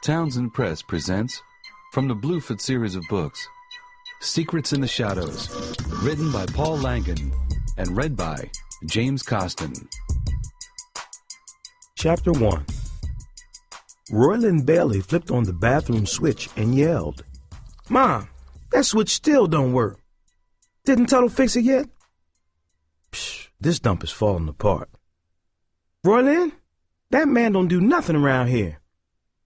Townsend Press presents, from the Bluford series of books, Secrets in the Shadows, written by Paul Langan and read by James Costin. Chapter 1. Roylin Bailey flipped on the bathroom switch and yelled, "Mom, that switch still don't work. Didn't Tuttle fix it yet?" Psh, this dump is falling apart. "Roylin, that man don't do nothing around here.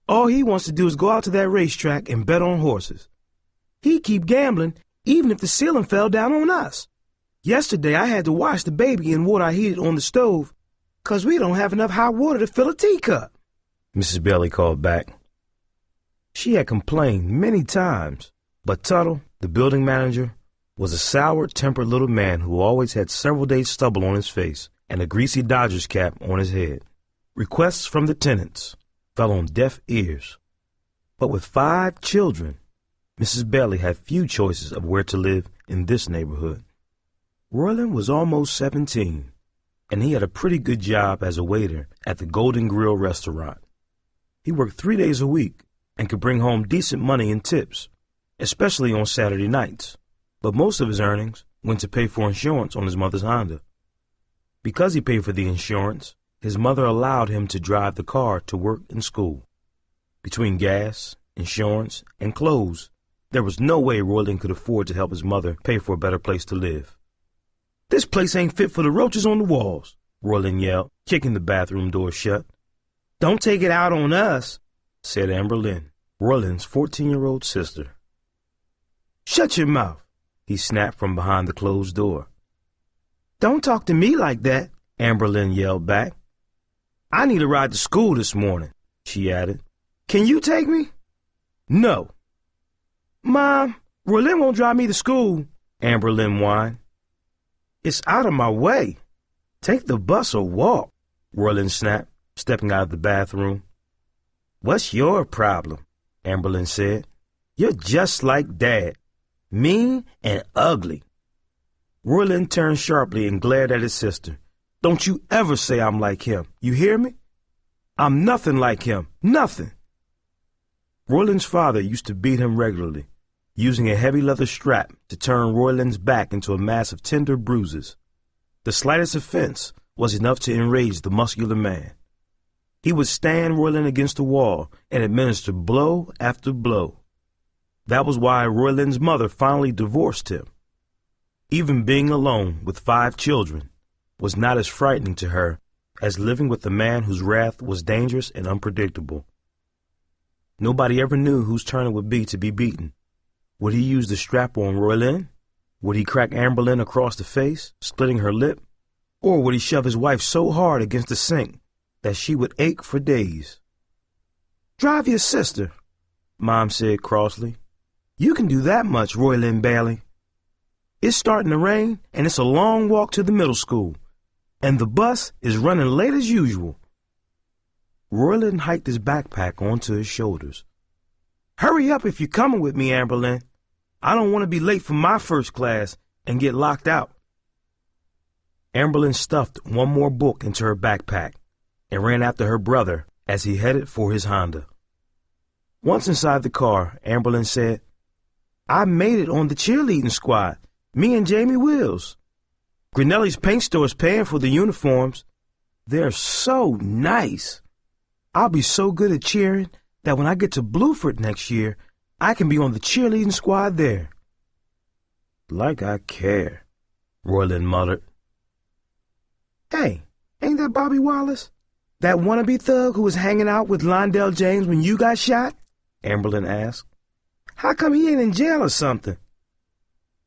All he wants to do is go out to that racetrack and bet on horses. He keep gambling even if the ceiling fell down on us. Yesterday I had to wash the baby in water I heated on the stove 'cause we don't have enough hot water to fill a teacup," Mrs. Bailey called back. She had complained many times, but Tuttle, the building manager, was a sour-tempered little man who always had several days' stubble on his face and a greasy Dodgers cap on his head. Requests from the tenants fell on deaf ears. But with 5 children, Mrs. Bailey had few choices of where to live in this neighborhood. Roylin was almost 17, and he had a pretty good job as a waiter at the Golden Grill restaurant. He worked 3 days a week and could bring home decent money in tips, especially on Saturday nights. But most of his earnings went to pay for insurance on his mother's Honda. Because he paid for the insurance, his mother allowed him to drive the car to work and school. Between gas, insurance, and clothes, there was no way Roylin could afford to help his mother pay for a better place to live. "This place ain't fit for the roaches on the walls," Roylin yelled, kicking the bathroom door shut. "Don't take it out on us," said Amber Lynn, Roylin's 14-year-old sister. "Shut your mouth," he snapped from behind the closed door. "Don't talk to me like that," Amber Lynn yelled back. "I need a ride to school this morning," she added. "Can you take me?" "No." "Mom, Roylin won't drive me to school," Amber Lynn whined. "It's out of my way. Take the bus or walk," Roylin snapped, stepping out of the bathroom. "What's your problem?" Amber Lynn said. "You're just like Dad, mean and ugly." Roylin turned sharply and glared at his sister. "Don't you ever say I'm like him, you hear me? I'm nothing like him, nothing." Roylin's father used to beat him regularly, using a heavy leather strap to turn Roylin's back into a mass of tender bruises. The slightest offense was enough to enrage the muscular man. He would stand Roylin against the wall and administer blow after blow. That was why Roylin's mother finally divorced him. Even being alone with 5 children was not as frightening to her as living with a man whose wrath was dangerous and unpredictable. Nobody ever knew whose turn it would be to be beaten. Would he use the strap on Roylin? Would he crack Amber Lynn across the face, splitting her lip? Or would he shove his wife so hard against the sink that she would ache for days? "Drive your sister," Mom said crossly. "You can do that much, Roylin Bailey. It's starting to rain, and it's a long walk to the middle school, and the bus is running late as usual." Roylin hiked his backpack onto his shoulders. "Hurry up if you're coming with me, Amber Lynn. I don't want to be late for my first class and get locked out." Amber Lynn stuffed one more book into her backpack and ran after her brother as he headed for his Honda. Once inside the car, Amber Lynn said, "I made it on the cheerleading squad, me and Jamie Wills. Grinnelli's paint store is paying for the uniforms. They're so nice. I'll be so good at cheering that when I get to Bluford next year, I can be on the cheerleading squad there." "Like I care," Roylin muttered. "Hey, ain't that Bobby Wallace? That wannabe thug who was hanging out with Londell James when you got shot?" Amber Lynn asked. "How come he ain't in jail or something?"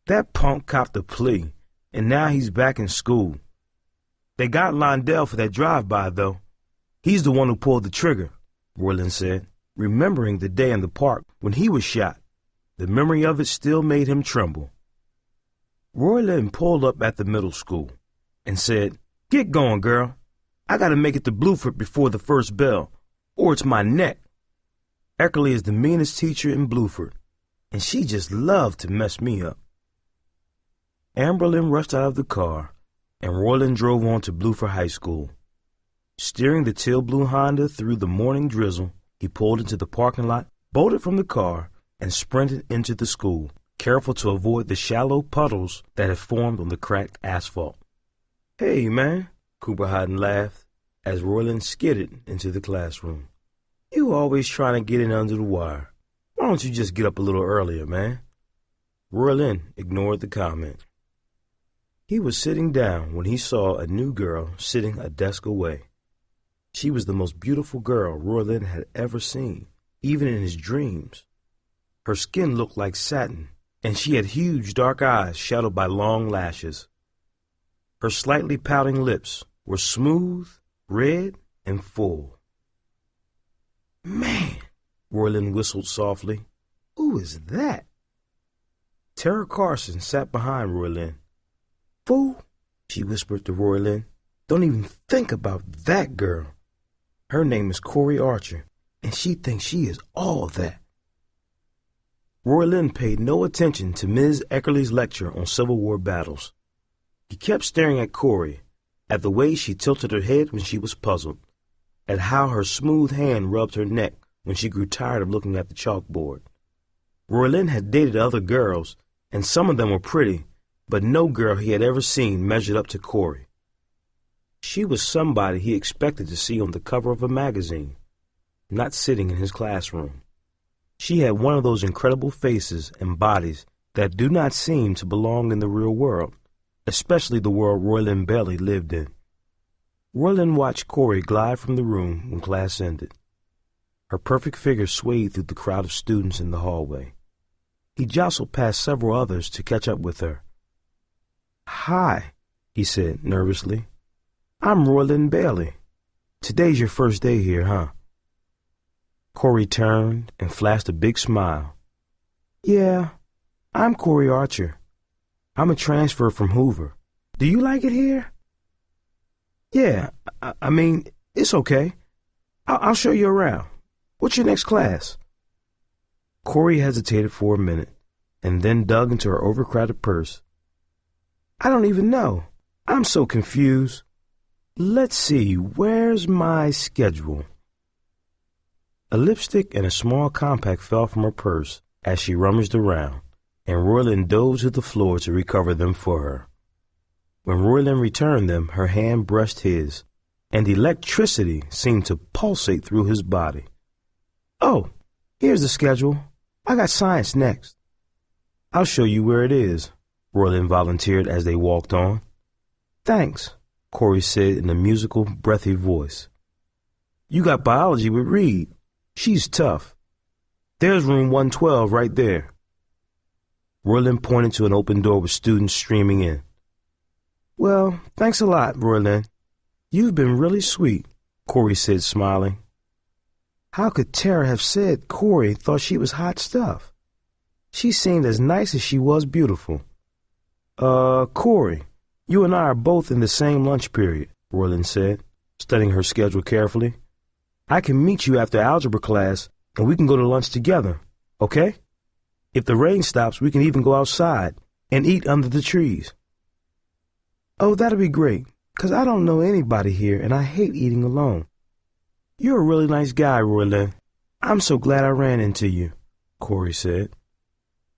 "That punk copped a plea, and now he's back in school. They got Londell for that drive-by, though. He's the one who pulled the trigger," Roylin said, remembering the day in the park when he was shot. The memory of it still made him tremble. Roylin pulled up at the middle school and said, "Get going, girl. I gotta make it to Bluford before the first bell, or it's my neck. Eckerly is the meanest teacher in Bluford, and she just loved to mess me up." Amber Lynn rushed out of the car, and Roylin drove on to Bluford High School. Steering the teal blue Honda through the morning drizzle, He pulled into the parking lot, bolted from the car, and sprinted into the school, careful to avoid the shallow puddles that had formed on the cracked asphalt. "Hey, man," Cooper Hyden laughed as Roylin skidded into the classroom. "You always trying to get in under the wire. Why don't you just get up a little earlier, man?" Roylin ignored the comment. He was sitting down when he saw a new girl sitting a desk away. She was the most beautiful girl Roylin had ever seen, even in his dreams. Her skin looked like satin, and she had huge dark eyes shadowed by long lashes. Her slightly pouting lips were smooth, red, and full. "Man," Roylin whistled softly, "who is that?" Tara Carson sat behind Roylin. "Fool," she whispered to Roylin, "don't even think about that girl. Her name is Corey Archer, and she thinks she is all that." Roylin paid no attention to Ms. Eckerly's lecture on Civil War battles. He kept staring at Corey, at the way she tilted her head when she was puzzled, at how her smooth hand rubbed her neck when she grew tired of looking at the chalkboard. Roylin had dated other girls, and some of them were pretty, but no girl he had ever seen measured up to Corey. She was somebody he expected to see on the cover of a magazine, not sitting in his classroom. She had one of those incredible faces and bodies that do not seem to belong in the real world, especially the world Roylin Bailey lived in. Roylin watched Corey glide from the room when class ended. Her perfect figure swayed through the crowd of students in the hallway. He jostled past several others to catch up with her. "Hi," he said nervously. "I'm Roylin Bailey. Today's your first day here, huh?" Corey turned and flashed a big smile. "Yeah, I'm Corey Archer. I'm a transfer from Hoover. Do you like it here?" "Yeah, I mean, it's okay. I'll show you around. What's your next class?" Corey hesitated for a minute and then dug into her overcrowded purse. "I don't even know. I'm so confused. Let's see, where's my schedule?" A lipstick and a small compact fell from her purse as she rummaged around, and Roylin dove to the floor to recover them for her. When Roylin returned them, her hand brushed his, and electricity seemed to pulsate through his body. "Oh, here's the schedule. I got science next." "I'll show you where it is," Roylin volunteered as they walked on. "Thanks," Corey said in a musical, breathy voice. "You got biology with Reed. She's tough. There's room 112 right there." Roylin pointed to an open door with students streaming in. "Well, thanks a lot, Roylin. You've been really sweet," Corey said, smiling. How could Tara have said Corey thought she was hot stuff? She seemed as nice as she was beautiful. Corey, you and I are both in the same lunch period," Roylin said, studying her schedule carefully. "I can meet you after algebra class, and we can go to lunch together, okay? If the rain stops, we can even go outside and eat under the trees." "Oh, that'll be great, 'cause I don't know anybody here, and I hate eating alone." "You're a really nice guy, Roylin. I'm so glad I ran into you," Corey said.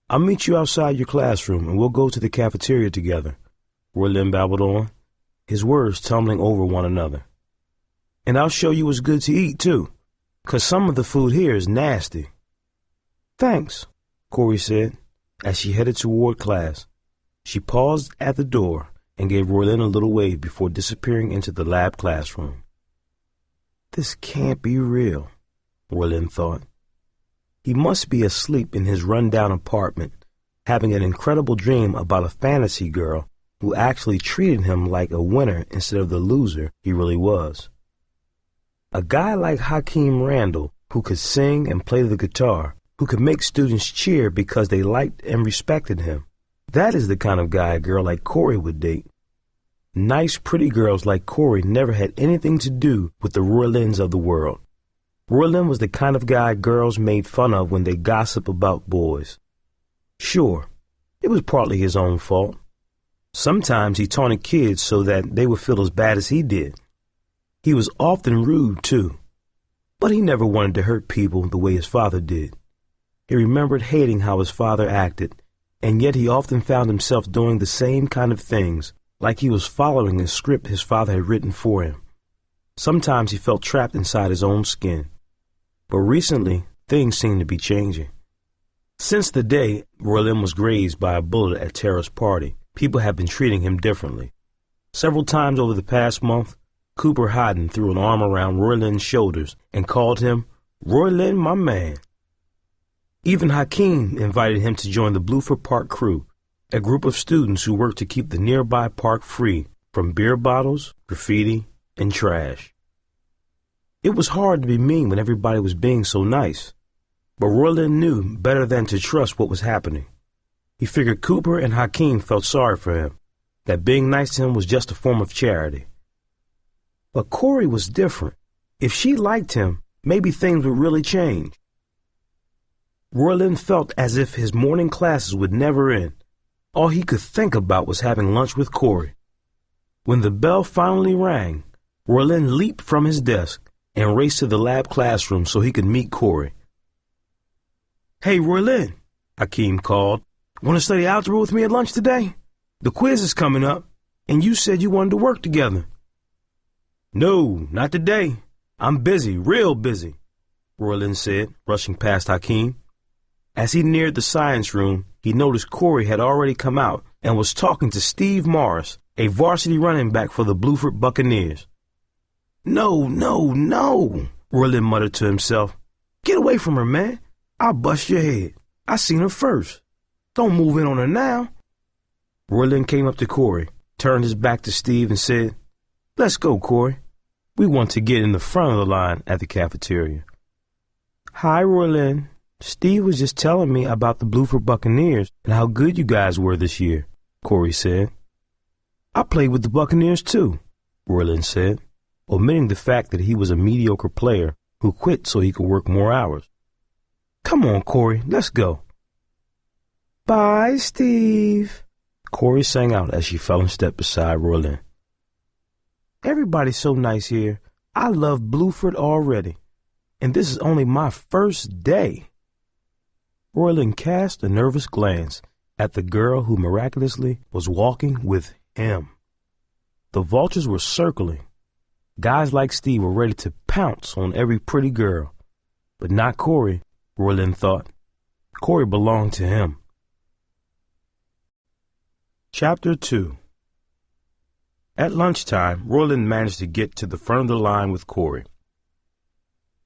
"I'll meet you outside your classroom, and we'll go to the cafeteria together," Roylin babbled on, his words tumbling over one another. "And I'll show you what's good to eat, too, 'cause some of the food here is nasty." "Thanks," Corey said, as she headed toward class. She paused at the door and gave Roylin a little wave before disappearing into the lab classroom. This can't be real, Roylin thought. He must be asleep in his run-down apartment, having an incredible dream about a fantasy girl who actually treated him like a winner instead of the loser he really was. A guy like Hakeem Randall, who could sing and play the guitar, who could make students cheer because they liked and respected him. That is the kind of guy a girl like Corey would date. Nice, pretty girls like Corey never had anything to do with the Roylins of the world. Roylin was the kind of guy girls made fun of when they gossip about boys. Sure, it was partly his own fault. Sometimes he taunted kids so that they would feel as bad as he did. He was often rude, too. But he never wanted to hurt people the way his father did. He remembered hating how his father acted, and yet he often found himself doing the same kind of things, like he was following a script his father had written for him. Sometimes he felt trapped inside his own skin. But recently, things seemed to be changing. Since the day Roylin was grazed by a bullet at Tara's party, people have been treating him differently. Several times over the past month, Cooper Hodden threw an arm around Roylin's shoulders and called him, "Roylin, my man." Even Hakeem invited him to join the Bluford Park crew, a group of students who work to keep the nearby park free from beer bottles, graffiti, and trash. It was hard to be mean when everybody was being so nice, but Roylin knew better than to trust what was happening. He figured Cooper and Hakeem felt sorry for him, that being nice to him was just a form of charity. But Corey was different. If she liked him, maybe things would really change. Roylin felt as if his morning classes would never end. All he could think about was having lunch with Corey. When the bell finally rang, Roylin leaped from his desk and raced to the lab classroom so he could meet Corey. "Hey, Roylin," Hakeem called. "Want to study algebra with me at lunch today? The quiz is coming up, and you said you wanted to work together." "No, not today. I'm busy, real busy," Roylin said, rushing past Hakeem. As he neared the science room, he noticed Corey had already come out and was talking to Steve Morris, a varsity running back for the Bluford Buccaneers. No, Roylin muttered to himself. "Get away from her, man. I'll bust your head. I seen her first. Don't move in on her now." Roylin came up to Corey, turned his back to Steve, and said, "Let's go, Corey. We want to get in the front of the line at the cafeteria." "Hi, Roylin. Steve was just telling me about the Bluford Buccaneers and how good you guys were this year," Corey said. "I played with the Buccaneers too," Roylin said, omitting the fact that he was a mediocre player who quit so he could work more hours. "Come on, Corey, let's go." "Bye, Steve," Corey sang out as she fell in step beside Roylin. "Everybody's so nice here. I love Bluford already, and this is only my first day." Roylin cast a nervous glance at the girl who miraculously was walking with him. The vultures were circling. Guys like Steve were ready to pounce on every pretty girl. But not Corey, Roylin thought. Corey belonged to him. Chapter 2. At lunchtime, Roylin managed to get to the front of the line with Corey.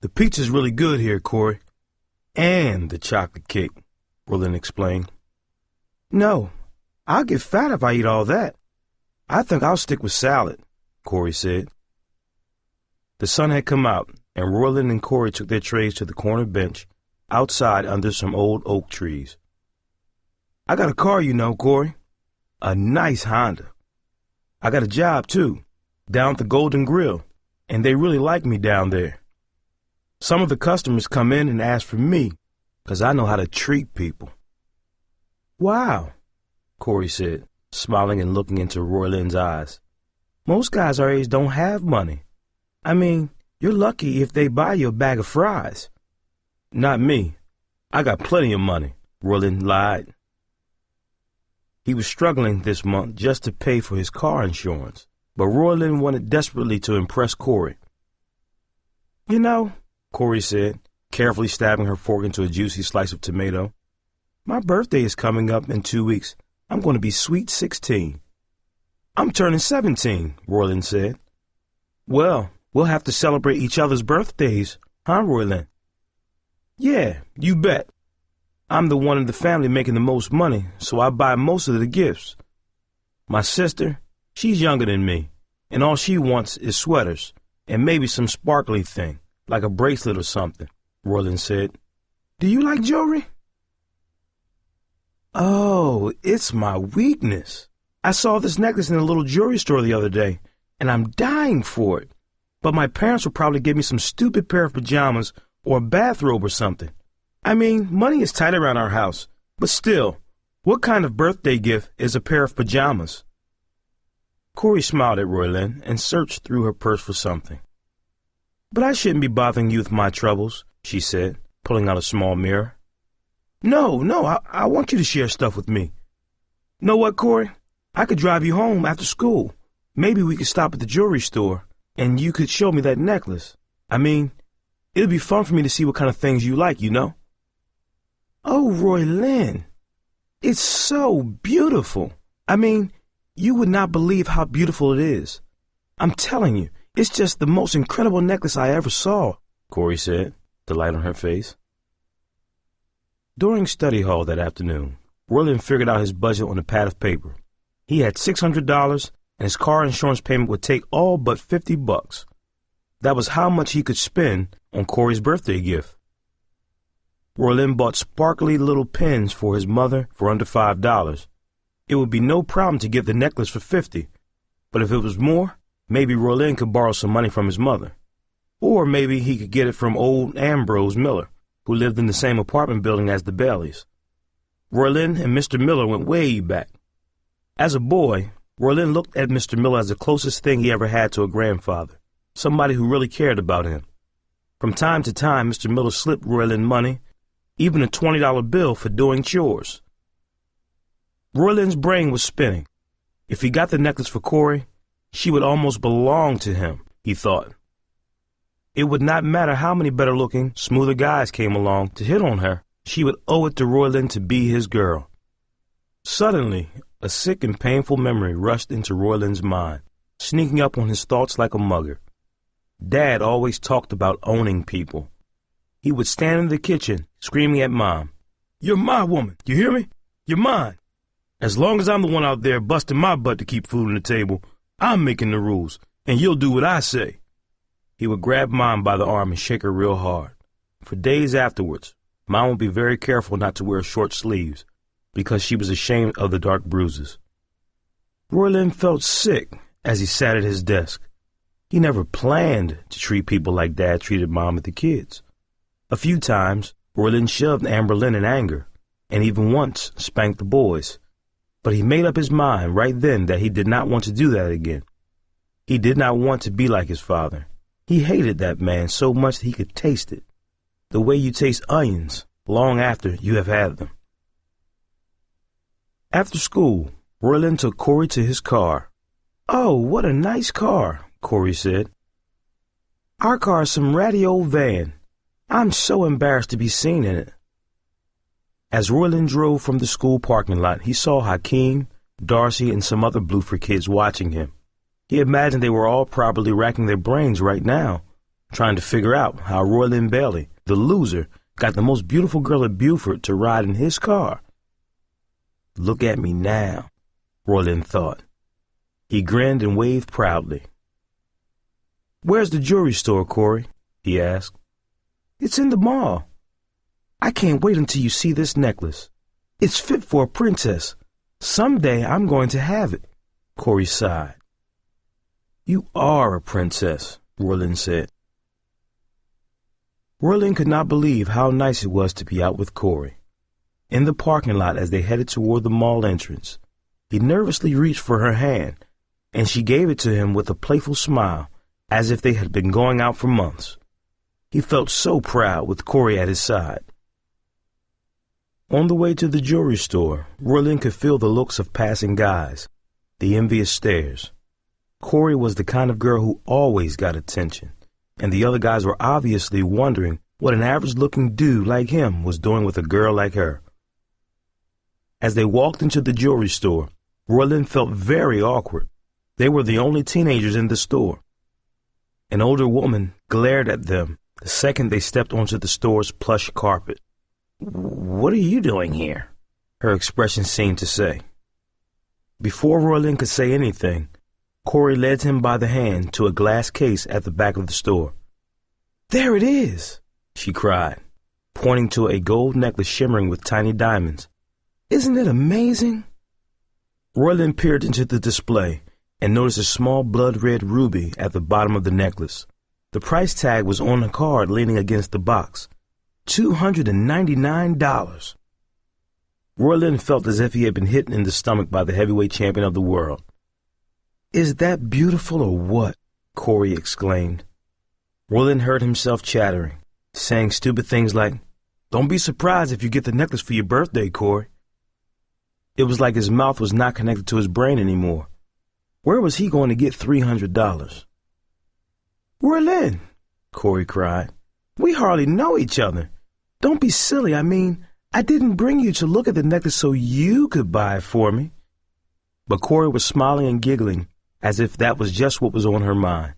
"The pizza's really good here, Corey. And the chocolate cake," Roylin explained. "No, I'll get fat if I eat all that. I think I'll stick with salad," Corey said. The sun had come out, and Roylin and Corey took their trays to the corner bench outside under some old oak trees. "I got a car, you know, Corey. A nice Honda. I got a job, too, down at the Golden Grill, and they really like me down there. Some of the customers come in and ask for me, 'cause I know how to treat people." "Wow," Corey said, smiling and looking into Roylin's eyes. "Most guys our age don't have money. I mean, you're lucky if they buy you a bag of fries." "Not me. I got plenty of money," Roylin lied. He was struggling this month just to pay for his car insurance, but Roylin wanted desperately to impress Corey. "You know," Corey said, carefully stabbing her fork into a juicy slice of tomato, "my birthday is coming up in 2 weeks. I'm going to be sweet 16. "I'm turning 17, Roylin said. "Well, we'll have to celebrate each other's birthdays, huh, Roylin?" "Yeah, you bet. I'm the one in the family making the most money, so I buy most of the gifts. My sister, she's younger than me, and all she wants is sweaters and maybe some sparkly thing, like a bracelet or something," Roylin said. "Do you like jewelry?" "Oh, it's my weakness. I saw this necklace in a little jewelry store the other day, and I'm dying for it. But my parents will probably give me some stupid pair of pajamas or a bathrobe or something. I mean, money is tight around our house, but still, what kind of birthday gift is a pair of pajamas?" Corey smiled at Roylin and searched through her purse for something. But I shouldn't be bothering you with my troubles, she said, pulling out a small mirror. No, I want you to share stuff with me. Know what, Corey? I could drive you home after school. Maybe we could stop at the jewelry store, and you could show me that necklace. I mean, it'll be fun for me to see what kind of things you like, you know? Oh, Roylin, it's so beautiful. I mean, you would not believe how beautiful it is. I'm telling you, it's just the most incredible necklace I ever saw, Corey said, the light on her face. During study hall that afternoon, Roylin figured out his budget on a pad of paper. He had $600, and his car insurance payment would take all but $50. That was how much he could spend on Corey's birthday gift. Roylin bought sparkly little pins for his mother for under $5. It would be no problem to get the necklace for $50, but if it was more, maybe Roylin could borrow some money from his mother. Or maybe he could get it from old Ambrose Miller, who lived in the same apartment building as the Baileys. Roylin and Mr. Miller went way back. As a boy, Roylin looked at Mr. Miller as the closest thing he ever had to a grandfather, somebody who really cared about him. From time to time, Mr. Miller slipped Roylin money, even a $20 bill for doing chores. Roylin's brain was spinning. If he got the necklace for Corey, she would almost belong to him, he thought. It would not matter how many better-looking, smoother guys came along to hit on her. She would owe it to Roylin to be his girl. Suddenly, a sick and painful memory rushed into Roylin's mind, sneaking up on his thoughts like a mugger. Dad always talked about owning people. He would stand in the kitchen, screaming at Mom, "You're my woman, you hear me? You're mine. As long as I'm the one out there busting my butt to keep food on the table, I'm making the rules, and you'll do what I say." He would grab Mom by the arm and shake her real hard. For days afterwards, Mom would be very careful not to wear short sleeves, because she was ashamed of the dark bruises. Roylin felt sick as he sat at his desk. He never planned to treat people like Dad treated Mom and the kids. A few times, Roylin shoved Amberlynn in anger, and even once spanked the boys. But he made up his mind right then that he did not want to do that again. He did not want to be like his father. He hated that man so much that he could taste it, the way you taste onions long after you have had them. After school, Roylin took Corey to his car. "Oh, what a nice car," Corey said. "Our car is some ratty old van. I'm so embarrassed to be seen in it." As Roylin drove from the school parking lot, he saw Hakeem, Darcy, and some other Bluford kids watching him. He imagined they were all probably racking their brains right now, trying to figure out how Roylin Bailey, the loser, got the most beautiful girl at Bluford to ride in his car. "Look at me now," Roylin thought. He grinned and waved proudly. "Where's the jewelry store, Corey?" he asked. "It's in the mall. I can't wait until you see this necklace. It's fit for a princess. Someday I'm going to have it," Corey sighed. "You are a princess," Roylin said. Roylin could not believe how nice it was to be out with Corey. In the parking lot as they headed toward the mall entrance, he nervously reached for her hand, and she gave it to him with a playful smile, as if they had been going out for months. He felt so proud with Corey at his side. On the way to the jewelry store, Roylin could feel the looks of passing guys, the envious stares. Corey was the kind of girl who always got attention, and the other guys were obviously wondering what an average-looking dude like him was doing with a girl like her. As they walked into the jewelry store, Roylin felt very awkward. They were the only teenagers in the store. An older woman glared at them the second they stepped onto the store's plush carpet. "What are you doing here?" her expression seemed to say. Before Roylin could say anything, Corey led him by the hand to a glass case at the back of the store. "There it is," she cried, pointing to a gold necklace shimmering with tiny diamonds. "Isn't it amazing?" Roylin peered into the display and noticed a small blood-red ruby at the bottom of the necklace. The price tag was on a card leaning against the box. $299. Roylin felt as if he had been hit in the stomach by the heavyweight champion of the world. "Is that beautiful or what?" Corey exclaimed. Roylin heard himself chattering, saying stupid things like, "Don't be surprised if you get the necklace for your birthday, Corey." It was like his mouth was not connected to his brain anymore. Where was he going to get $300? "Roylin," Corey cried, "we hardly know each other. Don't be silly. I didn't bring you to look at the necklace so you could buy it for me." But Corey was smiling and giggling as if that was just what was on her mind.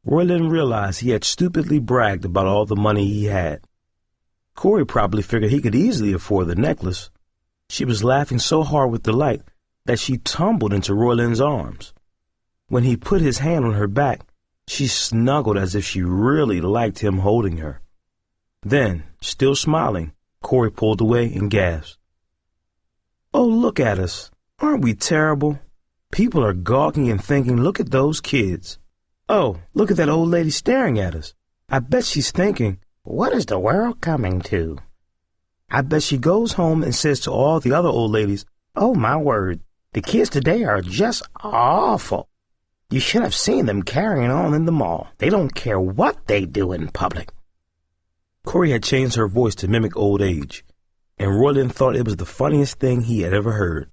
Roylin realized he had stupidly bragged about all the money he had. Corey probably figured he could easily afford the necklace. She was laughing so hard with delight that she tumbled into Roylin's arms. When he put his hand on her back, she snuggled as if she really liked him holding her. Then, still smiling, Corey pulled away and gasped. "Oh, look at us. Aren't we terrible? People are gawking and thinking, look at those kids. Oh, look at that old lady staring at us. I bet she's thinking, what is the world coming to? I bet she goes home and says to all the other old ladies, oh my word, the kids today are just awful. You should have seen them carrying on in the mall. They don't care what they do in public." Corey had changed her voice to mimic old age, and Roylin thought it was the funniest thing he had ever heard,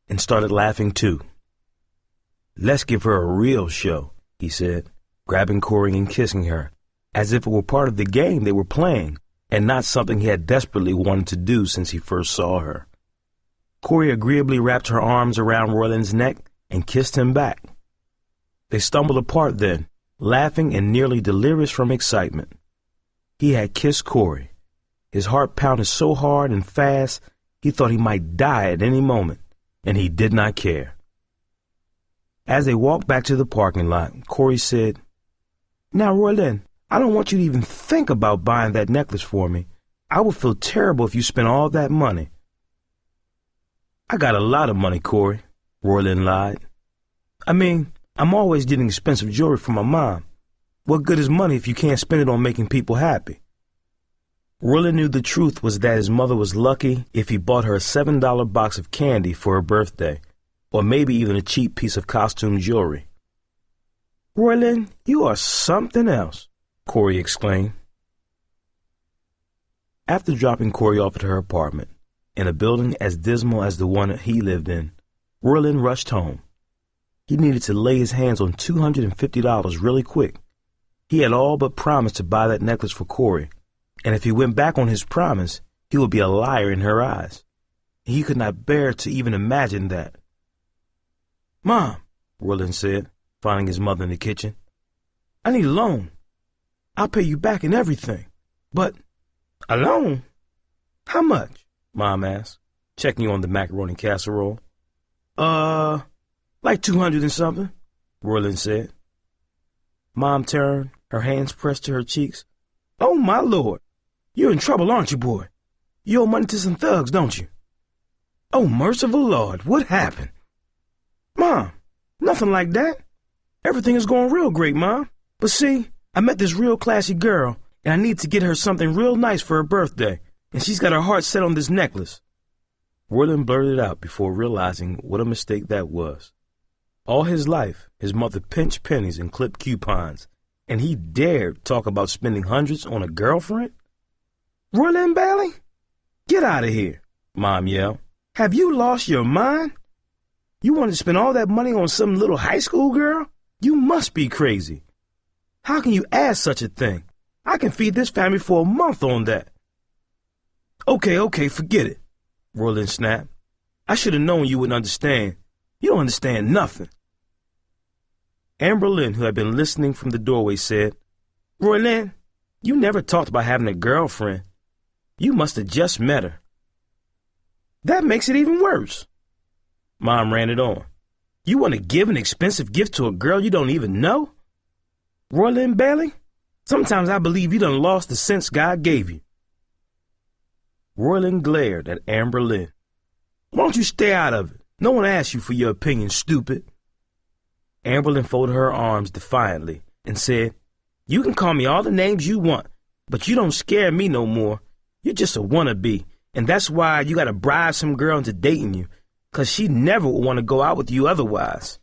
and started laughing too. "Let's give her a real show," he said, grabbing Corey and kissing her, as if it were part of the game they were playing, and not something he had desperately wanted to do since he first saw her. Corey agreeably wrapped her arms around Roylin's neck and kissed him back. They stumbled apart then, laughing and nearly delirious from excitement. He had kissed Corey. His heart pounded so hard and fast he thought he might die at any moment, and he did not care. As they walked back to the parking lot, Corey said, "Now, Roylin, I don't want you to even think about buying that necklace for me. I would feel terrible if you spent all that money." "I got a lot of money, Corey," Roylin lied. I'm always getting expensive jewelry for my mom. What good is money if you can't spend it on making people happy?" Roylin knew the truth was that his mother was lucky if he bought her a $7 box of candy for her birthday, or maybe even a cheap piece of costume jewelry. "Roylin, you are something else," Corey exclaimed. After dropping Corey off at her apartment, in a building as dismal as the one he lived in, Roylin rushed home. He needed to lay his hands on $250 really quick. He had all but promised to buy that necklace for Corey, and if he went back on his promise, he would be a liar in her eyes. He could not bear to even imagine that. "Mom," Roylin said, finding his mother in the kitchen, "I need a loan. I'll pay you back and everything. But a loan? How much?" Mom asked, checking on the macaroni casserole. Like 200 and something," Roylin said. Mom turned, her hands pressed to her cheeks. "Oh, my Lord. You're in trouble, aren't you, boy? You owe money to some thugs, don't you?" "Oh, merciful Lord, what happened?" "Mom, nothing like that. Everything is going real great, Mom. But see, I met this real classy girl, and I need to get her something real nice for her birthday, and she's got her heart set on this necklace." Roylin blurted it out before realizing what a mistake that was. All his life, his mother pinched pennies and clipped coupons, and he dared talk about spending hundreds on a girlfriend? "Roylin Bailey? Get out of here," Mom yelled. "Have you lost your mind? You want to spend all that money on some little high school girl? You must be crazy. How can you ask such a thing? I can feed this family for a month on that." Okay, forget it," Roylin snapped. "I should have known you wouldn't understand. You don't understand nothing." Amber Lynn, who had been listening from the doorway, said, "Roylin, you never talked about having a girlfriend. You must have just met her." "That makes it even worse." Mom ran it on. "You want to give an expensive gift to a girl you don't even know? Roylin Bailey, sometimes I believe you done lost the sense God gave you." Roylin glared at Amber Lynn. "Why don't you stay out of it? No one asked you for your opinion, stupid." Amber Lynn folded her arms defiantly and said, "You can call me all the names you want, but you don't scare me no more. You're just a wannabe, and that's why you got to bribe some girl into dating you, 'cause she never would want to go out with you otherwise."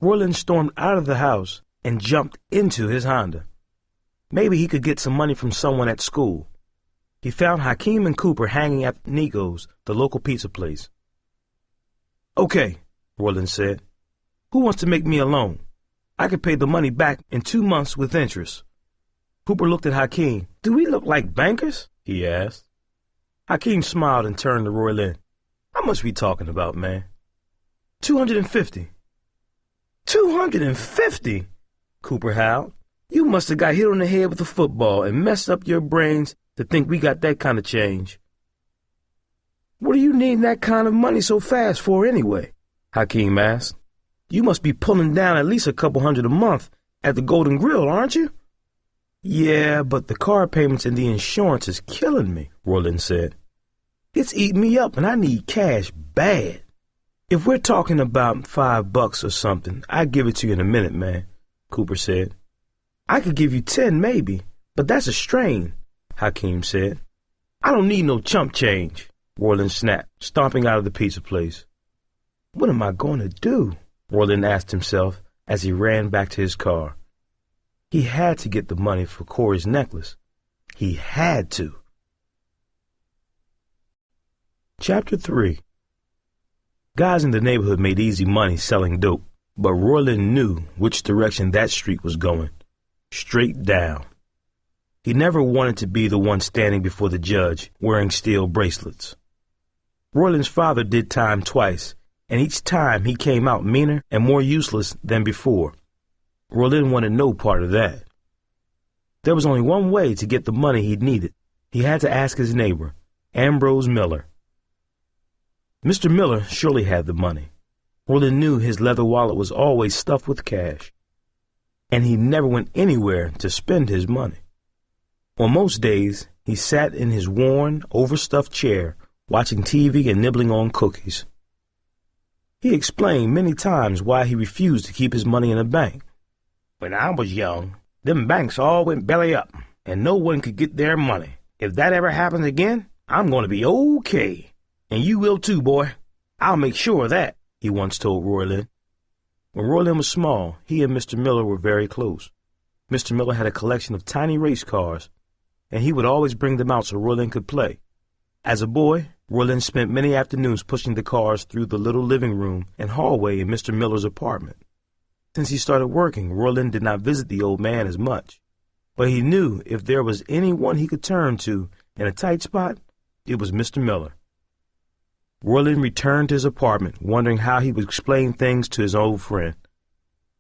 Roylin stormed out of the house and jumped into his Honda. Maybe he could get some money from someone at school. He found Hakeem and Cooper hanging at Nico's, the local pizza place. "Okay," Roylin said. "Who wants to make me a loan? I could pay the money back in 2 months with interest." Cooper looked at Hakeem. "Do we look like bankers?" he asked. Hakeem smiled and turned to Roylin. "How much we talking about, man?" $250. $250? Cooper howled. "You must have got hit on the head with a football and messed up your brains to think we got that kind of change." "What are you needing that kind of money so fast for anyway?" Hakeem asked. "You must be pulling down at least a couple hundred a month at the Golden Grill, aren't you?" "Yeah, but the car payments and the insurance is killing me," Roylin said. "It's eating me up and I need cash bad." "If we're talking about $5 or something, I'd give it to you in a minute, man," Cooper said. "I could give you 10 maybe, but that's a strain," Hakeem said. "I don't need no chump change," Roylin snapped, stomping out of the pizza place. "What am I going to do?" Roylin asked himself as he ran back to his car. He had to get the money for Corey's necklace. He had to. Chapter 3. Guys in the neighborhood made easy money selling dope, but Roylin knew which direction that street was going. Straight down. He never wanted to be the one standing before the judge wearing steel bracelets. Roylin's father did time twice, and each time he came out meaner and more useless than before. Roylin wanted no part of that. There was only one way to get the money he needed. He had to ask his neighbor, Ambrose Miller. Mr. Miller surely had the money. Roylin knew his leather wallet was always stuffed with cash, and he never went anywhere to spend his money. On most days, he sat in his worn, overstuffed chair, watching TV and nibbling on cookies. He explained many times why he refused to keep his money in a bank. "When I was young, them banks all went belly up, and no one could get their money. If that ever happens again, I'm going to be okay. And you will too, boy. I'll make sure of that," he once told Roylin. When Roylin was small, he and Mr. Miller were very close. Mr. Miller had a collection of tiny race cars, and he would always bring them out so Roylin could play. As a boy, Roylin spent many afternoons pushing the cars through the little living room and hallway in Mr. Miller's apartment. Since he started working, Roylin did not visit the old man as much, but he knew if there was anyone he could turn to in a tight spot, it was Mr. Miller. Roylin returned to his apartment, wondering how he would explain things to his old friend.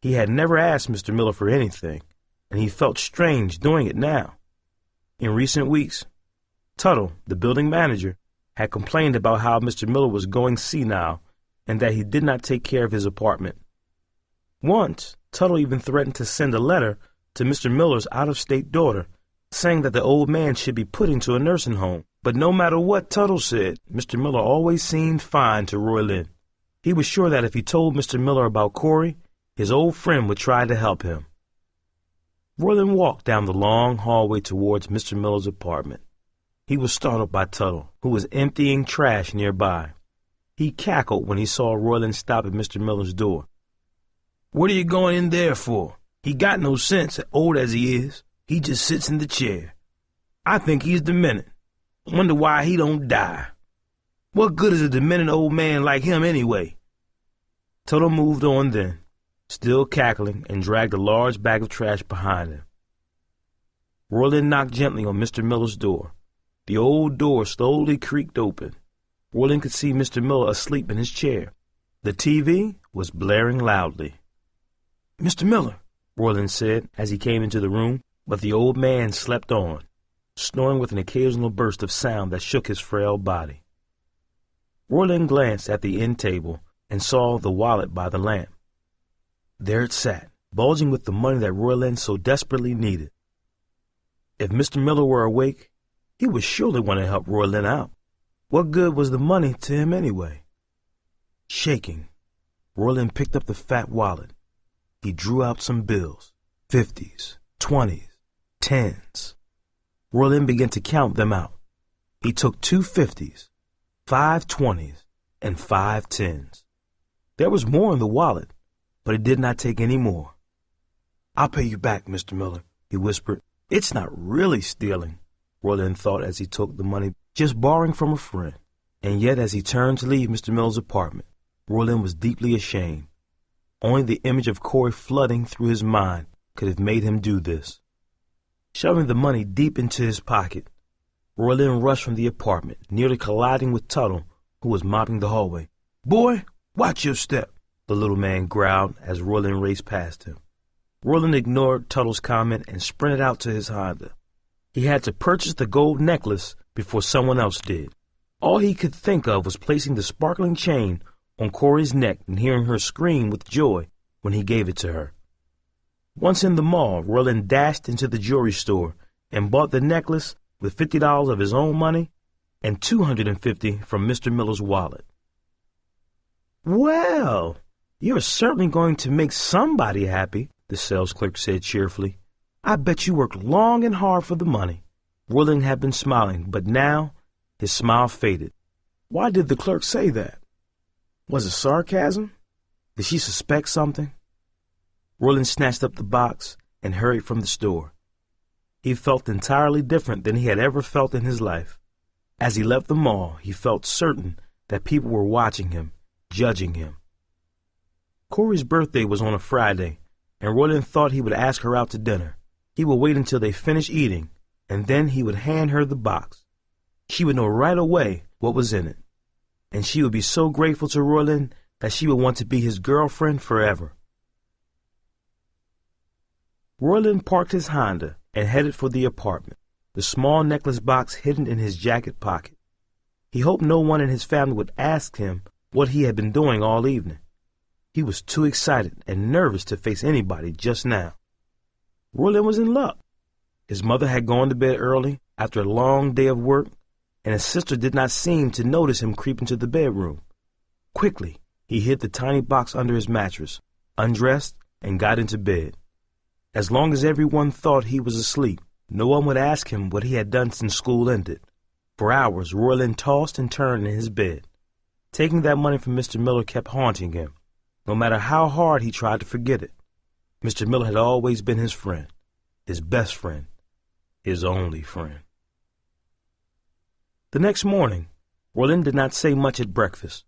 He had never asked Mr. Miller for anything, and he felt strange doing it now. In recent weeks, Tuttle, the building manager, had complained about how Mr. Miller was going senile and that he did not take care of his apartment. Once, Tuttle even threatened to send a letter to Mr. Miller's out-of-state daughter, saying that the old man should be put into a nursing home. But no matter what Tuttle said, Mr. Miller always seemed fine to Roylin. He was sure that if he told Mr. Miller about Corey, his old friend would try to help him. Roylin walked down the long hallway towards Mr. Miller's apartment. He was startled by Tuttle, who was emptying trash nearby. He cackled when he saw Roylin stop at Mr. Miller's door. "What are you going in there for? He got no sense, old as he is. He just sits in the chair. I think he's demented. Wonder why he don't die. What good is a demented old man like him anyway?" Tuttle moved on then, still cackling, and dragged a large bag of trash behind him. Roylin knocked gently on Mr. Miller's door. The old door slowly creaked open. Roylin could see Mr. Miller asleep in his chair. The TV was blaring loudly. "Mr. Miller," Roylin said as he came into the room, but the old man slept on, snoring with an occasional burst of sound that shook his frail body. Roylin glanced at the end table and saw the wallet by the lamp. There it sat, bulging with the money that Roylin so desperately needed. If Mr. Miller were awake, he would surely want to help Roylin out. What good was the money to him anyway? Shaking, Roylin picked up the fat wallet. He drew out some bills, 50s, 20s, 10s. Roylin began to count them out. He took 2 50s, 5 20s, and 5 10s. There was more in the wallet, but he did not take any more. "I'll pay you back, Mr. Miller," he whispered. "It's not really stealing," Roylin thought as he took the money, "just borrowing from a friend." And yet as he turned to leave Mr. Miller's apartment, Roylin was deeply ashamed. Only the image of Corey flooding through his mind could have made him do this. Shoving the money deep into his pocket, Roylin rushed from the apartment, nearly colliding with Tuttle, who was mopping the hallway. "Boy, watch your step," the little man growled as Roylin raced past him. Roylin ignored Tuttle's comment and sprinted out to his Honda. He had to purchase the gold necklace before someone else did. All he could think of was placing the sparkling chain on Corey's neck and hearing her scream with joy when he gave it to her. Once in the mall, Roylin dashed into the jewelry store and bought the necklace with $50 of his own money and $250 from Mr. Miller's wallet. "Well, you're certainly going to make somebody happy," the sales clerk said cheerfully. "I bet you worked long and hard for the money." Roylin had been smiling, but now his smile faded. Why did the clerk say that? Was it sarcasm? Did she suspect something? Roylin snatched up the box and hurried from the store. He felt entirely different than he had ever felt in his life. As he left the mall, he felt certain that people were watching him, judging him. Corey's birthday was on a Friday, and Roylin thought he would ask her out to dinner. He would wait until they finished eating, and then he would hand her the box. She would know right away what was in it, and she would be so grateful to Roylin that she would want to be his girlfriend forever. Roylin parked his Honda and headed for the apartment, the small necklace box hidden in his jacket pocket. He hoped no one in his family would ask him what he had been doing all evening. He was too excited and nervous to face anybody just now. Roylin was in luck. His mother had gone to bed early after a long day of work, and his sister did not seem to notice him creep into the bedroom. Quickly, he hid the tiny box under his mattress, undressed, and got into bed. As long as everyone thought he was asleep, no one would ask him what he had done since school ended. For hours, Roylin tossed and turned in his bed. Taking that money from Mr. Miller kept haunting him, no matter how hard he tried to forget it. Mr. Miller had always been his friend, his best friend, his only friend. The next morning, Roylin did not say much at breakfast.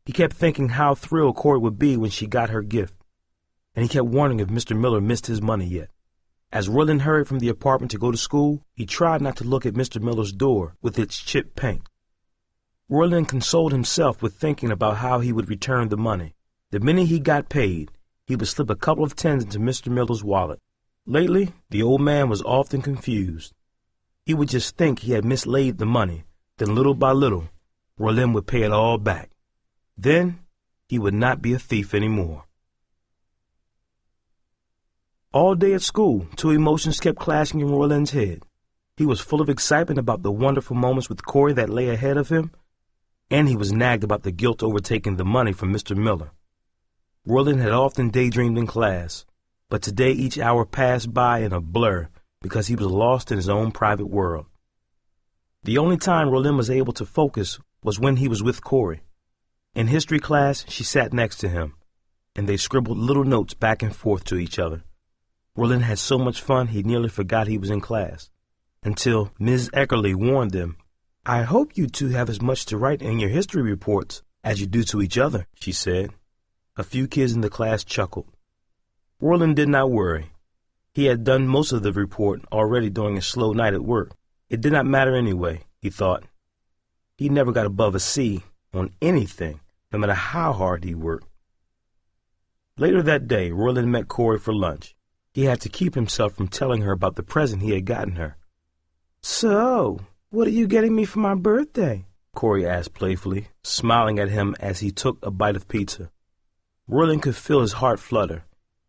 He kept thinking how thrilled Corey would be when she got her gift, and he kept wondering if Mr. Miller missed his money yet. As Roylin hurried from the apartment to go to school, he tried not to look at Mr. Miller's door with its chipped paint. Roylin consoled himself with thinking about how he would return the money. The minute he got paid, he would slip a couple of tens into Mr. Miller's wallet. Lately, the old man was often confused. He would just think he had mislaid the money, then little by little, Roylin would pay it all back. Then, he would not be a thief anymore. All day at school, two emotions kept clashing in Roylin's head. He was full of excitement about the wonderful moments with Corey that lay ahead of him, and he was nagged about the guilt over taking the money from Mr. Miller. Roylin had often daydreamed in class, but today each hour passed by in a blur because he was lost in his own private world. The only time Roylin was able to focus was when he was with Corey. In history class, she sat next to him, and they scribbled little notes back and forth to each other. Roylin had so much fun he nearly forgot he was in class, until Ms. Eckerly warned them. "I hope you two have as much to write in your history reports as you do to each other," she said. A few kids in the class chuckled. Roylin did not worry. He had done most of the report already during a slow night at work. It did not matter anyway, he thought. He never got above a C on anything, no matter how hard he worked. Later that day, Roylin met Corey for lunch. He had to keep himself from telling her about the present he had gotten her. "So, what are you getting me for my birthday?" Corey asked playfully, smiling at him as he took a bite of pizza. Roylin could feel his heart flutter.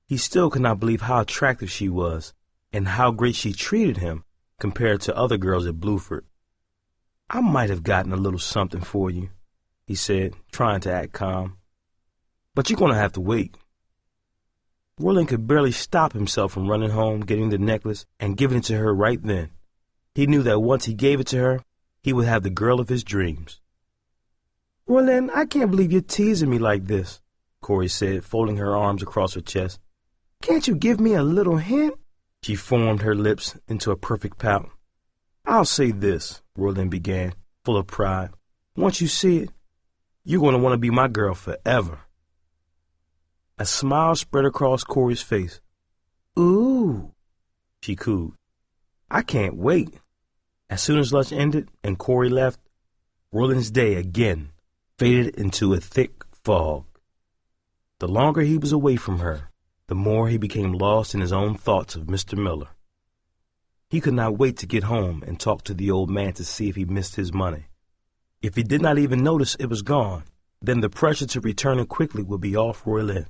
He still could not believe how attractive she was and how great she treated him compared to other girls at Bluford. "I might have gotten a little something for you," he said, trying to act calm. "But you're going to have to wait." Roylin could barely stop himself from running home, getting the necklace, and giving it to her right then. He knew that once he gave it to her, he would have the girl of his dreams. "Roylin, I can't believe you're teasing me like this," Corey said, folding her arms across her chest. Can't you give me a little hint? She formed her lips into a perfect pout. I'll say this, Roylin began, full of pride. Once you see it, you're going to want to be my girl forever. A smile spread across Corey's face. Ooh, she cooed. I can't wait. As soon as lunch ended and Corey left, Roylin's day again faded into a thick fog. The longer he was away from her, the more he became lost in his own thoughts of Mr. Miller. He could not wait to get home and talk to the old man to see if he missed his money. If he did not even notice it was gone, then the pressure to return it quickly would be off Roylin.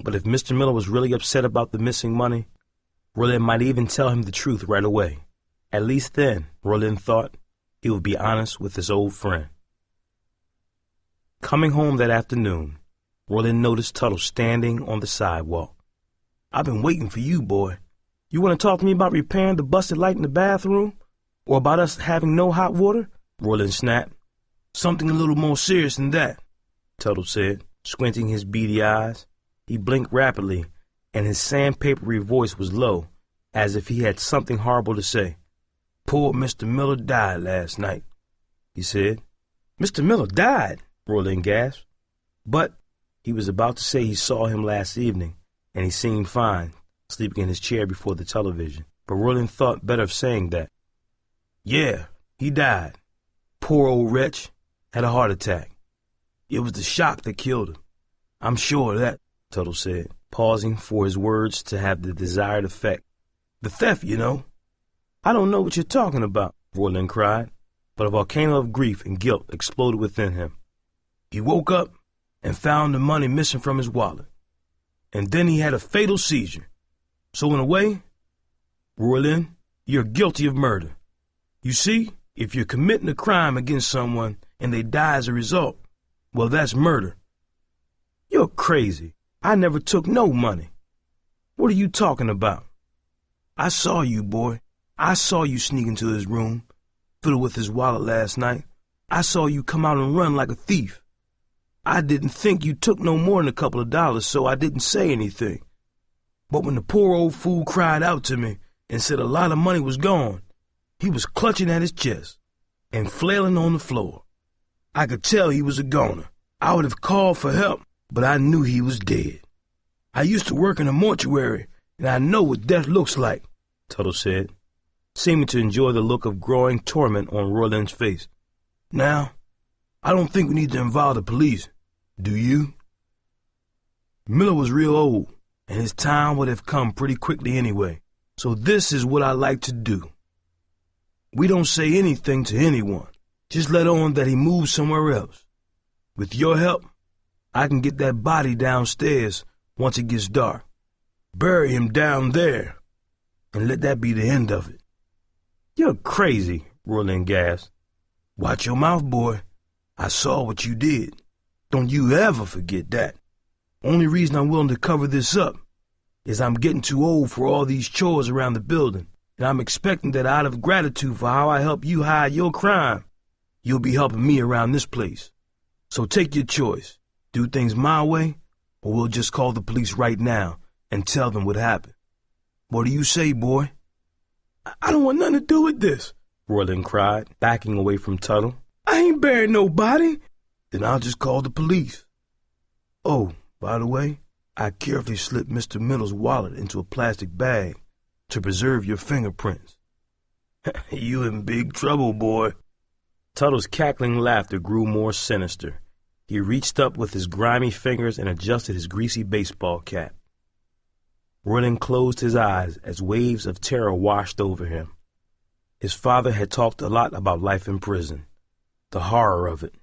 But if Mr. Miller was really upset about the missing money, Roylin might even tell him the truth right away. At least then, Roylin thought, he would be honest with his old friend. Coming home that afternoon, Roylin noticed Tuttle standing on the sidewalk. I've been waiting for you, boy. You want to talk to me about repairing the busted light in the bathroom? Or about us having no hot water? Roylin snapped. Something a little more serious than that, Tuttle said, squinting his beady eyes. He blinked rapidly, and his sandpapery voice was low, as if he had something horrible to say. Poor Mr. Miller died last night, he said. Mr. Miller died, Roylin gasped. But he was about to say he saw him last evening, and he seemed fine, sleeping in his chair before the television. But Roylin thought better of saying that. Yeah, he died. Poor old wretch. Had a heart attack. It was the shock that killed him. I'm sure of that, Tuttle said, pausing for his words to have the desired effect. The theft, you know. I don't know what you're talking about, Roylin cried, but a volcano of grief and guilt exploded within him. He woke up and found the money missing from his wallet. And then he had a fatal seizure. So in a way, Roylin, you're guilty of murder. You see, if you're committing a crime against someone and they die as a result, well, that's murder. You're crazy. I never took no money. What are you talking about? I saw you, boy. I saw you sneak into his room, fiddle with his wallet last night. I saw you come out and run like a thief. I didn't think you took no more than a couple of dollars, so I didn't say anything. But when the poor old fool cried out to me and said a lot of money was gone, he was clutching at his chest and flailing on the floor. I could tell he was a goner. I would have called for help, but I knew he was dead. I used to work in a mortuary, and I know what death looks like, Tuttle said, seeming to enjoy the look of growing torment on Roylin's face. Now, I don't think we need to involve the police, do you? Miller was real old, and his time would have come pretty quickly anyway, so this is what I like to do. We don't say anything to anyone. Just let on that he moved somewhere else. With your help, I can get that body downstairs once it gets dark. Bury him down there, and let that be the end of it. You're crazy, Roylin gasped. Watch your mouth, boy. I saw what you did. Don't you ever forget that. Only reason I'm willing to cover this up is I'm getting too old for all these chores around the building, and I'm expecting that out of gratitude for how I helped you hide your crime, you'll be helping me around this place. So take your choice. Do things my way, or we'll just call the police right now and tell them what happened. What do you say, boy? I don't want nothing to do with this, Roylin cried, backing away from Tuttle. I ain't burying nobody. Then I'll just call the police. Oh, by the way, I carefully slipped Mr. Miller's wallet into a plastic bag to preserve your fingerprints. You in big trouble, boy. Tuttle's cackling laughter grew more sinister. He reached up with his grimy fingers and adjusted his greasy baseball cap. Roylin closed his eyes as waves of terror washed over him. His father had talked a lot about life in prison, the horror of it.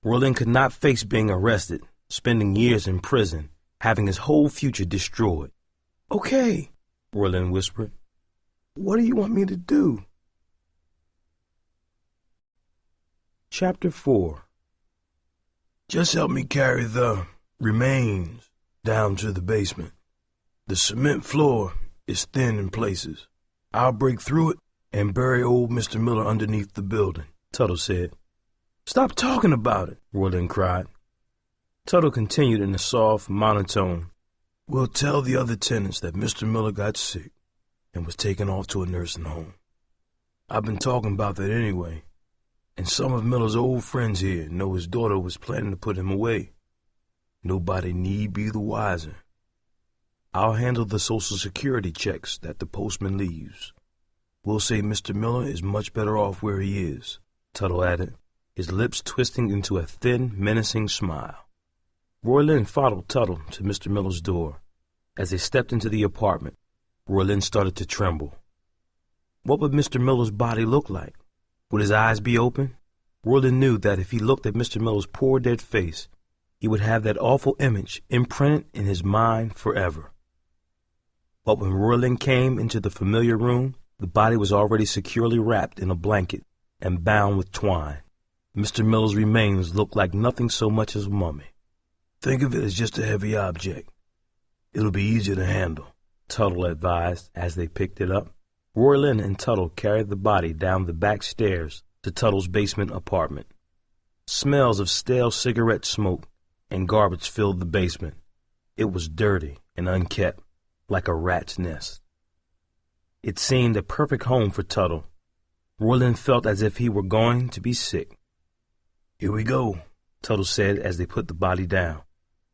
Roylin could not face being arrested, spending years in prison, having his whole future destroyed. Okay, Roylin whispered. What do you want me to do? Chapter 4. Just help me carry the remains down to the basement. The cement floor is thin in places. I'll break through it and bury old Mr. Miller underneath the building, Tuttle said. Stop talking about it, Roylin cried. Tuttle continued in a soft monotone. We'll tell the other tenants that Mr. Miller got sick and was taken off to a nursing home. I've been talking about that anyway, and some of Miller's old friends here know his daughter was planning to put him away. Nobody need be the wiser. I'll handle the Social Security checks that the postman leaves. We'll say Mr. Miller is much better off where he is, Tuttle added, his lips twisting into a thin, menacing smile. Roylin followed Tuttle to Mr. Miller's door. As they stepped into the apartment, Roylin started to tremble. What would Mr. Miller's body look like? Would his eyes be open? Roylin knew that if he looked at Mr. Miller's poor dead face, he would have that awful image imprinted in his mind forever. But when Roylin came into the familiar room, the body was already securely wrapped in a blanket and bound with twine. Mr. Miller's remains looked like nothing so much as a mummy. Think of it as just a heavy object. It'll be easier to handle, Tuttle advised as they picked it up. Roylin and Tuttle carried the body down the back stairs to Tuttle's basement apartment. Smells of stale cigarette smoke and garbage filled the basement. It was dirty and unkempt, like a rat's nest. It seemed a perfect home for Tuttle. Roylin felt as if he were going to be sick. Here we go, Tuttle said as they put the body down.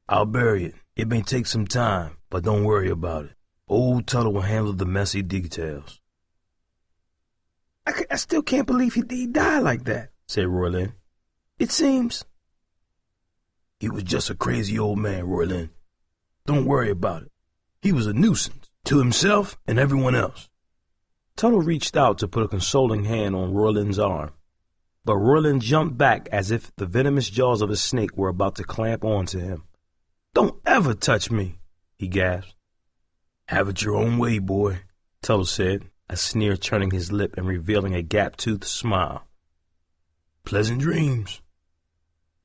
I'll bury it. It may take some time, but don't worry about it. Old Tuttle will handle the messy details. I still can't believe he died like that, said Roylin. It seems... He was just a crazy old man, Roylin. Don't worry about it. He was a nuisance to himself and everyone else. Tuttle reached out to put a consoling hand on Roylin's arm, but Roylin jumped back as if the venomous jaws of a snake were about to clamp onto him. Don't ever touch me, he gasped. Have it your own way, boy, Tuttle said, a sneer turning his lip and revealing a gap-toothed smile. Pleasant dreams.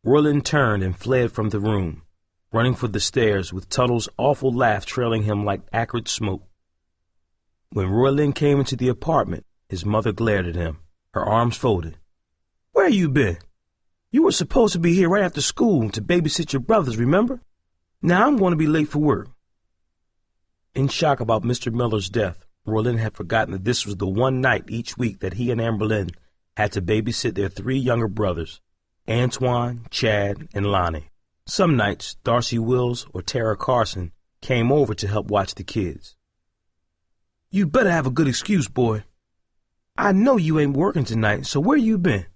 Roylin turned and fled from the room, running for the stairs with Tuttle's awful laugh trailing him like acrid smoke. When Roylin came into the apartment, his mother glared at him, her arms folded. Where you been? You were supposed to be here right after school to babysit your brothers, remember? Now I'm going to be late for work. In shock about Mr. Miller's death, Roylin had forgotten that this was the one night each week that he and Amberlynn had to babysit their 3 younger brothers, Antoine, Chad, and Lonnie. Some nights, Darcy Wills or Tara Carson came over to help watch the kids. You better have a good excuse, boy. I know you ain't working tonight, so where you been?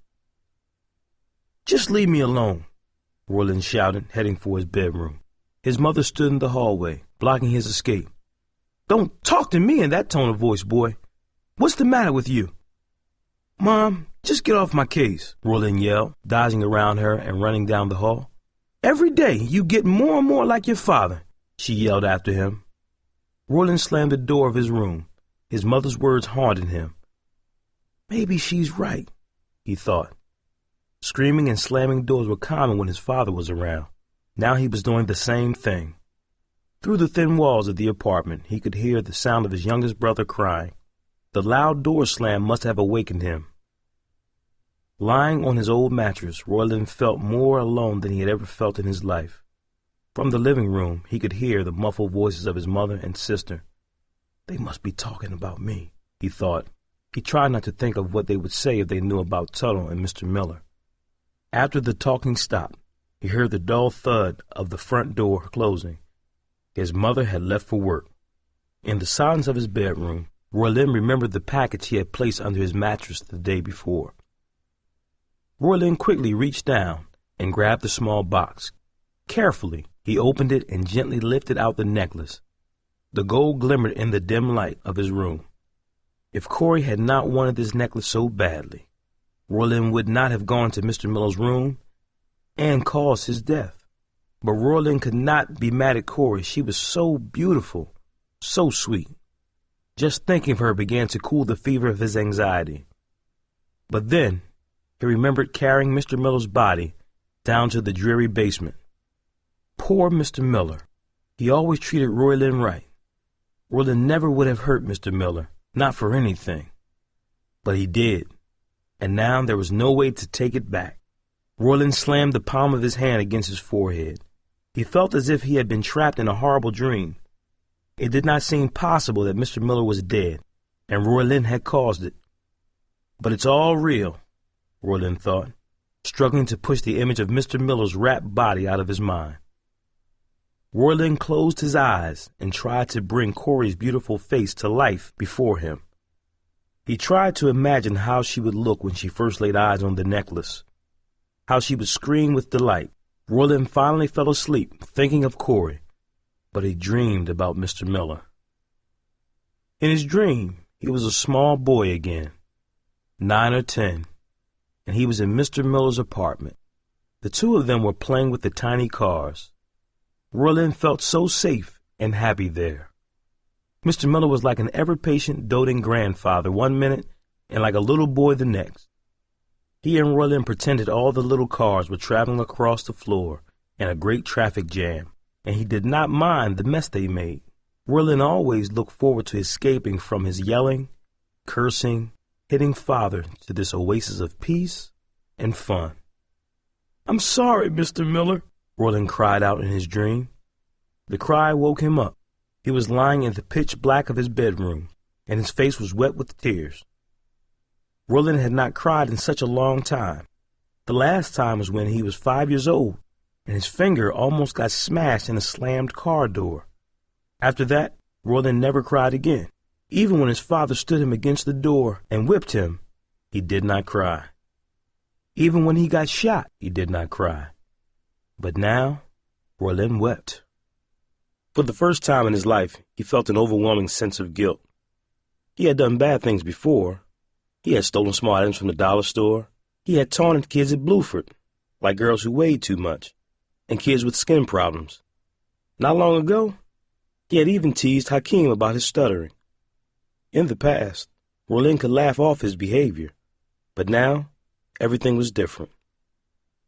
Just leave me alone, Roylin shouted, heading for his bedroom. His mother stood in the hallway, blocking his escape. Don't talk to me in that tone of voice, boy. What's the matter with you? Mom, just get off my case, Roylin yelled, dodging around her and running down the hall. Every day you get more and more like your father, she yelled after him. Roylin slammed the door of his room. His mother's words haunted him. Maybe she's right, he thought. Screaming and slamming doors were common when his father was around. Now he was doing the same thing. Through the thin walls of the apartment, he could hear the sound of his youngest brother crying. The loud door slam must have awakened him. Lying on his old mattress, Roylin felt more alone than he had ever felt in his life. From the living room, he could hear the muffled voices of his mother and sister. They must be talking about me, he thought. He tried not to think of what they would say if they knew about Tuttle and Mr. Miller. After the talking stopped, he heard the dull thud of the front door closing. His mother had left for work. In the silence of his bedroom, Roylin remembered the package he had placed under his mattress the day before. Roylin quickly reached down and grabbed the small box. Carefully, he opened it and gently lifted out the necklace. The gold glimmered in the dim light of his room. If Corey had not wanted this necklace so badly, Roylin would not have gone to Mr. Miller's room and caused his death. But Roylin could not be mad at Corey. She was so beautiful, so sweet. Just thinking of her began to cool the fever of his anxiety. But then he remembered carrying Mr. Miller's body down to the dreary basement. Poor Mr. Miller. He always treated Roylin right. Roylin never would have hurt Mr. Miller, not for anything. But he did, and now there was no way to take it back. Roylin slammed the palm of his hand against his forehead. He felt as if he had been trapped in a horrible dream, It did not seem possible that Mr. Miller was dead, and Roylin had caused it. But it's all real, Roylin thought, struggling to push the image of Mr. Miller's wrapped body out of his mind. Roylin closed his eyes and tried to bring Corey's beautiful face to life before him. He tried to imagine how she would look when she first laid eyes on the necklace, how she would scream with delight. Roylin finally fell asleep thinking of Corey, but he dreamed about Mr. Miller. In his dream, he was a small boy again, 9 or 10, and he was in Mr. Miller's apartment. The two of them were playing with the tiny cars. Roylin felt so safe and happy there. Mr. Miller was like an ever-patient, doting grandfather one minute and like a little boy the next. He and Roylin pretended all the little cars were traveling across the floor in a great traffic jam, and he did not mind the mess they made. Roylin always looked forward to escaping from his yelling, cursing, hitting father to this oasis of peace and fun. "I'm sorry, Mr. Miller," Roylin cried out in his dream. The cry woke him up. He was lying in the pitch black of his bedroom, and his face was wet with tears. Roylin had not cried in such a long time. The last time was when he was 5 years old, and his finger almost got smashed in a slammed car door. After that, Roylin never cried again. Even when his father stood him against the door and whipped him, he did not cry. Even when he got shot, he did not cry. But now, Roylin wept. For the first time in his life, he felt an overwhelming sense of guilt. He had done bad things before. He had stolen small items from the dollar store. He had taunted kids at Bluford, like girls who weighed too much, and kids with skin problems. Not long ago, he had even teased Hakeem about his stuttering. In the past, Roylin could laugh off his behavior, but now, everything was different.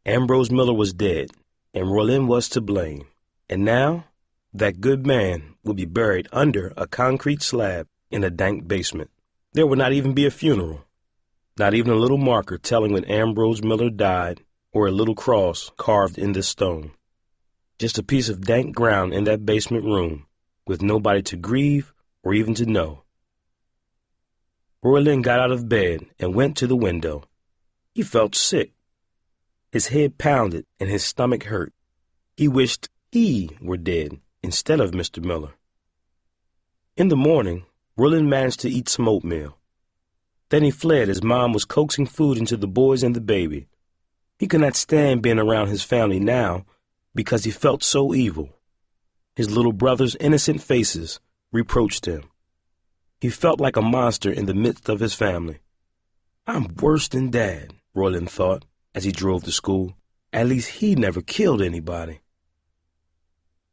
Ambrose Miller was dead, and Roylin was to blame. And now, that good man would be buried under a concrete slab in a dank basement. There would not even be a funeral, not even a little marker telling when Ambrose Miller died or a little cross carved in the stone. Just a piece of dank ground in that basement room with nobody to grieve or even to know. Roylin got out of bed and went to the window. He felt sick. His head pounded and his stomach hurt. He wished he were dead instead of Mr. Miller. In the morning, Roylin managed to eat some oatmeal. Then he fled as Mom was coaxing food into the boys and the baby. He could not stand being around his family now because he felt so evil. His little brother's innocent faces reproached him. He felt like a monster in the midst of his family. "I'm worse than Dad," Roylin thought as he drove to school. At least he never killed anybody.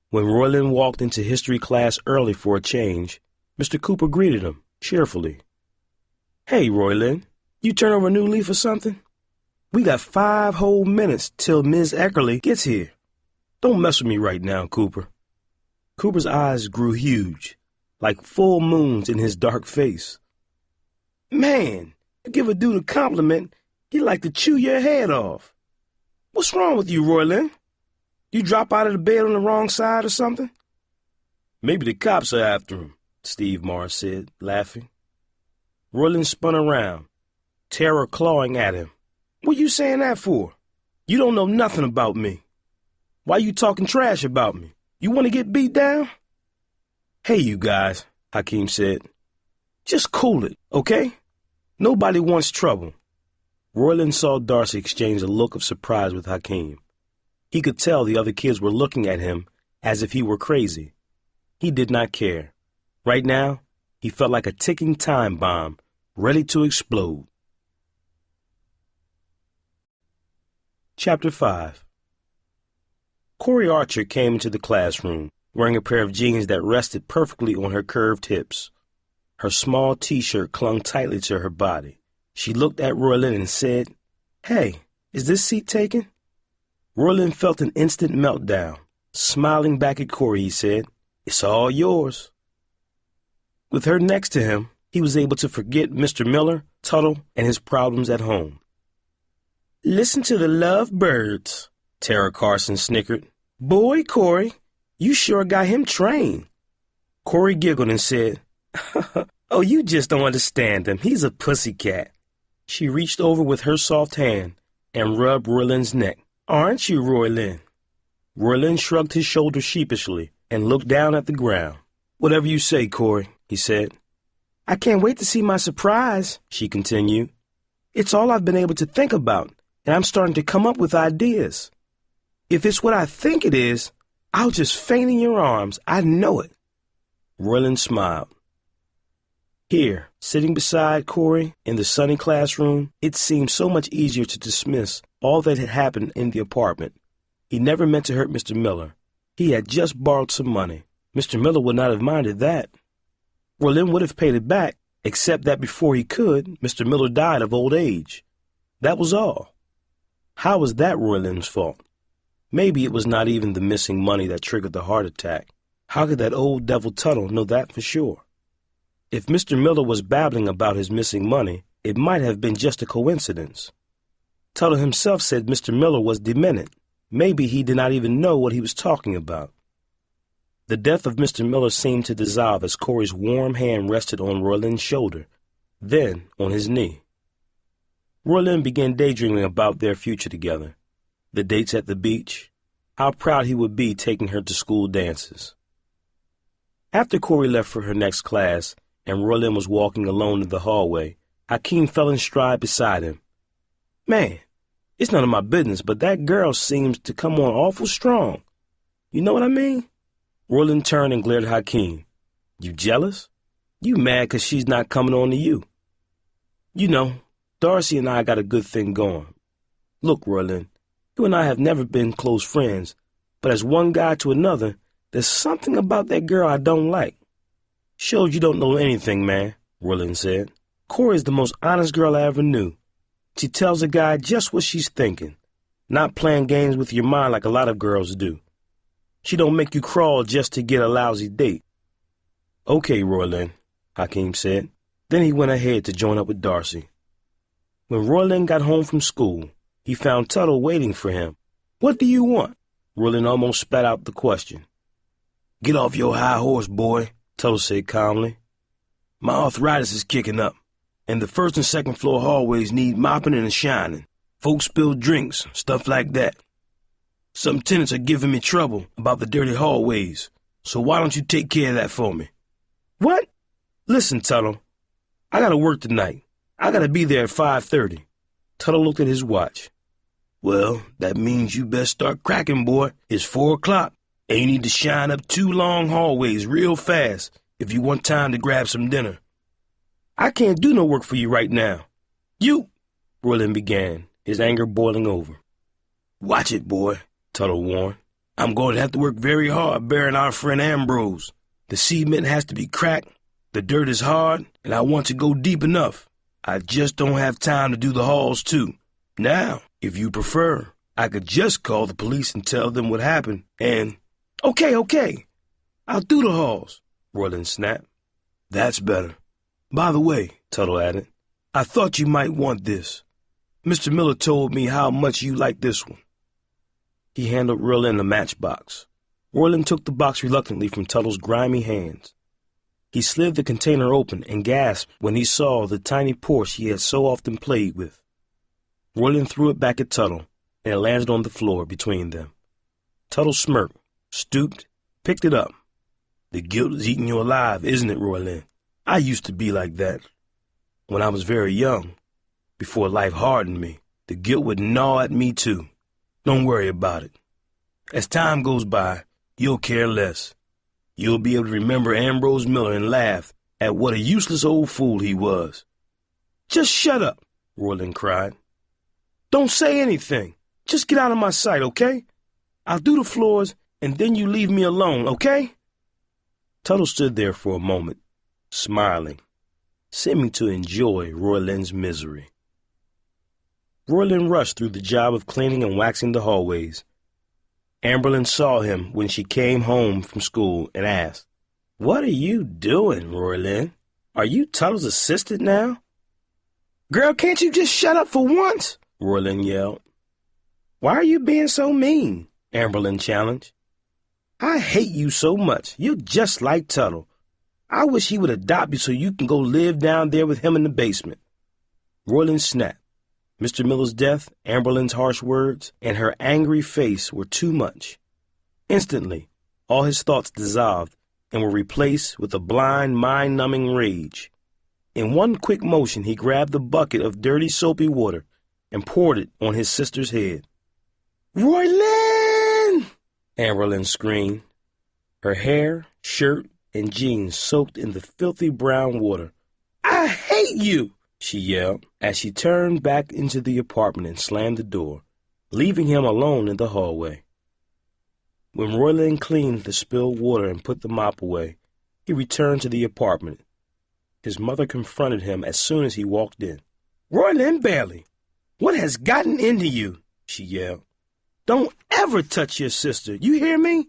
When Roylin walked into history class early for a change, Mr. Cooper greeted him cheerfully. "Hey, Roylin, you turn over a new leaf or something? We got 5 whole minutes till Ms. Eckerly gets here. Don't mess with me right now, Cooper." Cooper's eyes grew huge, like full moons in his dark face. "Man, you give a dude a compliment, he'd like to chew your head off. What's wrong with you, Roylin? You drop out of the bed on the wrong side or something?" "Maybe the cops are after him," Steve Morris said, laughing. Roylin spun around, terror clawing at him. "What you saying that for? You don't know nothing about me. Why you talking trash about me? You want to get beat down?" "Hey, you guys," Hakeem said. "Just cool it, okay? Nobody wants trouble." Roylin saw Darcy exchange a look of surprise with Hakeem. He could tell the other kids were looking at him as if he were crazy. He did not care. Right now, he felt like a ticking time bomb, ready to explode. Chapter 5. Corey Archer came into the classroom, wearing a pair of jeans that rested perfectly on her curved hips. Her small T-shirt clung tightly to her body. She looked at Roylin and said, "Hey, is this seat taken?" Roylin felt an instant meltdown. Smiling back at Corey, he said, "It's all yours." With her next to him, he was able to forget Mr. Miller, Tuttle, and his problems at home. "Listen to the lovebirds," Tara Carson snickered. "Boy, Corey, you sure got him trained." Corey giggled and said, "Oh, you just don't understand him. He's a pussycat." She reached over with her soft hand and rubbed Roylin's neck. "Aren't you, Roylin?" Roylin shrugged his shoulders sheepishly and looked down at the ground. "Whatever you say, Corey," he said. "I can't wait to see my surprise," she continued. "It's all I've been able to think about, and I'm starting to come up with ideas. If it's what I think it is, I'll just faint in your arms. I know it." Roylin smiled. Here, sitting beside Corey in the sunny classroom, it seemed so much easier to dismiss all that had happened in the apartment. He never meant to hurt Mr. Miller. He had just borrowed some money. Mr. Miller would not have minded that. Roylin would have paid it back, except that before he could, Mr. Miller died of old age. That was all. How was that Roylin's fault? Maybe it was not even the missing money that triggered the heart attack. How could that old devil Tuttle know that for sure? If Mr. Miller was babbling about his missing money, it might have been just a coincidence. Tuttle himself said Mr. Miller was demented. Maybe he did not even know what he was talking about. The death of Mr. Miller seemed to dissolve as Corey's warm hand rested on Roylin's shoulder, then on his knee. Roylin began daydreaming about their future together, the dates at the beach, how proud he would be taking her to school dances. After Corey left for her next class and Roylin was walking alone in the hallway, Hakeem fell in stride beside him. "Man, it's none of my business, but that girl seems to come on awful strong. You know what I mean?" Roylin turned and glared at Hakeem. "You jealous? You mad 'cause she's not coming on to you? You know, Darcy and I got a good thing going. Look, Roylin, you and I have never been close friends, but as one guy to another, there's something about that girl I don't like." "Shows you don't know anything, man," Roylin said. "Corey is the most honest girl I ever knew. She tells a guy just what she's thinking, not playing games with your mind like a lot of girls do. She don't make you crawl just to get a lousy date." "Okay, Roylin," Hakeem said. Then he went ahead to join up with Darcy. When Roylin got home from school, he found Tuttle waiting for him. "What do you want?" Roylin almost spat out the question. "Get off your high horse, boy," Tuttle said calmly. "My arthritis is kicking up, and the first and second floor hallways need mopping and shining. Folks spill drinks, stuff like that. Some tenants are giving me trouble about the dirty hallways, so why don't you take care of that for me?" "What?" "Listen, Tuttle, I gotta work tonight. I gotta be there at 5:30. Tuttle looked at his watch. "Well, that means you best start cracking, boy. It's 4 o'clock, and you need to shine up 2 long hallways real fast if you want time to grab some dinner." "I can't do no work for you right now." "You—" Roylin began, his anger boiling over. "Watch it, boy," Tuttle warned. "I'm going to have to work very hard burying our friend Ambrose. The cement has to be cracked, the dirt is hard, and I want to go deep enough. I just don't have time to do the halls, too. Now, if you prefer, I could just call the police and tell them what happened, and—" Okay. I'll do the halls," Roylin snapped. "That's better. By the way," Tuttle added, "I thought you might want this. Mr. Miller told me how much you like this one." He handed Roylin a matchbox. Roylin took the box reluctantly from Tuttle's grimy hands. He slid the container open and gasped when he saw the tiny Porsche he had so often played with. Roylin threw it back at Tuttle, and it landed on the floor between them. Tuttle smirked, stooped, picked it up. "The guilt is eating you alive, isn't it, Roylin? I used to be like that. When I was very young, before life hardened me, the guilt would gnaw at me too. Don't worry about it. As time goes by, you'll care less. You'll be able to remember Ambrose Miller and laugh at what a useless old fool he was." "Just shut up," Roylin cried. "Don't say anything. Just get out of my sight, okay? I'll do the floors, and then you leave me alone, okay?" Tuttle stood there for a moment, smiling, seeming to enjoy Roylin's misery. Roylin rushed through the job of cleaning and waxing the hallways. Amberlyn saw him when she came home from school and asked, "What are you doing, Roylin? Are you Tuttle's assistant now?" "Girl, can't you just shut up for once?" Roylin yelled. "Why are you being so mean?" Amberlyn challenged. "I hate you so much. You're just like Tuttle, I wish he would adopt you so you can go live down there with him in the basement. Roylin snapped. Mr. Miller's death, Amberlin's harsh words, and her angry face were too much. Instantly, all his thoughts dissolved and were replaced with a blind, mind-numbing rage. In one quick motion, he grabbed the bucket of dirty, soapy water and poured it on his sister's head. "Roylin!" Amberlin screamed. Her hair, shirt, and jeans soaked in the filthy brown water. "I hate you!" she yelled as she turned back into the apartment and slammed the door, leaving him alone in the hallway. When Roylin cleaned the spilled water and put the mop away, he returned to the apartment. His mother confronted him as soon as he walked in. "Roylin Bailey, what has gotten into you?" she yelled. "Don't ever touch your sister, you hear me?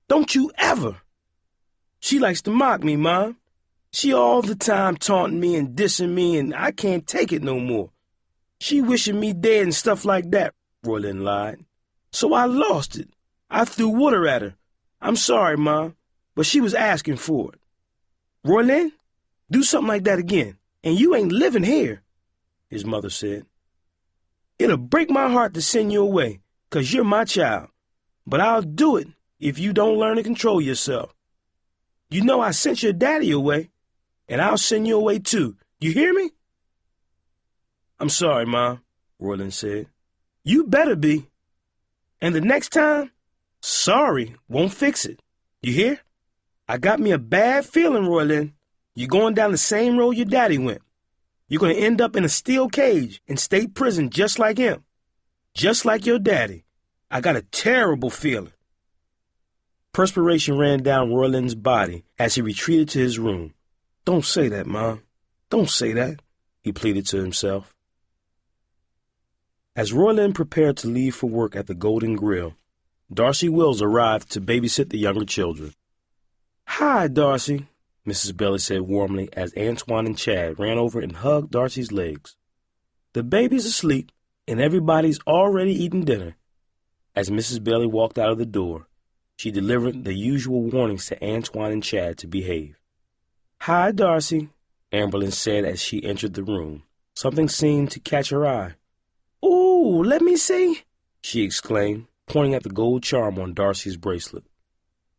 Don't you ever. She likes to mock me, Mom. She all the time taunting me and dissing me, and I can't take it no more. She wishing me dead and stuff like that," Roylin lied. "So I lost it. I threw water at her. I'm sorry, Mom, but she was asking for it." "Roylin, do something like that again, and you ain't living here," his mother said. "It'll break my heart to send you away, 'cause you're my child, but I'll do it if you don't learn to control yourself. You know I sent your daddy away, and I'll send you away too. You hear me?" "I'm sorry, Mom," Roylin said. "You better be. And the next time, sorry won't fix it. You hear? I got me a bad feeling, Roylin. You're going down the same road your daddy went. You're going to end up in a steel cage in state prison just like him. Just like your daddy. I got a terrible feeling." Perspiration ran down Roylin's body as he retreated to his room. "Don't say that, Mom. Don't say that," he pleaded to himself. As Roylin prepared to leave for work at the Golden Grill, Darcy Wills arrived to babysit the younger children. "Hi, Darcy," Mrs. Bailey said warmly as Antoine and Chad ran over and hugged Darcy's legs. "The baby's asleep, and everybody's already eating dinner." As Mrs. Bailey walked out of the door, she delivered the usual warnings to Antoine and Chad to behave. "Hi, Darcy," Amberlin said as she entered the room. Something seemed to catch her eye. "Ooh, let me see," she exclaimed, pointing at the gold charm on Darcy's bracelet.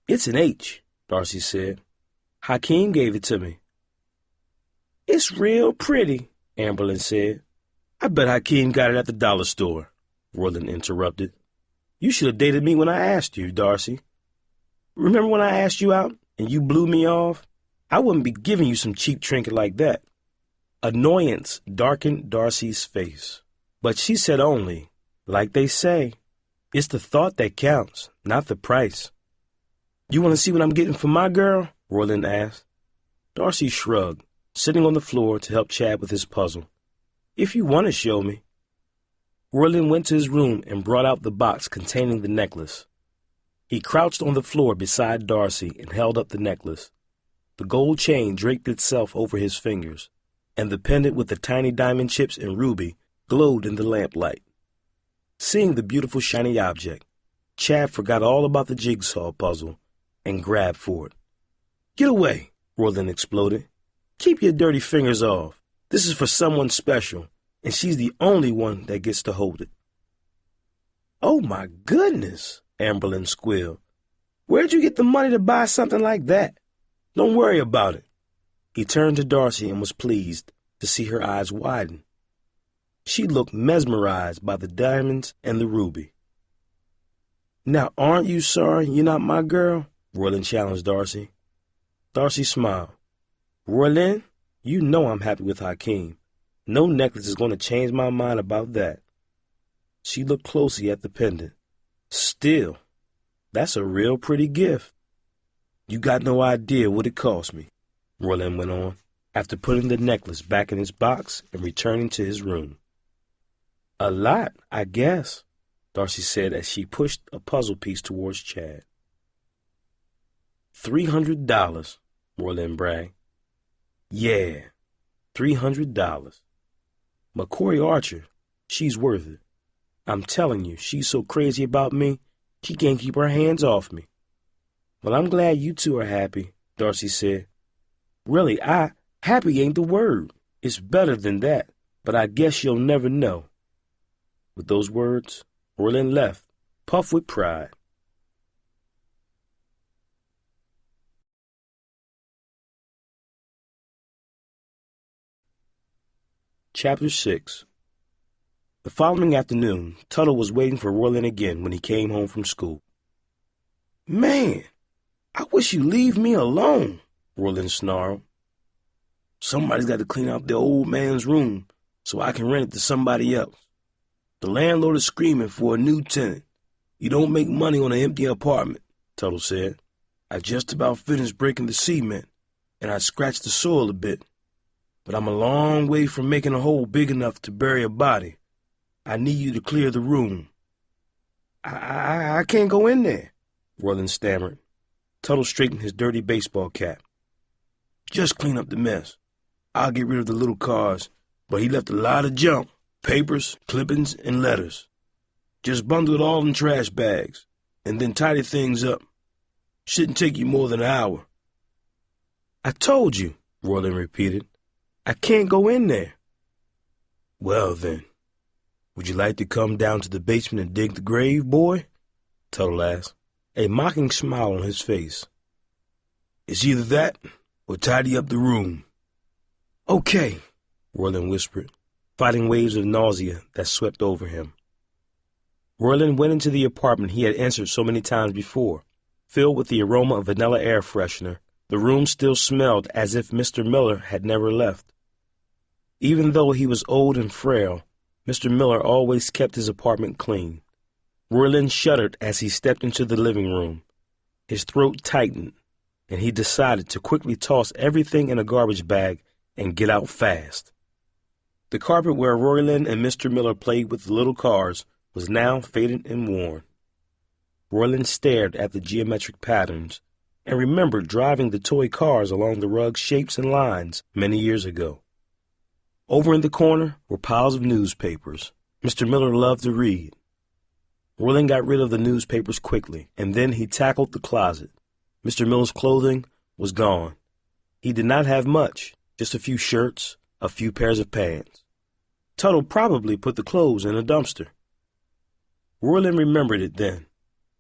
"It's an H," Darcy said. "Hakeem gave it to me." "It's real pretty," Amberlin said. "I bet Hakeem got it at the dollar store," Roylin interrupted. "You should have dated me when I asked you, Darcy. Remember when I asked you out and you blew me off? I wouldn't be giving you some cheap trinket like that." Annoyance darkened Darcy's face, but she said only, "Like they say, it's the thought that counts, not the price." "You want to see what I'm getting for my girl?" Roylin asked. Darcy shrugged, sitting on the floor to help Chad with his puzzle. "If you want to show me." Roylin went to his room and brought out the box containing the necklace. He crouched on the floor beside Darcy and held up the necklace. The gold chain draped itself over his fingers, and the pendant with the tiny diamond chips and ruby glowed in the lamplight. Seeing the beautiful shiny object, Chad forgot all about the jigsaw puzzle and grabbed for it. "Get away," Roylin exploded. "Keep your dirty fingers off. This is for someone special, and she's the only one that gets to hold it." "Oh, my goodness," Amberlin squealed. "Where'd you get the money to buy something like that? Don't worry about it." He turned to Darcy and was pleased to see her eyes widen. She looked mesmerized by the diamonds and the ruby. "Now, aren't you sorry you're not my girl?" Roylin challenged Darcy. Darcy smiled. "Roylin, you know I'm happy with Hakeem. No necklace is going to change my mind about that." She looked closely at the pendant. "Still, that's a real pretty gift." "You got no idea what it cost me," Roylin went on, after putting the necklace back in its box and returning to his room. "A lot, I guess," Darcy said as she pushed a puzzle piece towards Chad. $300, Roylin bragged. "Yeah, $300. But Corey Archer, she's worth it. I'm telling you, she's so crazy about me, she can't keep her hands off me." "Well, I'm glad you two are happy," Darcy said. Really, happy ain't the word. It's better than that, but I guess you'll never know. With those words, Roylin left, puffed with pride. Chapter 6. The following afternoon, Tuttle was waiting for Roylin again when he came home from school. "Man, I wish you'd leave me alone," Roylin snarled. "Somebody's got to clean out the old man's room so I can rent it to somebody else. The landlord is screaming for a new tenant. You don't make money on an empty apartment," Tuttle said. "I just about finished breaking the cement, and I scratched the soil a bit. But I'm a long way from making a hole big enough to bury a body. I need you to clear the room." I can't go in there," Roylin stammered. Tuttle straightened his dirty baseball cap. "Just clean up the mess. I'll get rid of the little cars, but he left a lot of junk, papers, clippings, and letters. Just bundle it all in trash bags, and then tidy things up. Shouldn't take you more than an hour." "I told you," Roylin repeated. "I can't go in there." "Well, then, would you like to come down to the basement and dig the grave, boy?" Tuttle asked, a mocking smile on his face. "It's either that or tidy up the room." "Okay," Roylin whispered, fighting waves of nausea that swept over him. Roylin went into the apartment he had entered so many times before. Filled with the aroma of vanilla air freshener, the room still smelled as if Mr. Miller had never left. Even though he was old and frail, Mr. Miller always kept his apartment clean. Roylin shuddered as he stepped into the living room. His throat tightened, and he decided to quickly toss everything in a garbage bag and get out fast. The carpet where Roylin and Mr. Miller played with the little cars was now faded and worn. Roylin stared at the geometric patterns and remembered driving the toy cars along the rug's shapes and lines many years ago. Over in the corner were piles of newspapers. Mr. Miller loved to read. Roylin got rid of the newspapers quickly, and then he tackled the closet. Mr. Miller's clothing was gone. He did not have much, just a few shirts, a few pairs of pants. Tuttle probably put the clothes in a dumpster. Roylin remembered it then.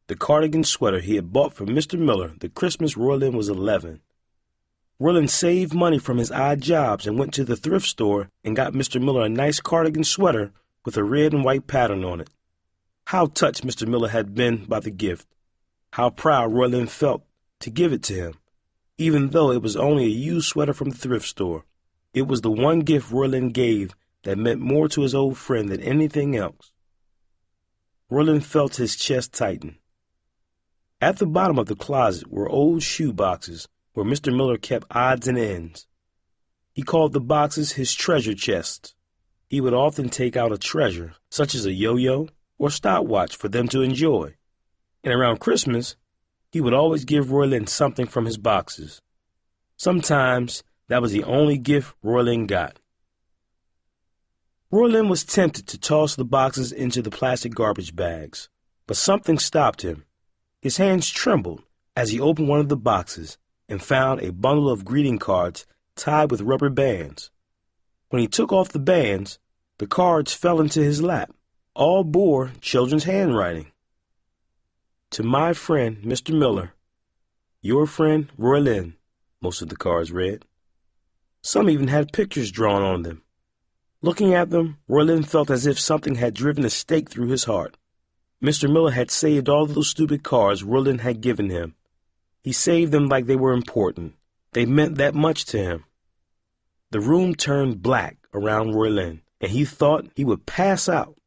The cardigan sweater he had bought from Mr. Miller the Christmas Roylin was 11. Roylin saved money from his odd jobs and went to the thrift store and got Mr. Miller a nice cardigan sweater with a red and white pattern on it. How touched Mr. Miller had been by the gift. How proud Roylin felt to give it to him, even though it was only a used sweater from the thrift store. It was the one gift Roylin gave that meant more to his old friend than anything else. Roylin felt his chest tighten. At the bottom of the closet were old shoe boxes where Mr. Miller kept odds and ends. He called the boxes his treasure chests. He would often take out a treasure, such as a yo-yo or stopwatch, for them to enjoy. And around Christmas, he would always give Roylin something from his boxes. Sometimes that was the only gift Roylin got. Roylin was tempted to toss the boxes into the plastic garbage bags, but something stopped him. His hands trembled as he opened one of the boxes and found a bundle of greeting cards tied with rubber bands. When he took off the bands, the cards fell into his lap. All bore children's handwriting. "To my friend, Mr. Miller, your friend, Roylin," most of the cards read. Some even had pictures drawn on them. Looking at them, Roylin felt as if something had driven a stake through his heart. Mr. Miller had saved all those stupid cards Roylin had given him. He saved them like they were important. They meant that much to him. The room turned black around Roylin, and he thought he would pass out.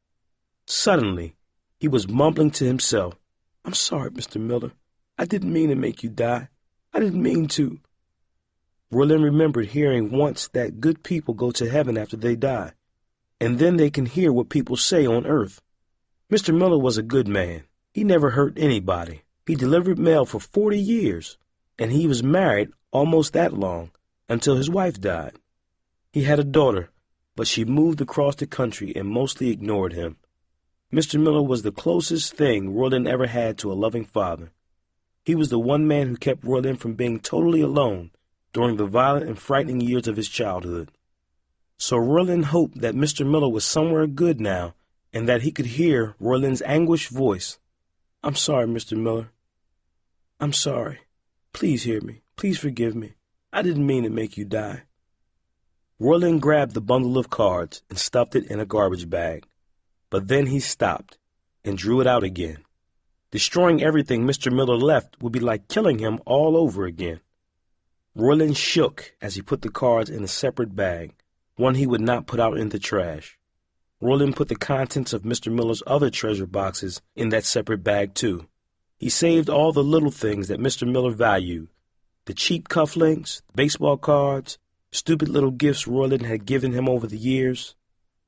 Suddenly, he was mumbling to himself, "I'm sorry, Mr. Miller. I didn't mean to make you die. I didn't mean to." Roylin remembered hearing once that good people go to heaven after they die, and then they can hear what people say on earth. Mr. Miller was a good man. He never hurt anybody. He delivered mail for 40 years, and he was married almost that long, until his wife died. He had a daughter, but she moved across the country and mostly ignored him. Mr. Miller was the closest thing Roylin ever had to a loving father. He was the one man who kept Roylin from being totally alone during the violent and frightening years of his childhood. So Roylin hoped that Mr. Miller was somewhere good now and that he could hear Roylin's anguished voice. "I'm sorry, Mr. Miller. I'm sorry. Please hear me. Please forgive me. I didn't mean to make you die." Roylin grabbed the bundle of cards and stuffed it in a garbage bag. But then he stopped and drew it out again. Destroying everything Mr. Miller left would be like killing him all over again. Roylin shook as he put the cards in a separate bag, one he would not put out in the trash. Roylin put the contents of Mr. Miller's other treasure boxes in that separate bag, too. He saved all the little things that Mr. Miller valued, the cheap cufflinks, baseball cards, stupid little gifts Roylin had given him over the years.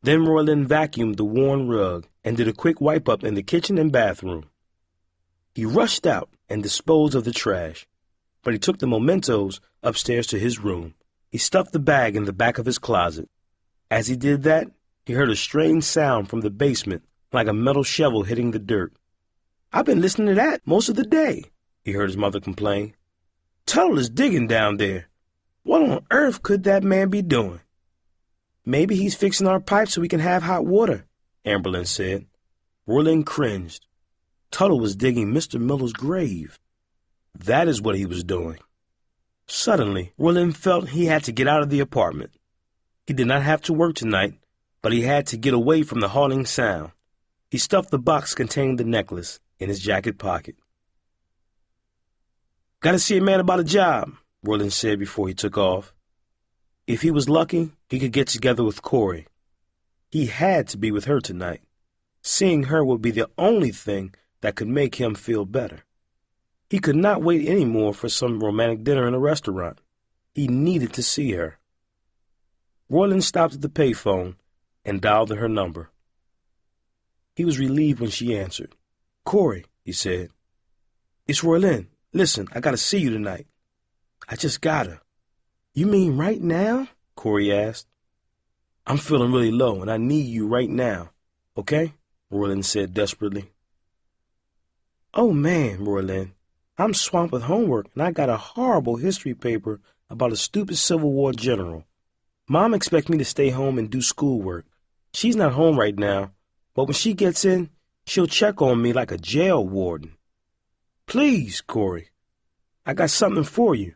Then Roylin vacuumed the worn rug and did a quick wipe-up in the kitchen and bathroom. He rushed out and disposed of the trash, but he took the mementos upstairs to his room. He stuffed the bag in the back of his closet. As he did that, he heard a strange sound from the basement, like a metal shovel hitting the dirt. "I've been listening to that most of the day," he heard his mother complain. "Tuttle is digging down there. What on earth could that man be doing?" "Maybe he's fixing our pipes so we can have hot water," Amberlynn said. Roylin cringed. Tuttle was digging Mr. Miller's grave. That is what he was doing. Suddenly, Roylin felt he had to get out of the apartment. He did not have to work tonight, but he had to get away from the haunting sound. He stuffed the box containing the necklace in his jacket pocket. "Gotta see a man about a job," Roylin said before he took off. If he was lucky, he could get together with Corey. He had to be with her tonight. Seeing her would be the only thing that could make him feel better. He could not wait any more for some romantic dinner in a restaurant. He needed to see her. Roylin stopped at the payphone and dialed her number. He was relieved when she answered. "Corey," he said. "It's Roylin. Listen, I gotta see you tonight." "I just gotta." "You mean right now?" Corey asked. "I'm feeling really low and I need you right now, okay?" Roylin said desperately. "Oh man, Roylin, I'm swamped with homework and I got a horrible history paper about a stupid Civil War general. Mom expects me to stay home and do schoolwork. She's not home right now, but when she gets in, she'll check on me like a jail warden." "Please, Corey, I got something for you.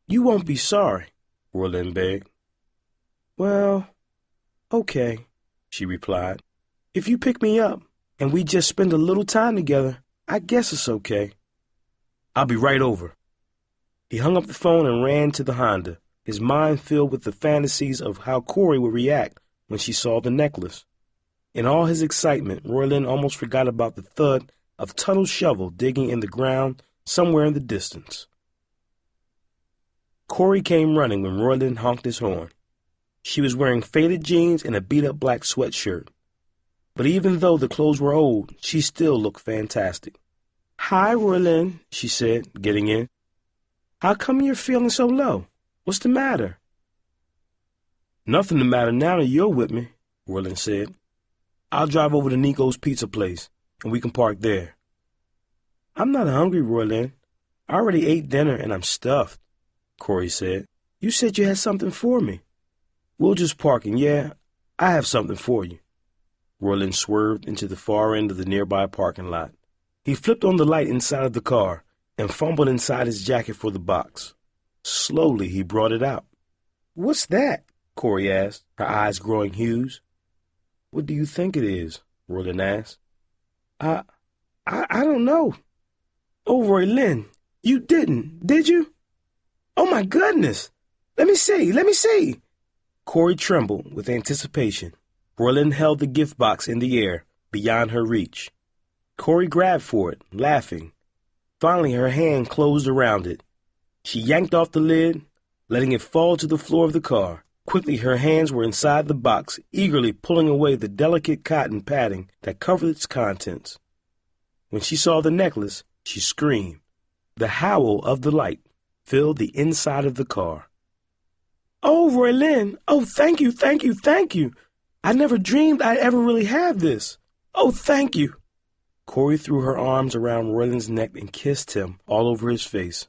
You won't be sorry," Roylin begged. "Well, okay," she replied. "If you pick me up and we just spend a little time together, I guess it's okay." "I'll be right over." He hung up the phone and ran to the Honda, his mind filled with the fantasies of how Corey would react when she saw the necklace. In all his excitement, Roylin almost forgot about the thud of Tuttle's shovel digging in the ground somewhere in the distance. Corey came running when Roylin honked his horn. She was wearing faded jeans and a beat-up black sweatshirt. But even though the clothes were old, she still looked fantastic. "Hi, Roylin," she said, getting in. "How come you're feeling so low? What's the matter?" "Nothing the matter now that you're with me," Roylin said. "I'll drive over to Nico's pizza place, and we can park there." "I'm not hungry, Roylin. I already ate dinner and I'm stuffed," Corey said. "You said you had something for me." "We'll just park and yeah, I have something for you." Roylin swerved into the far end of the nearby parking lot. He flipped on the light inside of the car and fumbled inside his jacket for the box. Slowly, he brought it out. "What's that?" Corey asked, her eyes growing huge. "What do you think it is?" Roylin asked. I don't know." "Oh, Roylin, you didn't, did you? Oh, my goodness. Let me see. Corey trembled with anticipation. Roylin held the gift box in the air, beyond her reach. Corey grabbed for it, laughing. Finally, her hand closed around it. She yanked off the lid, letting it fall to the floor of the car. Quickly, her hands were inside the box, eagerly pulling away the delicate cotton padding that covered its contents. When she saw the necklace, she screamed. The howl of delight filled the inside of the car. "Oh, Roylin! Oh, thank you! I never dreamed I'd ever really have this. Oh, thank you!" Corey threw her arms around Roylin's neck and kissed him all over his face.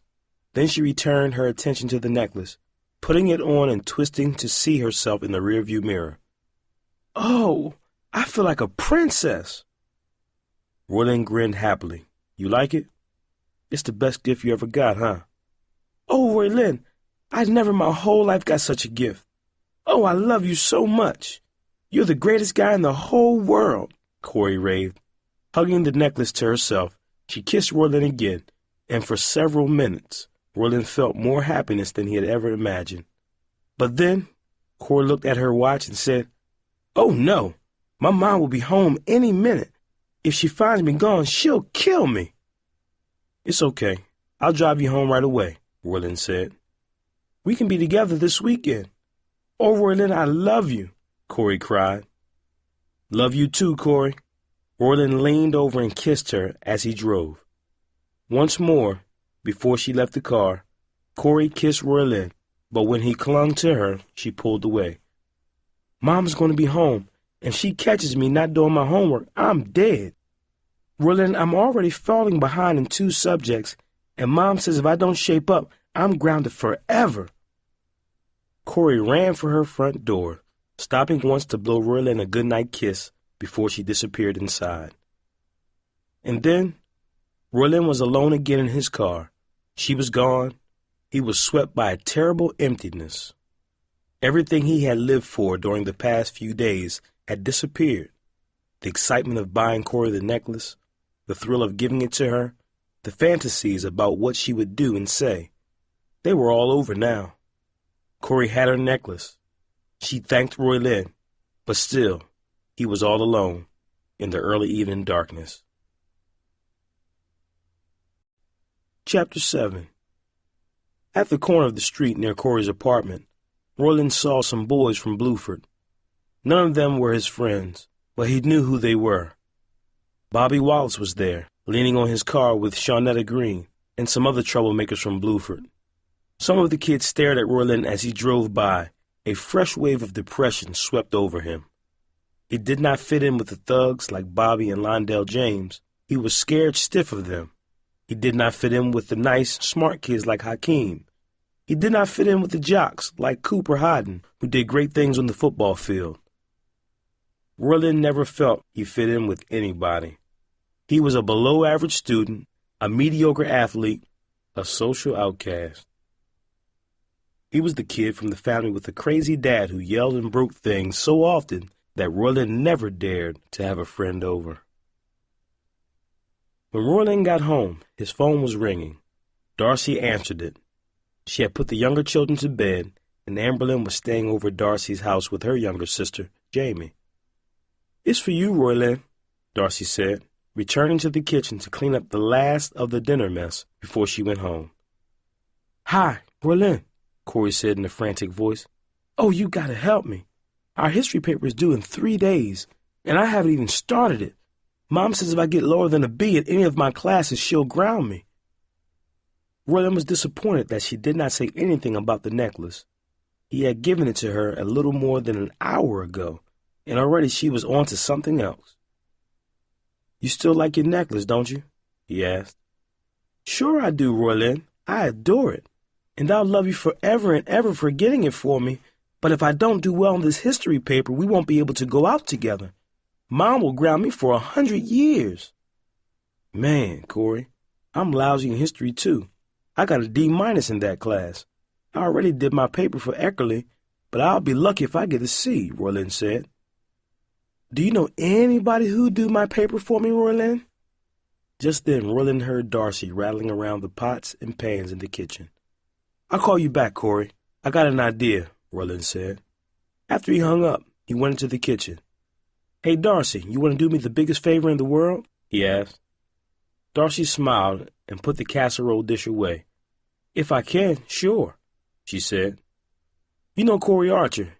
Then she returned her attention to the necklace, putting it on and twisting to see herself in the rearview mirror. "Oh, I feel like a princess." Roylin grinned happily. "You like it? It's the best gift you ever got, huh?" "Oh, Roylin, I've never in my whole life got such a gift. Oh, I love you so much. You're the greatest guy in the whole world," Corey raved. Hugging the necklace to herself, she kissed Roylin again, and for several minutes, Roylin felt more happiness than he had ever imagined. But then, Corey looked at her watch and said, "Oh no, my mom will be home any minute. If she finds me gone, she'll kill me." "It's okay. I'll drive you home right away," Roylin said. "We can be together this weekend." "Oh, Roylin, I love you," Corey cried. "Love you too, Corey." Roylin leaned over and kissed her as he drove. Once more, before she left the car, Corey kissed Roylin, but when he clung to her, she pulled away. "Mom's going to be home, and she catches me not doing my homework, I'm dead. Roylin, I'm already falling behind in 2 subjects, and Mom says if I don't shape up, I'm grounded forever." Corey ran for her front door, stopping once to blow Roylin a goodnight kiss before she disappeared inside. And then, Roylin was alone again in his car. She was gone. He was swept by a terrible emptiness. Everything he had lived for during the past few days had disappeared. The excitement of buying Corey the necklace, the thrill of giving it to her, the fantasies about what she would do and say. They were all over now. Corey had her necklace. She thanked Roylin, but still, he was all alone in the early evening darkness. Chapter 7. At the corner of the street near Corey's apartment, Roylin saw some boys from Bluford. None of them were his friends, but he knew who they were. Bobby Wallace was there, leaning on his car with Shawnetta Green and some other troublemakers from Bluford. Some of the kids stared at Roylin as he drove by. A fresh wave of depression swept over him. He did not fit in with the thugs like Bobby and Londell James. He was scared stiff of them. He did not fit in with the nice, smart kids like Hakeem. He did not fit in with the jocks like Cooper Hodden, who did great things on the football field. Roylin never felt he fit in with anybody. He was a below-average student, a mediocre athlete, a social outcast. He was the kid from the family with a crazy dad who yelled and broke things so often that Roylin never dared to have a friend over. When Roylin got home, his phone was ringing. Darcy answered it. She had put the younger children to bed, and Amberlyn was staying over at Darcy's house with her younger sister, Jamie. "It's for you, Roylin," Darcy said, returning to the kitchen to clean up the last of the dinner mess before she went home. "Hi, Roylin," Corey said in a frantic voice. "Oh, you gotta help me. Our history paper is due in 3 days, and I haven't even started it. Mom says if I get lower than a B at any of my classes, she'll ground me." Roylin was disappointed that she did not say anything about the necklace. He had given it to her a little more than an hour ago, and already she was on to something else. "You still like your necklace, don't you?" he asked. "Sure I do, Roylin. I adore it, and I'll love you forever and ever for getting it for me, but if I don't do well on this history paper, we won't be able to go out together. Mom will ground me for 100 years. "Man, Corey, I'm lousy in history, too. I got a D- in that class. I already did my paper for Eckerly, but I'll be lucky if I get a C," Roylin said. "Do you know anybody who'd do my paper for me, Roylin?" Just then, Roylin heard Darcy rattling around the pots and pans in the kitchen. "I'll call you back, Corey. I got an idea," Roylin said. After he hung up, he went into the kitchen. "Hey, Darcy, you want to do me the biggest favor in the world?" he asked. Darcy smiled and put the casserole dish away. "If I can, sure," she said. "You know Corey Archer?"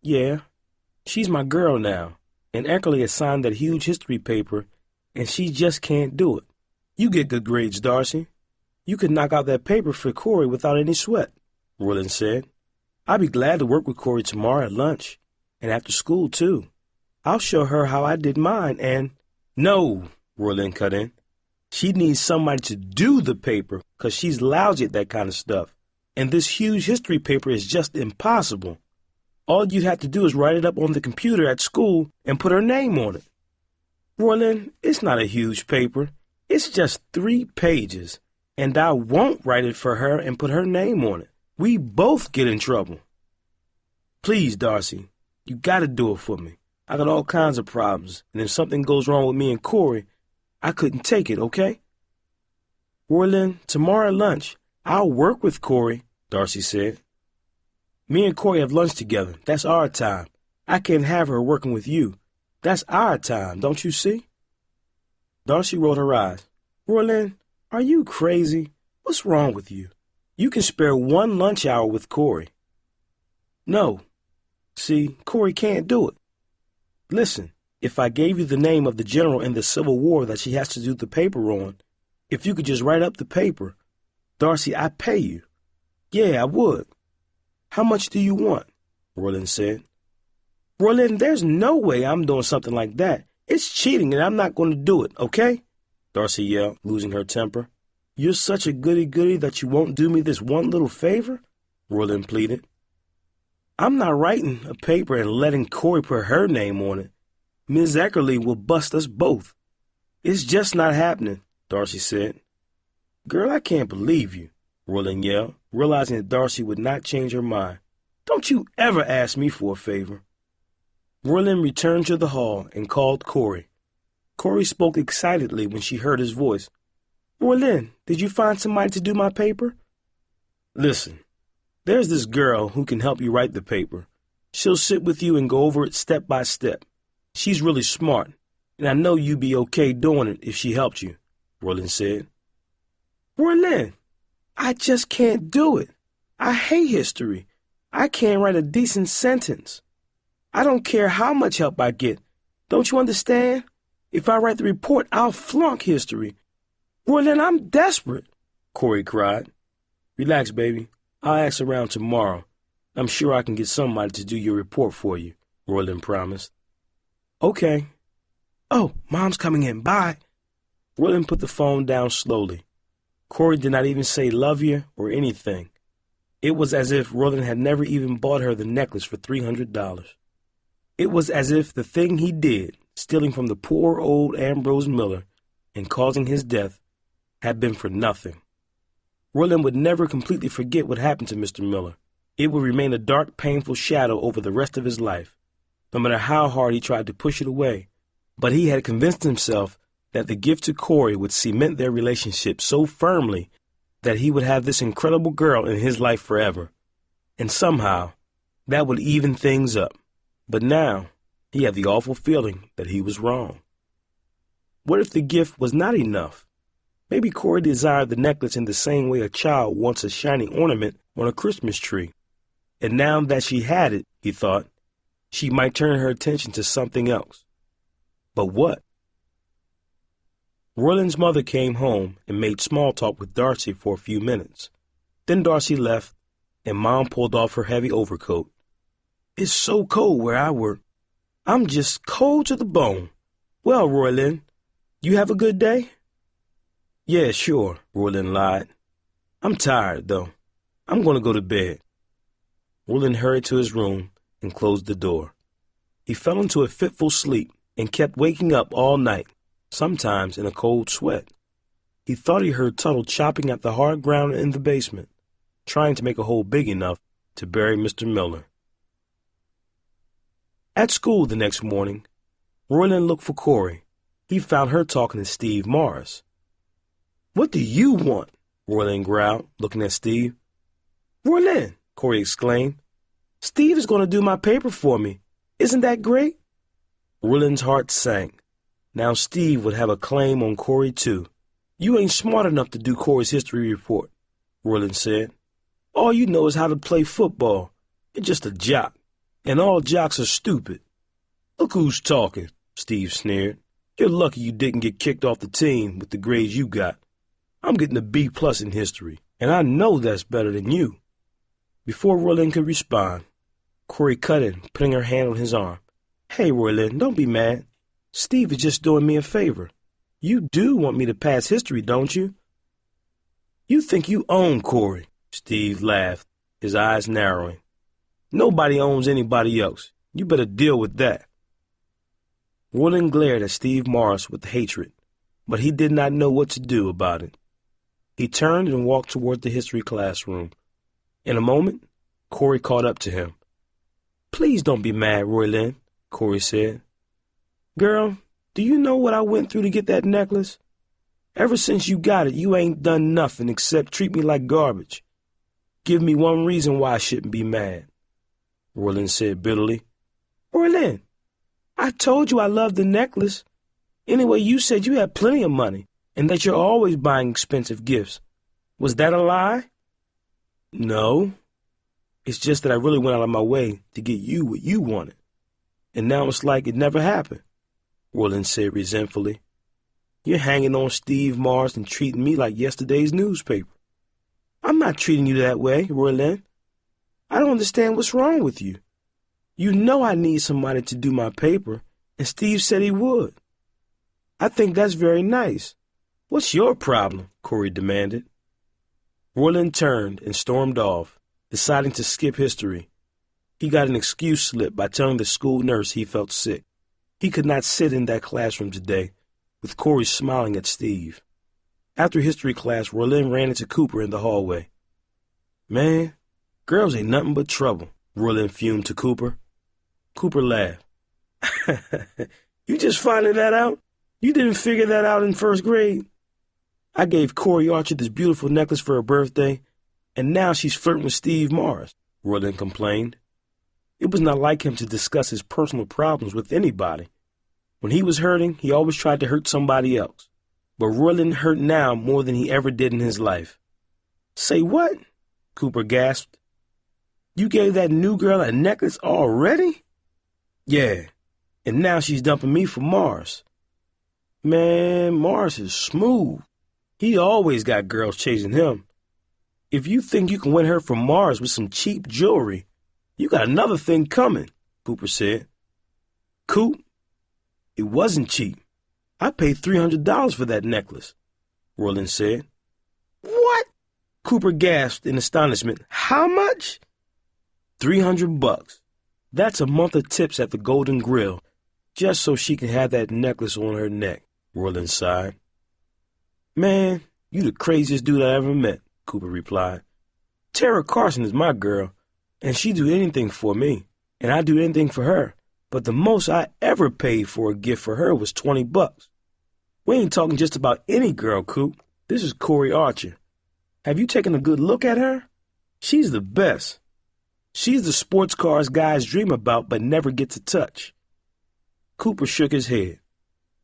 "Yeah. She's my girl now, and Eckerly has signed that huge history paper, and she just can't do it. You get good grades, Darcy. You could knock out that paper for Corey without any sweat," Roylin said. "I'd be glad to work with Corey tomorrow at lunch, and after school, too. I'll show her how I did mine, and—" "No," Roylin cut in. She needs somebody to do the paper because she's lousy at that kind of stuff. And this huge history paper is just impossible. All you'd have to do is write it up on the computer at school and put her name on it. Roylin, it's not a huge paper. It's just 3 pages. And I won't write it for her and put her name on it. We both get in trouble. Please, Darcy, you gotta do it for me. I got all kinds of problems, and if something goes wrong with me and Corey, I couldn't take it, okay? Roylin, tomorrow at lunch, I'll work with Corey, Darcy said. Me and Corey have lunch together. That's our time. I can't have her working with you. That's our time, don't you see? Darcy rolled her eyes. Roylin, are you crazy? What's wrong with you? You can spare 1 lunch hour with Corey. No. See, Corey can't do it. Listen, if I gave you the name of the general in the Civil War that she has to do the paper on, if you could just write up the paper, Darcy, I'd pay you. Yeah, I would. How much do you want? Roylin said. Roylin, there's no way I'm doing something like that. It's cheating and I'm not going to do it, okay? Darcy yelled, losing her temper. You're such a goody-goody that you won't do me this one little favor? Roylin pleaded. I'm not writing a paper and letting Corey put her name on it. Ms. Eckerly will bust us both. It's just not happening, Darcy said. Girl, I can't believe you, Roylin yelled, realizing that Darcy would not change her mind. Don't you ever ask me for a favor. Roylin returned to the hall and called Corey. Corey spoke excitedly when she heard his voice. Roylin, did you find somebody to do my paper? Listen, there's this girl who can help you write the paper. She'll sit with you and go over it step by step. She's really smart, and I know you'd be okay doing it if she helped you, Roylin said. Roylin, I just can't do it. I hate history. I can't write a decent sentence. I don't care how much help I get. Don't you understand? If I write the report, I'll flunk history. Roylin, I'm desperate, Corey cried. Relax, baby. I'll ask around tomorrow. I'm sure I can get somebody to do your report for you, Roylin promised. Okay. Oh, Mom's coming in. Bye. Roylin put the phone down slowly. Corey did not even say love you or anything. It was as if Roylin had never even bought her the necklace for $300. It was as if the thing he did, stealing from the poor old Ambrose Miller and causing his death, had been for nothing. Roylin would never completely forget what happened to Mr. Miller. It would remain a dark, painful shadow over the rest of his life, no matter how hard he tried to push it away. But he had convinced himself that the gift to Corey would cement their relationship so firmly that he would have this incredible girl in his life forever. And somehow, that would even things up. But now, he had the awful feeling that he was wrong. What if the gift was not enough? Maybe Corey desired the necklace in the same way a child wants a shiny ornament on a Christmas tree. And now that she had it, he thought, she might turn her attention to something else. But what? Roylin's mother came home and made small talk with Darcy for a few minutes. Then Darcy left, and Mom pulled off her heavy overcoat. It's so cold where I work. I'm just cold to the bone. Well, Roylin, you have a good day? Yeah, sure, Roylin lied. I'm tired, though. I'm going to go to bed. Roylin hurried to his room and closed the door. He fell into a fitful sleep and kept waking up all night, sometimes in a cold sweat. He thought he heard Tuttle chopping at the hard ground in the basement, trying to make a hole big enough to bury Mr. Miller. At school the next morning, Roylin looked for Corey. He found her talking to Steve Morris. What do you want? Roylin growled, looking at Steve. Roylin, Corey exclaimed. Steve is going to do my paper for me. Isn't that great? Roylin's heart sank. Now Steve would have a claim on Corey, too. You ain't smart enough to do Corey's history report, Roylin said. All you know is how to play football. You're just a jock, and all jocks are stupid. Look who's talking, Steve sneered. You're lucky you didn't get kicked off the team with the grades you got. I'm getting a B+ in history, and I know that's better than you. Before Roylin could respond, Corey cut in, putting her hand on his arm. Hey, Roylin, don't be mad. Steve is just doing me a favor. You do want me to pass history, don't you? You think you own Corey, Steve laughed, his eyes narrowing. Nobody owns anybody else. You better deal with that. Roylin glared at Steve Morris with hatred, but he did not know what to do about it. He turned and walked toward the history classroom. In a moment, Corey caught up to him. Please don't be mad, Roylin, Corey said. Girl, do you know what I went through to get that necklace? Ever since you got it, you ain't done nothing except treat me like garbage. Give me one reason why I shouldn't be mad, Roylin said bitterly. Roylin, I told you I loved the necklace. Anyway, you said you had plenty of money and that you're always buying expensive gifts. Was that a lie? No. It's just that I really went out of my way to get you what you wanted. And now it's like it never happened, Roylin said resentfully. You're hanging on Steve Morris and treating me like yesterday's newspaper. I'm not treating you that way, Roylin. I don't understand what's wrong with you. You know I need somebody to do my paper, and Steve said he would. I think that's very nice. What's your problem? Corey demanded. Roylin turned and stormed off, deciding to skip history. He got an excuse slip by telling the school nurse he felt sick. He could not sit in that classroom today, with Corey smiling at Steve. After history class, Roylin ran into Cooper in the hallway. Man, girls ain't nothing but trouble, Roylin fumed to Cooper. Cooper laughed. You just finding that out? You didn't figure that out in first grade? I gave Corey Archer this beautiful necklace for her birthday, and now she's flirting with Steve Morris, Roylin complained. It was not like him to discuss his personal problems with anybody. When he was hurting, he always tried to hurt somebody else. But Roylin hurt now more than he ever did in his life. Say what? Cooper gasped. You gave that new girl a necklace already? Yeah, and now she's dumping me for Morris. Man, Morris is smooth. He always got girls chasing him. If you think you can win her from Morris with some cheap jewelry, you got another thing coming, Cooper said. Coop, it wasn't cheap. I paid $300 for that necklace, Roylin said. What? Cooper gasped in astonishment. How much? $300. That's a month of tips at the Golden Grill, just so she can have that necklace on her neck, Roylin sighed. Man, you the craziest dude I ever met, Cooper replied. Tara Carson is my girl, and she'd do anything for me, and I'd do anything for her. But the most I ever paid for a gift for her was $20. We ain't talking just about any girl, Coop. This is Corey Archer. Have you taken a good look at her? She's the best. She's the sports cars guys dream about but never get to touch. Cooper shook his head.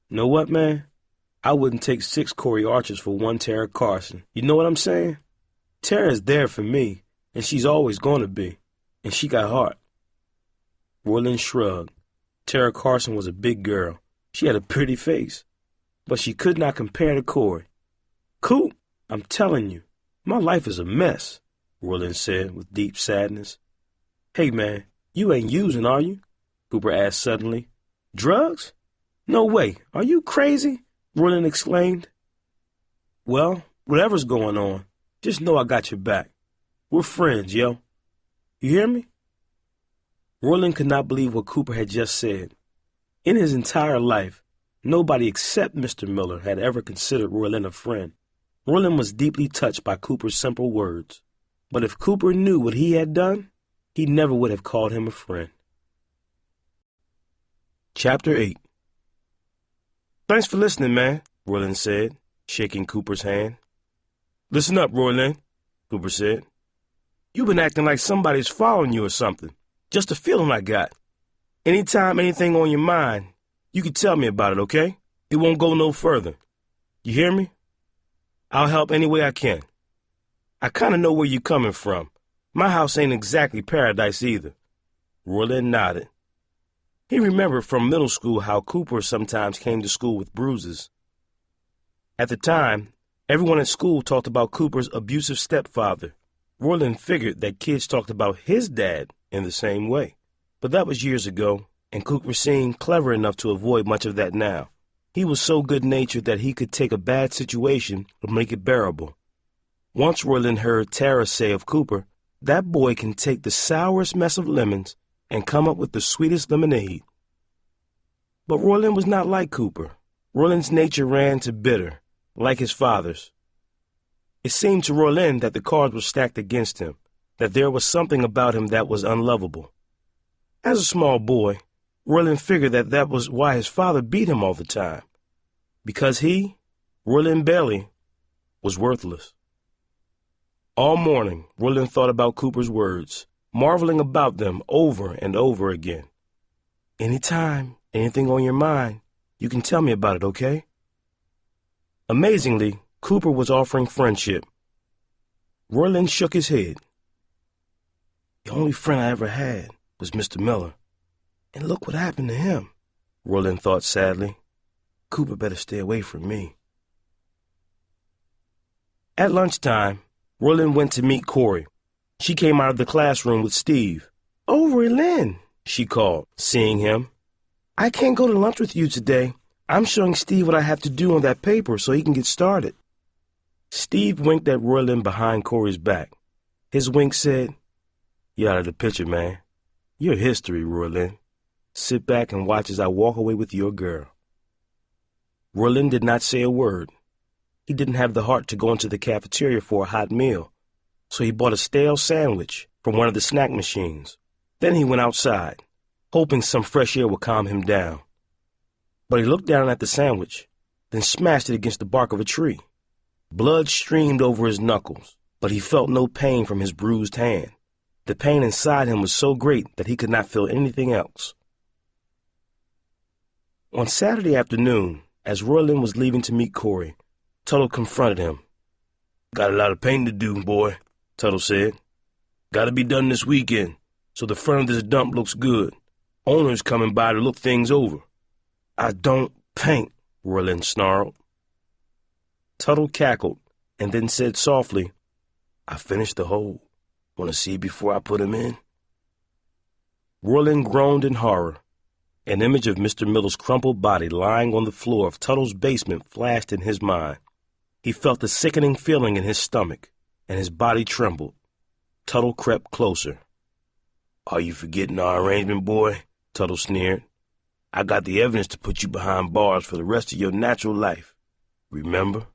Know what, man? I wouldn't take 6 Corey Archers for one Tara Carson. You know what I'm saying? Tara's there for me, and she's always going to be. And she got heart. Roylin shrugged. Tara Carson was a big girl. She had a pretty face. But she could not compare to Corey. Coop, I'm telling you, my life is a mess, Roylin said with deep sadness. Hey, man, you ain't using, are you? Cooper asked suddenly. Drugs? No way. Are you crazy? Roylin exclaimed. Well, whatever's going on, just know I got your back. We're friends, yo. You hear me? Roylin could not believe what Cooper had just said. In his entire life, nobody except Mr. Miller had ever considered Roylin a friend. Roylin was deeply touched by Cooper's simple words. But if Cooper knew what he had done, he never would have called him a friend. Chapter 8. Thanks for listening, man, Roylin said, shaking Cooper's hand. Listen up, Roylin, Cooper said. You've been acting like somebody's following you or something. Just a feeling I got. Anytime anything on your mind, you can tell me about it, okay? It won't go no further. You hear me? I'll help any way I can. I kind of know where you're coming from. My house ain't exactly paradise either. Roylin nodded. He remembered from middle school how Cooper sometimes came to school with bruises. At the time, everyone at school talked about Cooper's abusive stepfather. Roylin figured that kids talked about his dad in the same way. But that was years ago, and Cooper seemed clever enough to avoid much of that now. He was so good-natured that he could take a bad situation and make it bearable. Once Roylin heard Tara say of Cooper, "That boy can take the sourest mess of lemons and come up with the sweetest lemonade." But Roylin was not like Cooper. Roylin's nature ran to bitter, like his father's. It seemed to Roylin that the cards were stacked against him, that there was something about him that was unlovable. As a small boy, Roylin figured that that was why his father beat him all the time, because he, Roylin Bailey, was worthless. All morning, Roylin thought about Cooper's words, marveling about them over and over again. "Anytime, anything on your mind, you can tell me about it, okay?" Amazingly, Cooper was offering friendship. Roylin shook his head. "The only friend I ever had was Mr. Miller. And look what happened to him," Roylin thought sadly. "Cooper better stay away from me." At lunchtime, Roylin went to meet Corey. She came out of the classroom with Steve. "Oh, Roylin," she called, seeing him. "I can't go to lunch with you today. I'm showing Steve what I have to do on that paper so he can get started." Steve winked at Roylin behind Corey's back. His wink said, "You're out of the picture, man. You're history, Roylin. Sit back and watch as I walk away with your girl." Roylin did not say a word. He didn't have the heart to go into the cafeteria for a hot meal, so he bought a stale sandwich from one of the snack machines. Then he went outside, hoping some fresh air would calm him down. But he looked down at the sandwich, then smashed it against the bark of a tree. Blood streamed over his knuckles, but he felt no pain from his bruised hand. The pain inside him was so great that he could not feel anything else. On Saturday afternoon, as Roylin was leaving to meet Corey, Tuttle confronted him. "Got a lot of painting to do, boy," Tuttle said. "Got to be done this weekend, so the front of this dump looks good. Owner's coming by to look things over." "I don't paint," Roylin snarled. Tuttle cackled and then said softly, "I finished the hole. Want to see before I put him in?" Roylin groaned in horror. An image of Mr. Miller's crumpled body lying on the floor of Tuttle's basement flashed in his mind. He felt a sickening feeling in his stomach, and his body trembled. Tuttle crept closer. "Are you forgetting our arrangement, boy?" Tuttle sneered. "I got the evidence to put you behind bars for the rest of your natural life. Remember?"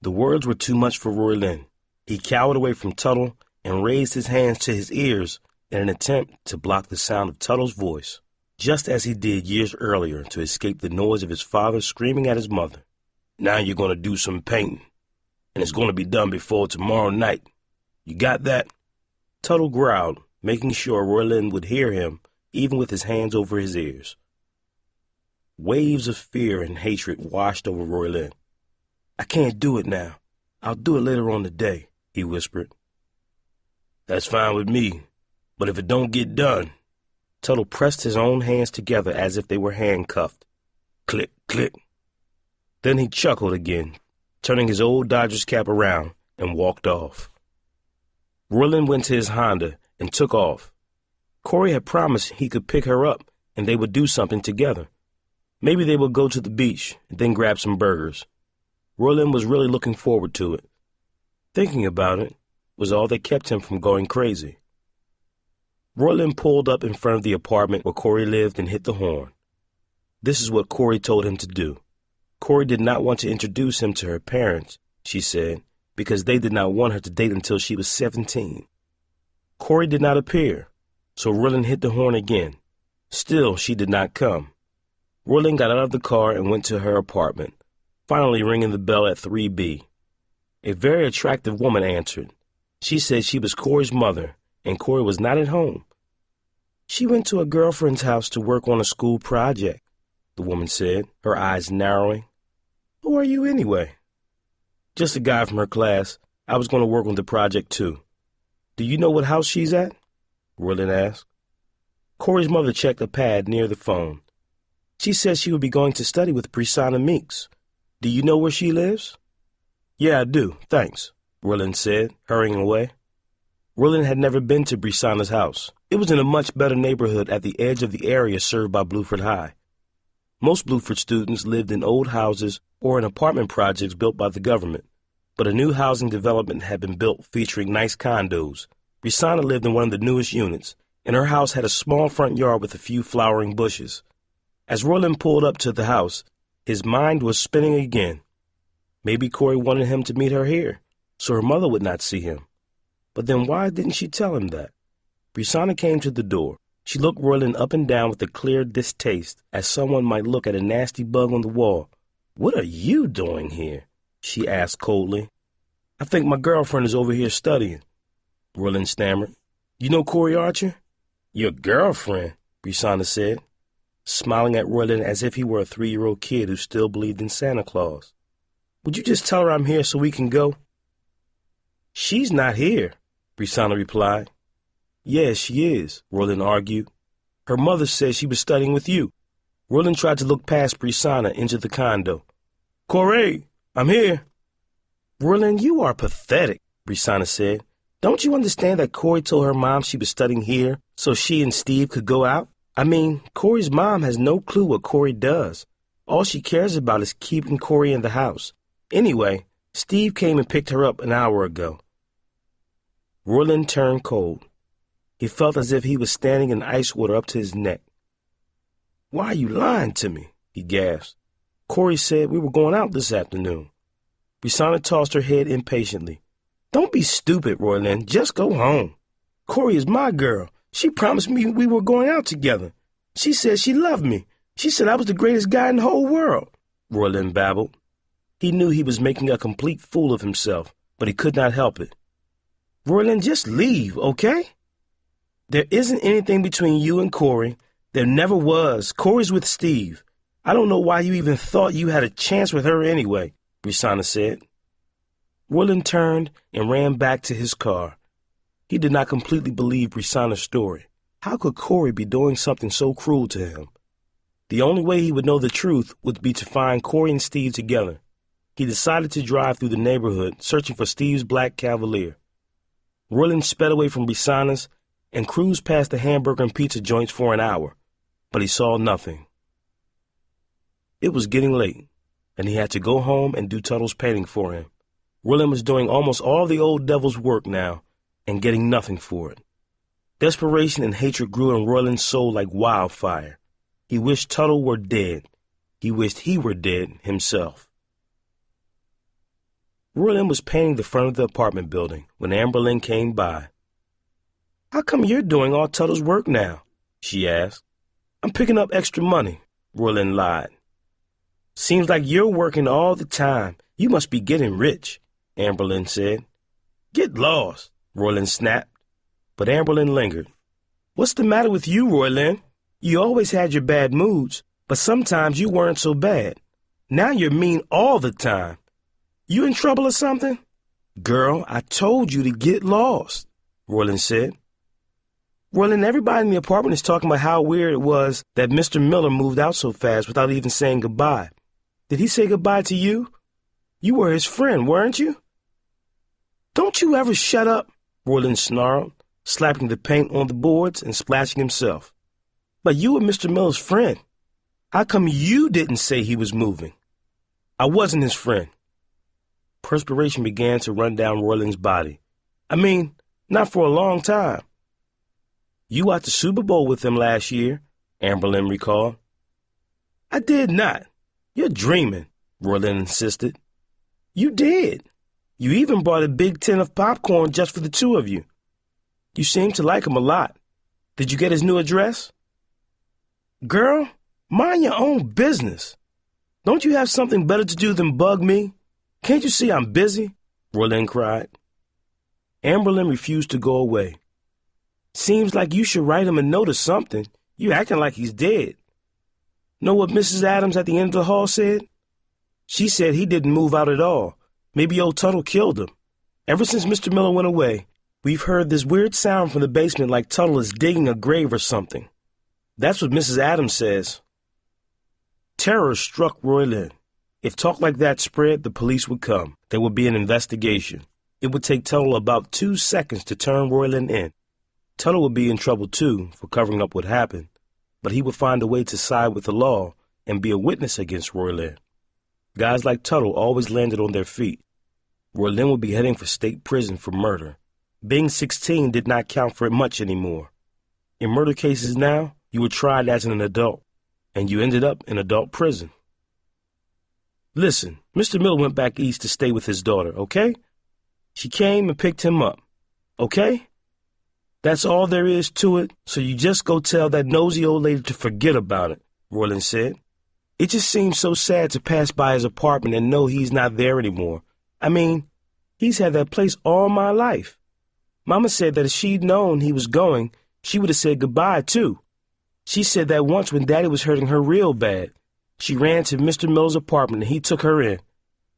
The words were too much for Roylin. He cowered away from Tuttle and raised his hands to his ears in an attempt to block the sound of Tuttle's voice, just as he did years earlier to escape the noise of his father screaming at his mother. "Now you're going to do some painting, and it's going to be done before tomorrow night. You got that?" Tuttle growled, making sure Roylin would hear him, even with his hands over his ears. Waves of fear and hatred washed over Roylin. "I can't do it now. I'll do it later on today," he whispered. "That's fine with me, but if it don't get done..." Tuttle pressed his own hands together as if they were handcuffed. Click, click. Then he chuckled again, turning his old Dodgers cap around, and walked off. Roylin went to his Honda and took off. Corey had promised he could pick her up and they would do something together. Maybe they would go to the beach and then grab some burgers. Roylin was really looking forward to it. Thinking about it was all that kept him from going crazy. Roylin pulled up in front of the apartment where Corey lived and hit the horn. This is what Corey told him to do. Corey did not want to introduce him to her parents, she said, because they did not want her to date until she was 17. Corey did not appear, so Roylin hit the horn again. Still, she did not come. Roylin got out of the car and went to her apartment, finally ringing the bell at 3B. A very attractive woman answered. She said she was Corey's mother, and Corey was not at home. "She went to a girlfriend's house to work on a school project," the woman said, her eyes narrowing. "Who are you anyway?" "Just a guy from her class. I was going to work on the project too." "Do you know what house she's at?" Roylin asked. Corey's mother checked a pad near the phone. "She says she would be going to study with Brisanna Meeks. Do you know where she lives?" "Yeah, I do, thanks," Roylin said, hurrying away. Roylin had never been to Brisanna's house. It was in a much better neighborhood at the edge of the area served by Bluford High. Most Bluford students lived in old houses or in apartment projects built by the government, but a new housing development had been built featuring nice condos. Brisanna lived in one of the newest units, and her house had a small front yard with a few flowering bushes. As Roylin pulled up to the house, his mind was spinning again. Maybe Corey wanted him to meet her here, so her mother would not see him. But then why didn't she tell him that? Brisanna came to the door. She looked Roylin up and down with a clear distaste, as someone might look at a nasty bug on the wall. "What are you doing here?" she asked coldly. "I think my girlfriend is over here studying," Roylin stammered. "You know Corey Archer?" "Your girlfriend," Brisanna said, smiling at Roylin as if he were a 3-year-old kid who still believed in Santa Claus. "Would you just tell her I'm here so we can go?" "She's not here," Brisanna replied. "Yes, she is," Roylin argued. "Her mother says she was studying with you." Roylin tried to look past Brisanna into the condo. "Corey, I'm here." "Roylin, you are pathetic," Brisanna said. "Don't you understand that Corey told her mom she was studying here so she and Steve could go out? I mean, Corey's mom has no clue what Corey does. All she cares about is keeping Corey in the house. Anyway, Steve came and picked her up an hour ago." Roylin turned cold. He felt as if he was standing in ice water up to his neck. "Why are you lying to me?" he gasped. "Corey said we were going out this afternoon." Brisanna tossed her head impatiently. "Don't be stupid, Roylin. Just go home. Corey is my girl. She promised me we were going out together. She said she loved me. She said I was the greatest guy in the whole world," Roylin babbled. He knew he was making a complete fool of himself, but he could not help it. "Roylin, just leave, okay? There isn't anything between you and Corey. There never was. Corey's with Steve. I don't know why you even thought you had a chance with her anyway," Brisanna said. Roylin turned and ran back to his car. He did not completely believe Brisanna's story. How could Corey be doing something so cruel to him? The only way he would know the truth would be to find Corey and Steve together. He decided to drive through the neighborhood, searching for Steve's black Cavalier. Roylin sped away from Brisanna's and cruised past the hamburger and pizza joints for an hour, but he saw nothing. It was getting late, and he had to go home and do Tuttle's painting for him. Roylin was doing almost all the old devil's work now and getting nothing for it. Desperation and hatred grew in Roylin's soul like wildfire. He wished Tuttle were dead. He wished he were dead himself. Roylin was painting the front of the apartment building when Amberlynn came by. "How come you're doing all Tuttle's work now?" she asked. "I'm picking up extra money," Roylin lied. "Seems like you're working all the time. You must be getting rich," Amberlynn said. "Get lost," Roylin snapped. But Amberlynn lingered. "What's the matter with you, Roylin? You always had your bad moods, but sometimes you weren't so bad. Now you're mean all the time. You in trouble or something?" "Girl, I told you to get lost," Roylin said. "Roylin, everybody in the apartment is talking about how weird it was that Mr. Miller moved out so fast without even saying goodbye. Did he say goodbye to you? You were his friend, weren't you?" "Don't you ever shut up," Roylin snarled, slapping the paint on the boards and splashing himself. "But you were Mr. Miller's friend. How come you didn't say he was moving?" "I wasn't his friend." Perspiration began to run down Roylin's body. "I mean, not for a long time." "You watched the Super Bowl with him last year," Amberlynn recalled. "I did not. You're dreaming," Roylin insisted. "You did. You even brought a big tin of popcorn just for the two of you. You seem to like him a lot. Did you get his new address?" "Girl, mind your own business. Don't you have something better to do than bug me? Can't you see I'm busy?" Roylin cried. Amberlynn refused to go away. "Seems like you should write him a note or something. You're acting like he's dead. Know what Mrs. Adams at the end of the hall said? She said he didn't move out at all. Maybe old Tuttle killed him. Ever since Mr. Miller went away, we've heard this weird sound from the basement like Tuttle is digging a grave or something. That's what Mrs. Adams says." Terror struck Roylin. If talk like that spread, the police would come. There would be an investigation. It would take Tuttle about 2 seconds to turn Roylin in. Tuttle would be in trouble, too, for covering up what happened, but he would find a way to side with the law and be a witness against Roylin. Guys like Tuttle always landed on their feet. Roylin would be heading for state prison for murder. Being 16 did not count for much anymore. In murder cases now, you were tried as an adult, and you ended up in adult prison. Listen, Mr. Miller went back east to stay with his daughter, okay? She came and picked him up, okay? That's all there is to it, so you just go tell that nosy old lady to forget about it, Roylin said. It just seems so sad to pass by his apartment and know he's not there anymore. I mean, he's had that place all my life. Mama said that if she'd known he was going, she would have said goodbye, too. She said that once when Daddy was hurting her real bad, she ran to Mr. Miller's apartment and he took her in.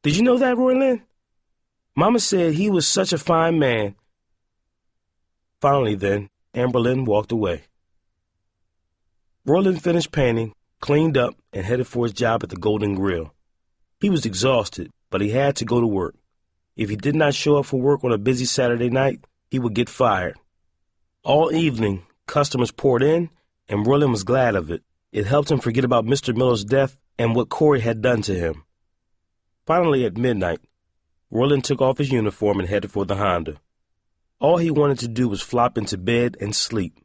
Did you know that, Roylin? Mama said he was such a fine man. Finally, then, Amberlynn walked away. Roylin finished painting, cleaned up, and headed for his job at the Golden Grill. He was exhausted, but he had to go to work. If he did not show up for work on a busy Saturday night, he would get fired. All evening, customers poured in, and Roylin was glad of it. It helped him forget about Mr. Miller's death and what Corey had done to him. Finally, at midnight, Roylin took off his uniform and headed for the Honda. All he wanted to do was flop into bed and sleep.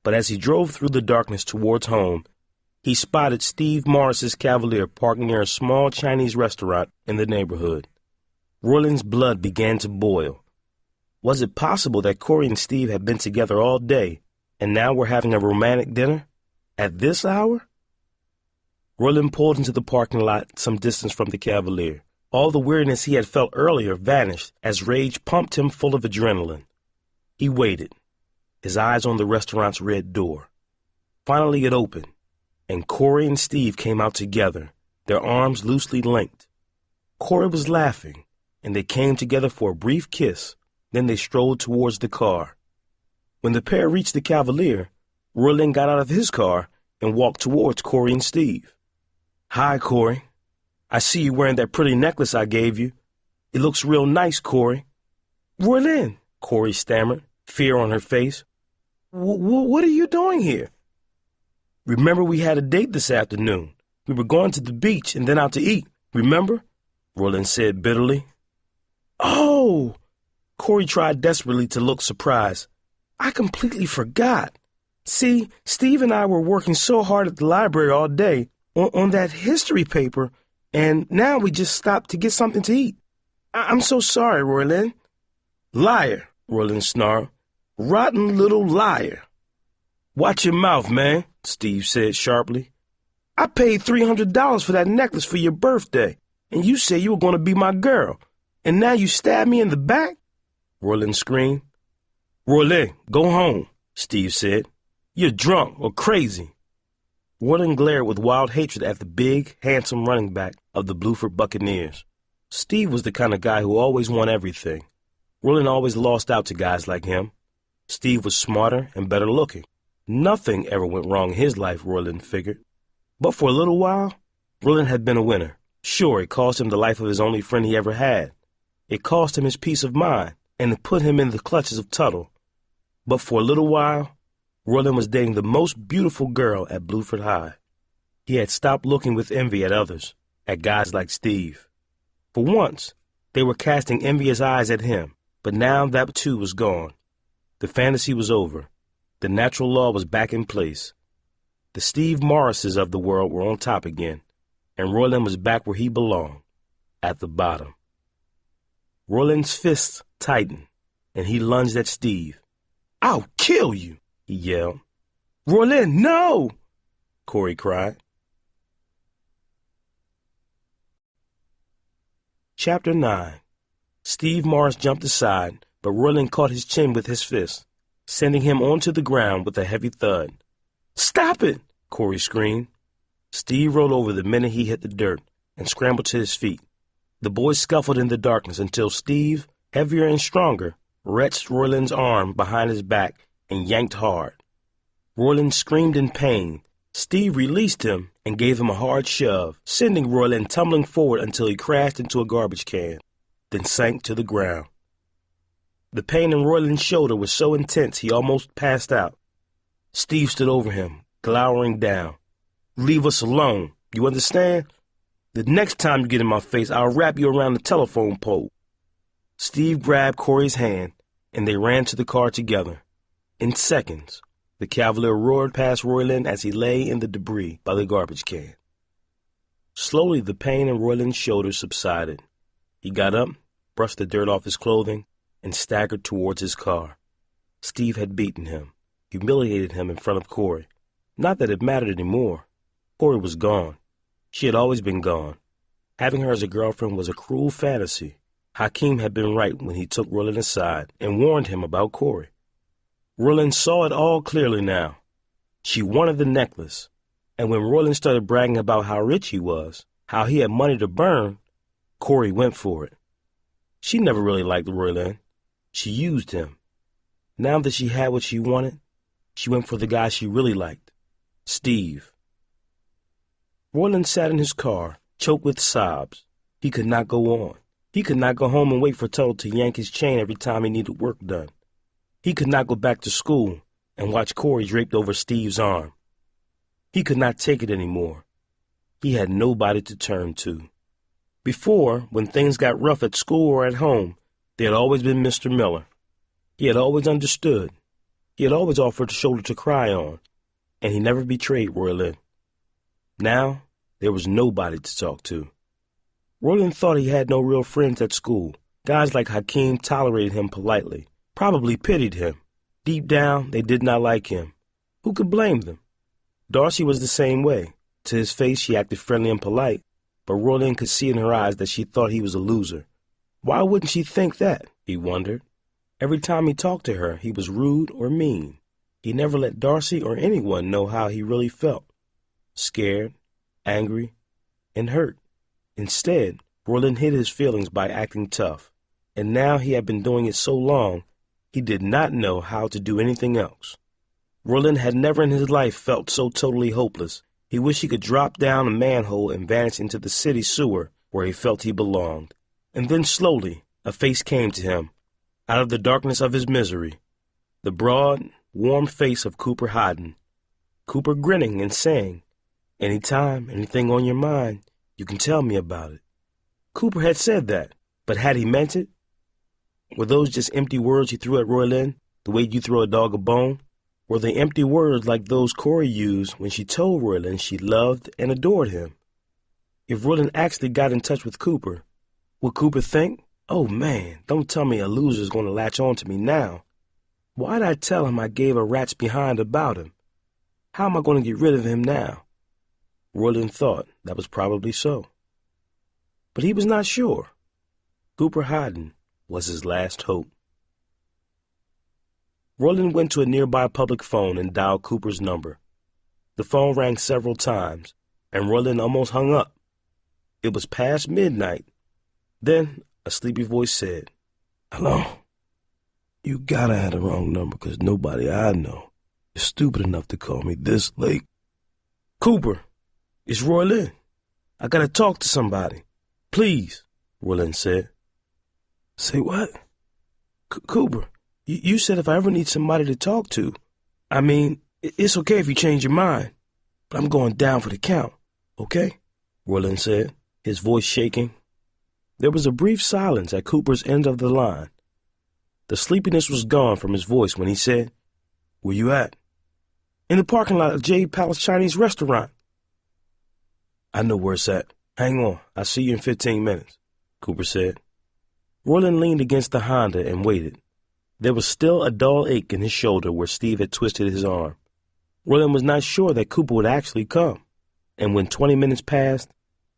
But as he drove through the darkness towards home, he spotted Steve Morris's Cavalier parked near a small Chinese restaurant in the neighborhood. Roylin's blood began to boil. Was it possible that Corey and Steve had been together all day and now were having a romantic dinner? At this hour? Roylin pulled into the parking lot some distance from the Cavalier. All the weariness he had felt earlier vanished as rage pumped him full of adrenaline. He waited, his eyes on the restaurant's red door. Finally it opened, and Corey and Steve came out together, their arms loosely linked. Corey was laughing, and they came together for a brief kiss. Then they strolled towards the car. When the pair reached the Cavalier, Roylin got out of his car and walked towards Corey and Steve. Hi, Corey. I see you wearing that pretty necklace I gave you. It looks real nice, Corey. Roylin, Corey stammered, fear on her face. What are you doing here? Remember we had a date this afternoon. We were going to the beach and then out to eat, remember? Roylin said bitterly. Oh! Corey tried desperately to look surprised. I completely forgot. See, Steve and I were working so hard at the library all day on that history paper, and now we just stopped to get something to eat. I'm so sorry, Roylin. Liar, Roylin snarled. Rotten little liar. Watch your mouth, man, Steve said sharply. I paid $300 for that necklace for your birthday, and you said you were going to be my girl, and now you stab me in the back? Roylin screamed. Roylin, go home, Steve said. You're drunk or crazy. Roylin glared with wild hatred at the big, handsome running back of the Bluford Buccaneers. Steve was the kind of guy who always won everything. Roylin always lost out to guys like him. Steve was smarter and better looking. Nothing ever went wrong in his life, Roylin figured. But for a little while, Roylin had been a winner. Sure, it cost him the life of his only friend he ever had. It cost him his peace of mind, and it put him in the clutches of Tuttle. But for a little while, Roylin was dating the most beautiful girl at Bluford High. He had stopped looking with envy at others, at guys like Steve. For once, they were casting envious eyes at him, but now that too was gone. The fantasy was over. The natural law was back in place. The Steve Morrises of the world were on top again, and Roylin was back where he belonged, at the bottom. Roylin's fists tightened, and he lunged at Steve. I'll kill you, he yelled. Roylin, no! Corey cried. Chapter 9. Steve Morris jumped aside, but Roylin caught his chin with his fist, sending him onto the ground with a heavy thud. Stop it! Corey screamed. Steve rolled over the minute he hit the dirt and scrambled to his feet. The boys scuffled in the darkness until Steve, heavier and stronger, wrenched Roylin's arm behind his back and yanked hard. Roylin screamed in pain. Steve released him and gave him a hard shove, sending Roylin tumbling forward until he crashed into a garbage can, then sank to the ground. The pain in Roylin's shoulder was so intense he almost passed out. Steve stood over him, glowering down. Leave us alone, You understand? The next time you get in my face, I'll wrap you around the telephone pole. Steve grabbed Corey's hand, and they ran to the car together. In seconds, the Cavalier roared past Roylin as he lay in the debris by the garbage can. Slowly, the pain in Roylin's shoulders subsided. He got up, brushed the dirt off his clothing, and staggered towards his car. Steve had beaten him, humiliated him in front of Corey. Not that it mattered anymore. Corey was gone. She had always been gone. Having her as a girlfriend was a cruel fantasy. Hakeem had been right when he took Roylin aside and warned him about Corey. Roylin saw it all clearly now. She wanted the necklace, and when Roylin started bragging about how rich he was, how he had money to burn, Corey went for it. She never really liked Roylin. She used him. Now that she had what she wanted, she went for the guy she really liked, Steve. Roylin sat in his car, choked with sobs. He could not go on. He could not go home and wait for Tuttle to yank his chain every time he needed work done. He could not go back to school and watch Corey draped over Steve's arm. He could not take it anymore. He had nobody to turn to. Before, when things got rough at school or at home, there had always been Mr. Miller. He had always understood. He had always offered a shoulder to cry on, and he never betrayed Roylin. Now, there was nobody to talk to. Roylin thought he had no real friends at school. Guys like Hakeem tolerated him politely, probably pitied him. Deep down, they did not like him. Who could blame them? Darcy was the same way. To his face, she acted friendly and polite, but Roylin could see in her eyes that she thought he was a loser. Why wouldn't she think that? He wondered. Every time he talked to her, he was rude or mean. He never let Darcy or anyone know how he really felt. Scared, angry, and hurt. Instead, Roylin hid his feelings by acting tough, and now he had been doing it so long, he did not know how to do anything else. Roylin had never in his life felt so totally hopeless. He wished he could drop down a manhole and vanish into the city sewer where he felt he belonged. And then slowly, a face came to him, out of the darkness of his misery. The broad, warm face of Cooper Hodden. Cooper grinning and saying, "Anytime, anything on your mind, you can tell me about it." Cooper had said that, but had he meant it? Were those just empty words he threw at Roylin, the way you throw a dog a bone? Were they empty words like those Corey used when she told Roylin she loved and adored him? If Roylin actually got in touch with Cooper, would Cooper think, "Oh man, don't tell me a loser's going to latch on to me now. Why'd I tell him I gave a rat's behind about him? How am I going to get rid of him now?" Roylin thought that was probably so. But he was not sure. Cooper Hodden was his last hope. Roylin went to a nearby public phone and dialed Cooper's number. The phone rang several times, and Roylin almost hung up. It was past midnight. Then a sleepy voice said, "Hello? You gotta have the wrong number, 'cause nobody I know is stupid enough to call me this late." "Cooper, it's Roylin. I gotta talk to somebody. Please," Roylin said. "Say what?" "Cooper, you said if I ever need somebody to talk to. I mean, it's okay if you change your mind, but I'm going down for the count, okay?" Roylin said, his voice shaking. There was a brief silence at Cooper's end of the line. The sleepiness was gone from his voice when he said, "Where you at?" "In the parking lot of Jade Palace Chinese Restaurant." "I know where it's at. Hang on, I'll see you in 15 minutes, Cooper said. Roylin leaned against the Honda and waited. There was still a dull ache in his shoulder where Steve had twisted his arm. Roylin was not sure that Cooper would actually come, and when 20 minutes passed,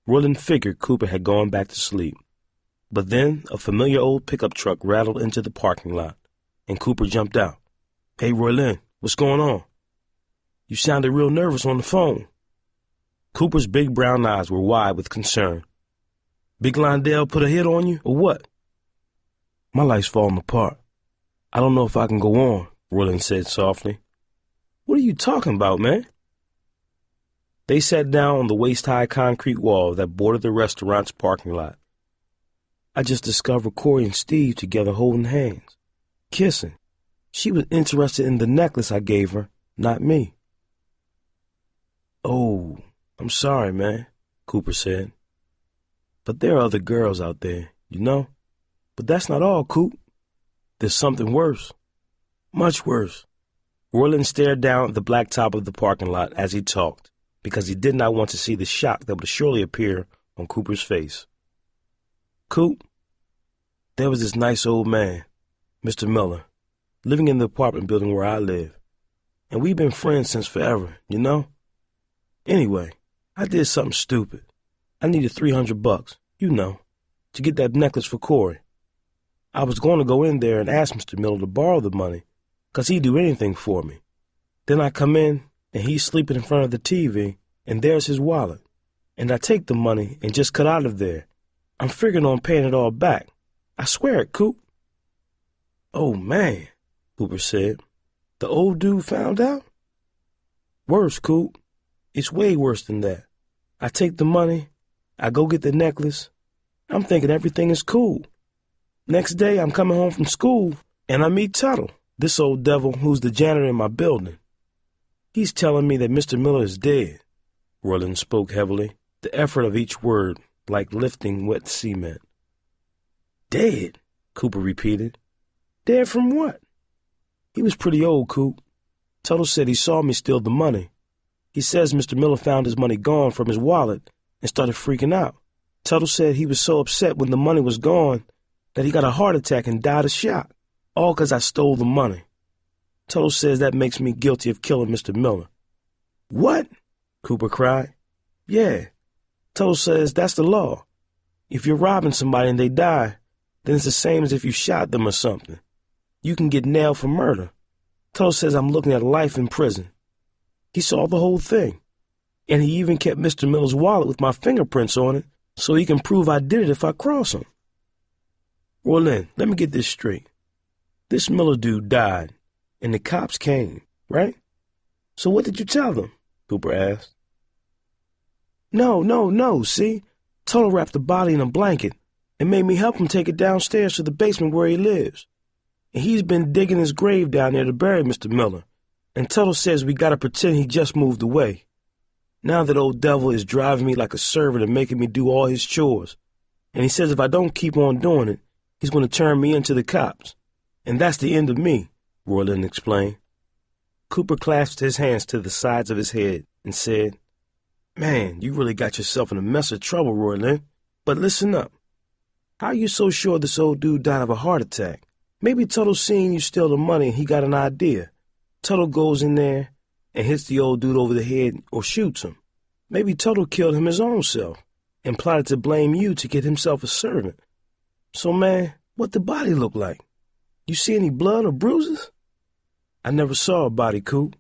Roylin figured Cooper had gone back to sleep. But then a familiar old pickup truck rattled into the parking lot, and Cooper jumped out. "Hey, Roylin, what's going on? You sounded real nervous on the phone." Cooper's big brown eyes were wide with concern. "Big Lindell put a hit on you, or what?" "My life's falling apart. I don't know if I can go on," Roylin said softly. "What are you talking about, man?" They sat down on the waist-high concrete wall that bordered the restaurant's parking lot. "I just discovered Corey and Steve together holding hands, kissing. She was interested in the necklace I gave her, not me." "Oh," I'm sorry, man, Cooper said. But there are other girls out there, you know? But that's not all, Coop. There's something worse. Much worse. Roylin stared down at the blacktop of the parking lot as he talked, because he did not want to see the shock that would surely appear on Cooper's face. Coop, there was this nice old man, Mr. Miller, living in the apartment building where I live. And we've been friends since forever, you know? Anyway, I did something stupid. I needed $300, you know, to get that necklace for Corey. I was going to go in there and ask Mr. Miller to borrow the money, 'cause he'd do anything for me. Then I come in, and he's sleeping in front of the TV, and there's his wallet. And I take the money and just cut out of there. I'm figuring on paying it all back. I swear it, Coop. Oh, man, Cooper said. The old dude found out? Worse, Coop. It's way worse than that. I take the money, I go get the necklace. I'm thinking everything is cool. Next day, I'm coming home from school, and I meet Tuttle, this old devil who's the janitor in my building. He's telling me that Mr. Miller is dead. Roylin spoke heavily, the effort of each word like lifting wet cement. Dead, Cooper repeated. Dead from what? He was pretty old, Coop. Tuttle said he saw me steal the money. He says Mr. Miller found his money gone from his wallet and started freaking out. Tuttle said he was so upset when the money was gone that he got a heart attack and died of shock, all 'cause I stole the money. Tuttle says that makes me guilty of killing Mr. Miller. What? Cooper cried. Yeah. Tuttle says that's the law. If you're robbing somebody and they die, then it's the same as if you shot them or something. You can get nailed for murder. Tuttle says I'm looking at life in prison. He saw the whole thing. And he even kept Mr. Miller's wallet with my fingerprints on it so he can prove I did it if I cross him. Roylin, let me get this straight. This Miller dude died, and the cops came, right? So what did you tell them? Cooper asked. No, see? Tuttle wrapped the body in a blanket and made me help him take it downstairs to the basement where he lives. And he's been digging his grave down there to bury Mr. Miller. And Tuttle says we gotta pretend he just moved away. Now that old devil is driving me like a servant and making me do all his chores. And he says if I don't keep on doing it, he's going to turn me into the cops. And that's the end of me, Roylin explained. Cooper clasped his hands to the sides of his head and said, Man, you really got yourself in a mess of trouble, Roylin. But listen up. How are you so sure this old dude died of a heart attack? Maybe Tuttle seen you steal the money and he got an idea. Tuttle goes in there and hits the old dude over the head or shoots him. Maybe Tuttle killed him his own self and plotted to blame you to get himself a servant. So, man, what the body look like? You see any blood or bruises? I never saw a body, Coop.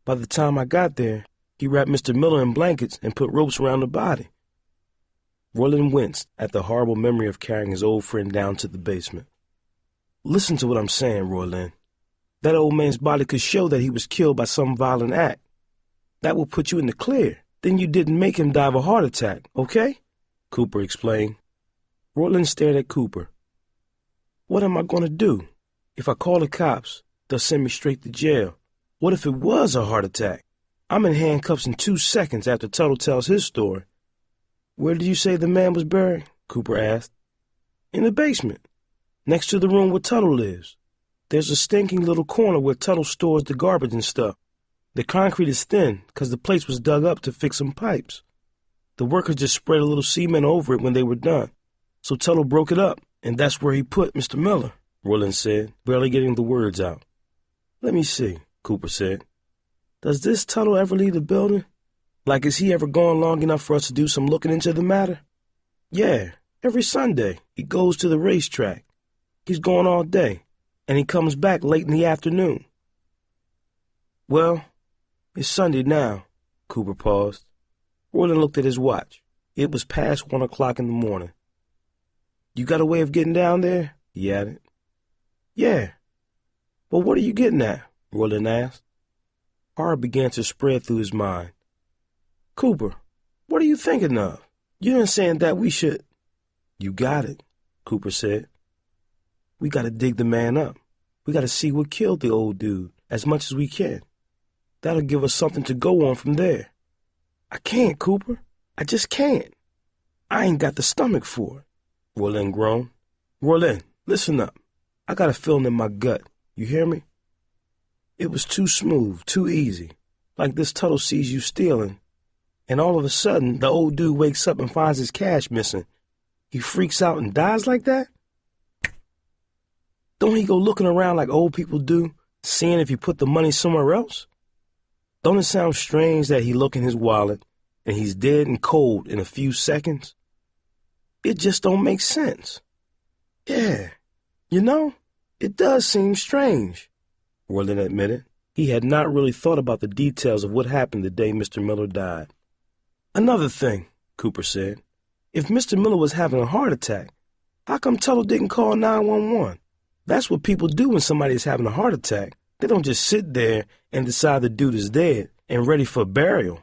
By the time I got there, he wrapped Mr. Miller in blankets and put ropes around the body. Roylin winced at the horrible memory of carrying his old friend down to the basement. Listen to what I'm saying, Roylin. That old man's body could show that he was killed by some violent act. That will put you in the clear. Then you didn't make him die of a heart attack, okay? Cooper explained. Roylin stared at Cooper. What am I going to do? If I call the cops, they'll send me straight to jail. What if it was a heart attack? I'm in handcuffs in 2 seconds after Tuttle tells his story. Where did you say the man was buried? Cooper asked. In the basement, next to the room where Tuttle lives. There's a stinking little corner where Tuttle stores the garbage and stuff. The concrete is thin because the place was dug up to fix some pipes. The workers just spread a little cement over it when they were done. So Tuttle broke it up, and that's where he put Mr. Miller, Roylin said, barely getting the words out. Let me see, Cooper said. Does this Tuttle ever leave the building? Like, is he ever gone long enough for us to do some looking into the matter? Yeah, every Sunday he goes to the racetrack. He's gone all day, and he comes back late in the afternoon. Well, it's Sunday now, Cooper paused. Roylin looked at his watch. It was past 1 o'clock in the morning. You got a way of getting down there? He added. Yeah. But what are you getting at? Roylin asked. Horror began to spread through his mind. Cooper, what are you thinking of? You didn't say that we should... You got it, Cooper said. We got to dig the man up. We got to see what killed the old dude as much as we can. That'll give us something to go on from there. I can't, Cooper. I just can't. I ain't got the stomach for it. Roylin groaned. Roylin, listen up. I got a feeling in my gut. You hear me? It was too smooth, too easy. Like this Tuttle sees you stealing, and all of a sudden, the old dude wakes up and finds his cash missing. He freaks out and dies like that? Don't he go looking around like old people do, seeing if he put the money somewhere else? Don't it sound strange that he look in his wallet and he's dead and cold in a few seconds? It just don't make sense. Yeah, it does seem strange, Roylin admitted. He had not really thought about the details of what happened the day Mr. Miller died. Another thing, Cooper said. If Mr. Miller was having a heart attack, how come Tuttle didn't call 911? That's what people do when somebody is having a heart attack. They don't just sit there and decide the dude is dead and ready for burial.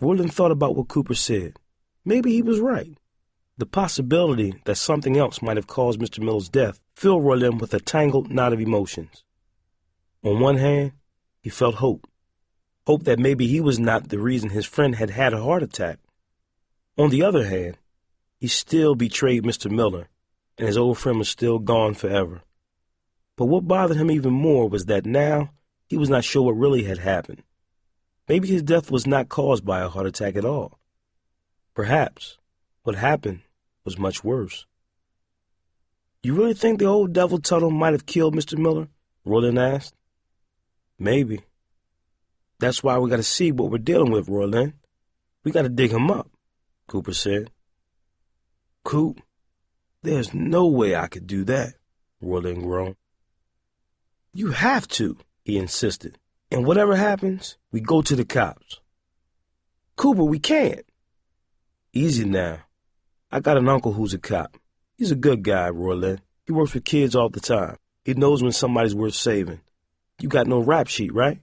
Roylin thought about what Cooper said. Maybe he was right. The possibility that something else might have caused Mr. Miller's death filled Roylin with a tangled knot of emotions. On one hand, he felt hope. Hope that maybe he was not the reason his friend had had a heart attack. On the other hand, he still betrayed Mr. Miller, and his old friend was still gone forever. But what bothered him even more was that now he was not sure what really had happened. Maybe his death was not caused by a heart attack at all. Perhaps what happened was much worse. You really think the old devil Tuttle might have killed Mr. Miller? Roylin asked. Maybe. That's why we got to see what we're dealing with, Roylin. We got to dig him up, Cooper said. Coop, there's no way I could do that, Roylin groaned. You have to, he insisted. And whatever happens, we go to the cops. Cooper, we can't. Easy now. I got an uncle who's a cop. He's a good guy, Roylin. He works with kids all the time. He knows when somebody's worth saving. You got no rap sheet, right?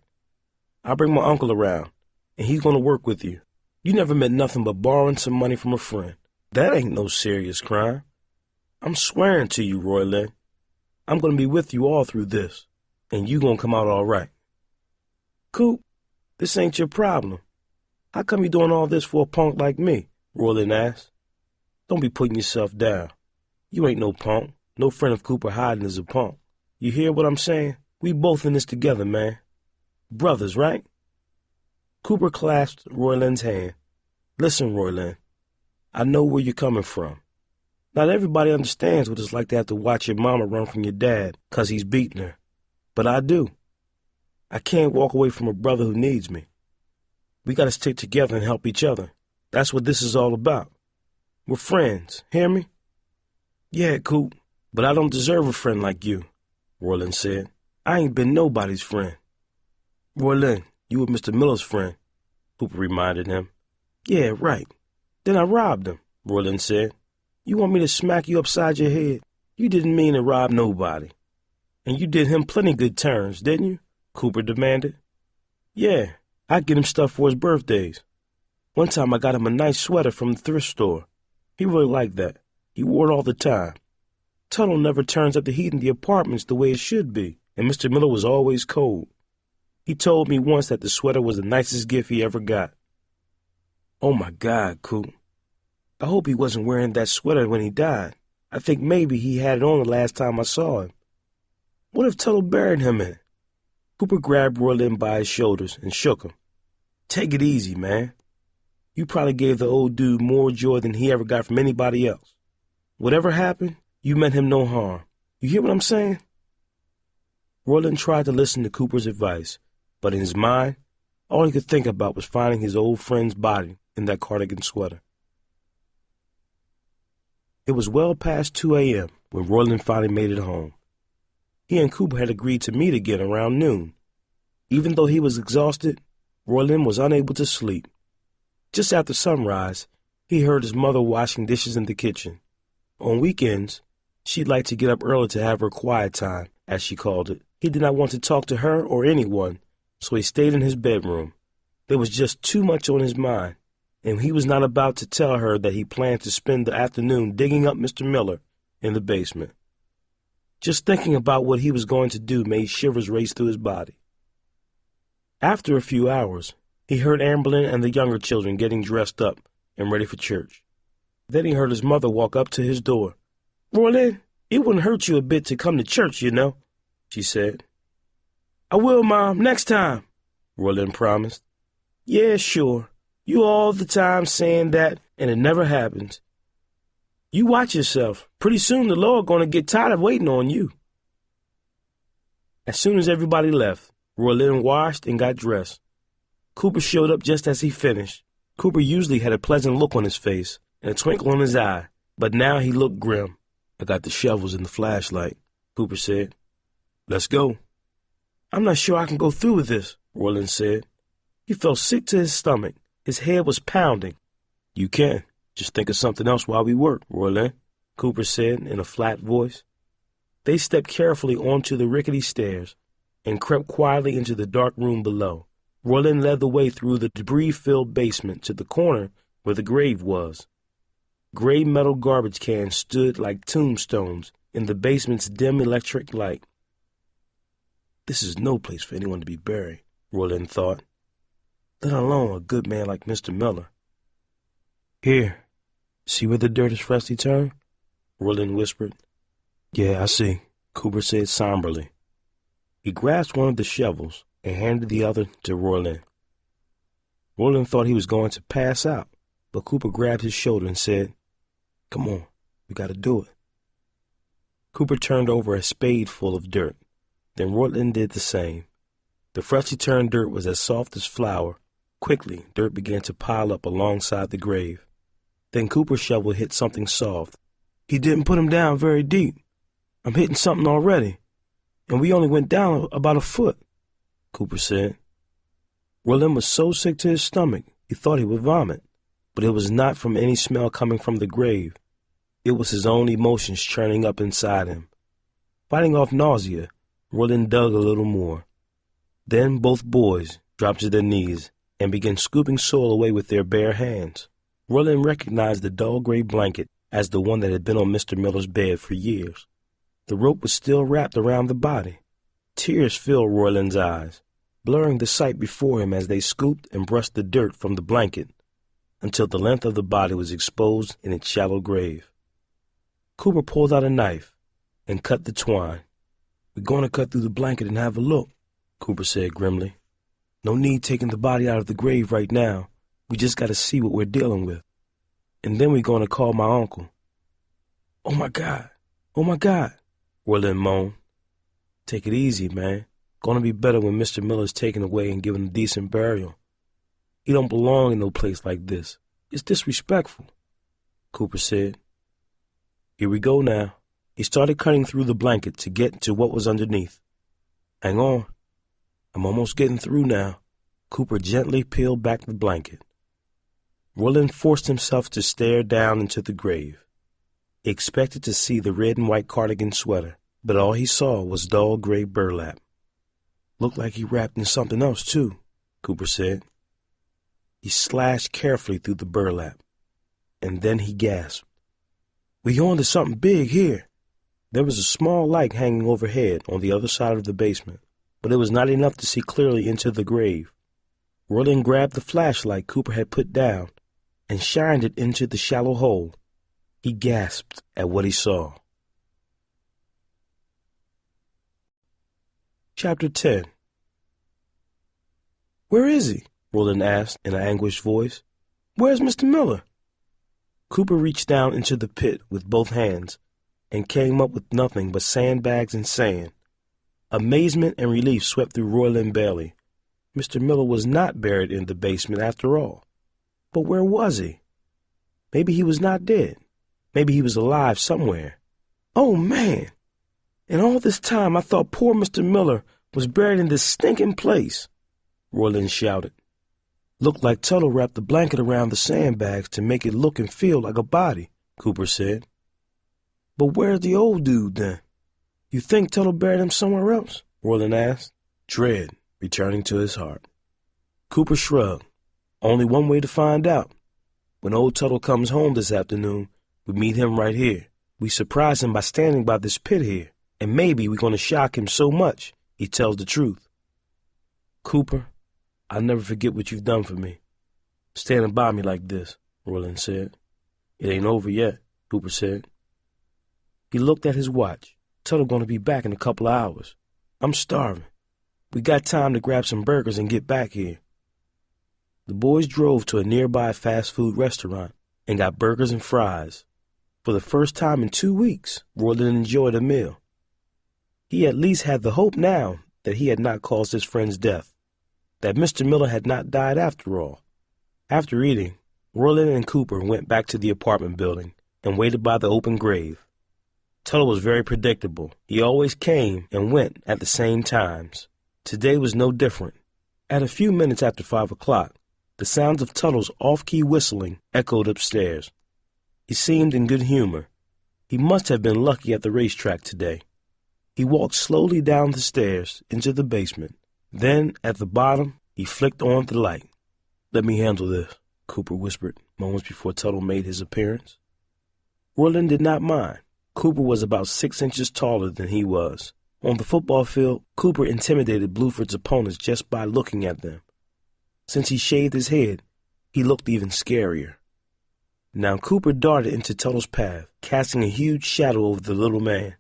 I'll bring my uncle around, and he's going to work with you. You never meant nothing but borrowing some money from a friend. That ain't no serious crime. I'm swearing to you, Roylin. I'm going to be with you all through this, and you going to come out all right. Coop, this ain't your problem. How come you doing all this for a punk like me? Roylin asked. Don't be putting yourself down. You ain't no punk. No friend of Cooper Hyden is a punk. You hear what I'm saying? We both in this together, man. Brothers, right? Cooper clasped Roylin's hand. Listen, Roylin, I know where you're coming from. Not everybody understands what it's like to have to watch your mama run from your dad 'cause he's beating her. But I do. I can't walk away from a brother who needs me. We got to stick together and help each other. That's what this is all about. We're friends, hear me? Yeah, Coop, but I don't deserve a friend like you, Roylin said. I ain't been nobody's friend. Roylin, you were Mr. Miller's friend, Cooper reminded him. Yeah, right. Then I robbed him, Roylin said. You want me to smack you upside your head? You didn't mean to rob nobody. And you did him plenty good turns, didn't you? Cooper demanded. Yeah, I get him stuff for his birthdays. One time I got him a nice sweater from the thrift store. He really liked that. He wore it all the time. Tuttle never turns up the heat in the apartments the way it should be, and Mr. Miller was always cold. He told me once that the sweater was the nicest gift he ever got. Oh, my God, Coop. I hope he wasn't wearing that sweater when he died. I think maybe he had it on the last time I saw him. What if Tuttle buried him in it? Cooper grabbed Roylin by his shoulders and shook him. Take it easy, man. You probably gave the old dude more joy than he ever got from anybody else. Whatever happened, you meant him no harm. You hear what I'm saying? Roylin tried to listen to Cooper's advice, but in his mind, all he could think about was finding his old friend's body in that cardigan sweater. It was well past 2 a.m. when Roylin finally made it home. He and Cooper had agreed to meet again around noon. Even though he was exhausted, Roylin was unable to sleep. Just after sunrise, he heard his mother washing dishes in the kitchen. On weekends, she'd like to get up early to have her quiet time, as she called it. He did not want to talk to her or anyone, so he stayed in his bedroom. There was just too much on his mind, and he was not about to tell her that he planned to spend the afternoon digging up Mr. Miller in the basement. Just thinking about what he was going to do made shivers race through his body. After a few hours, He heard Amberlin and the younger children getting dressed up and ready for church. Then he heard his mother walk up to his door. "Roylin, it wouldn't hurt you a bit to come to church, you know," she said. "I will, Mom, next time," Roylin promised. "Yeah, sure. You all the time saying that, and it never happens. You watch yourself. Pretty soon the Lord gonna get tired of waiting on you." As soon as everybody left, Roylin washed and got dressed. Cooper showed up just as he finished. Cooper usually had a pleasant look on his face and a twinkle in his eye, but now he looked grim. "I got the shovels and the flashlight," Cooper said. "Let's go." "I'm not sure I can go through with this," Roylin said. He felt sick to his stomach. His head was pounding. "You can. Just think of something else while we work, Roylin," Cooper said in a flat voice. They stepped carefully onto the rickety stairs and crept quietly into the dark room below. Roylin led the way through the debris-filled basement to the corner where the grave was. Gray metal garbage cans stood like tombstones in the basement's dim electric light. "This is no place for anyone to be buried," Roylin thought, "let alone a good man like Mr. Miller." "Here, see where the dirt is freshly turned?" Roylin whispered. "Yeah, I see," Cooper said somberly. He grasped one of the shovels and handed the other to Roylin. Roylin thought he was going to pass out, but Cooper grabbed his shoulder and said, "Come on, we got to do it." Cooper turned over a spade full of dirt. Then Roylin did the same. The freshly turned dirt was as soft as flour. Quickly, dirt began to pile up alongside the grave. Then Cooper's shovel hit something soft. "He didn't put him down very deep. I'm hitting something already, and we only went down about a foot," Cooper said. Roylin was so sick to his stomach he thought he would vomit, but it was not from any smell coming from the grave. It was his own emotions churning up inside him. Fighting off nausea, Roylin dug a little more. Then both boys dropped to their knees and began scooping soil away with their bare hands. Roylin recognized the dull gray blanket as the one that had been on Mr. Miller's bed for years. The rope was still wrapped around the body. Tears filled Roylin's eyes, blurring the sight before him as they scooped and brushed the dirt from the blanket until the length of the body was exposed in its shallow grave. Cooper pulled out a knife and cut the twine. "We're going to cut through the blanket and have a look," Cooper said grimly. "No need taking the body out of the grave right now. We just got to see what we're dealing with. And then we're going to call my uncle." "Oh, my God. Oh, my God," Roylin moaned. "Take it easy, man. Gonna be better when Mr. Miller's taken away and given a decent burial. He don't belong in no place like this. It's disrespectful," Cooper said. "Here we go now." He started cutting through the blanket to get to what was underneath. "Hang on. I'm almost getting through now." Cooper gently peeled back the blanket. Roylin forced himself to stare down into the grave. He expected to see the red and white cardigan sweater, but all he saw was dull gray burlap. "Looked like he wrapped in something else, too," Cooper said. He slashed carefully through the burlap, and then he gasped. "We on to something big here." There was a small light hanging overhead on the other side of the basement, but it was not enough to see clearly into the grave. Roylin grabbed the flashlight Cooper had put down and shined it into the shallow hole. He gasped at what he saw. Chapter 10. "Where is he?" Roylin asked in an anguished voice. "Where's Mr. Miller?" Cooper reached down into the pit with both hands and came up with nothing but sandbags and sand. Amazement and relief swept through Roylin Bailey. Mr. Miller was not buried in the basement after all. But where was he? Maybe he was not dead. Maybe he was alive somewhere. "Oh, man! And all this time I thought poor Mr. Miller was buried in this stinking place," Roylin shouted. "Looked like Tuttle wrapped the blanket around the sandbags to make it look and feel like a body," Cooper said. "But where's the old dude, then?" "You think Tuttle buried him somewhere else?" Roylin asked, dread returning to his heart. Cooper shrugged. "Only one way to find out. When old Tuttle comes home this afternoon, we meet him right here. We surprise him by standing by this pit here, and maybe we're going to shock him so much he tells the truth." Cooper, I'll never forget what you've done for me. Standing by me like this, Roylin said. It ain't over yet, Cooper said. He looked at his watch. Tuttle gonna be back in a couple of hours. I'm starving. We got time to grab some burgers and get back here. The boys drove to a nearby fast food restaurant and got burgers and fries. For the first time in 2 weeks, Roylin enjoyed a meal. He at least had the hope now that he had not caused his friend's death, that Mr. Miller had not died after all. After eating, Roylin and Cooper went back to the apartment building and waited by the open grave. Tuttle was very predictable. He always came and went at the same times. Today was no different. At a few minutes after 5 o'clock, the sounds of Tuttle's off-key whistling echoed upstairs. He seemed in good humor. He must have been lucky at the racetrack today. He walked slowly down the stairs into the basement. Then, at the bottom, he flicked on the light. "Let me handle this," Cooper whispered moments before Tuttle made his appearance. Roylin did not mind. Cooper was about 6 inches taller than he was. On the football field, Cooper intimidated Bluford's opponents just by looking at them. Since he shaved his head, he looked even scarier. Now Cooper darted into Tuttle's path, casting a huge shadow over the little man.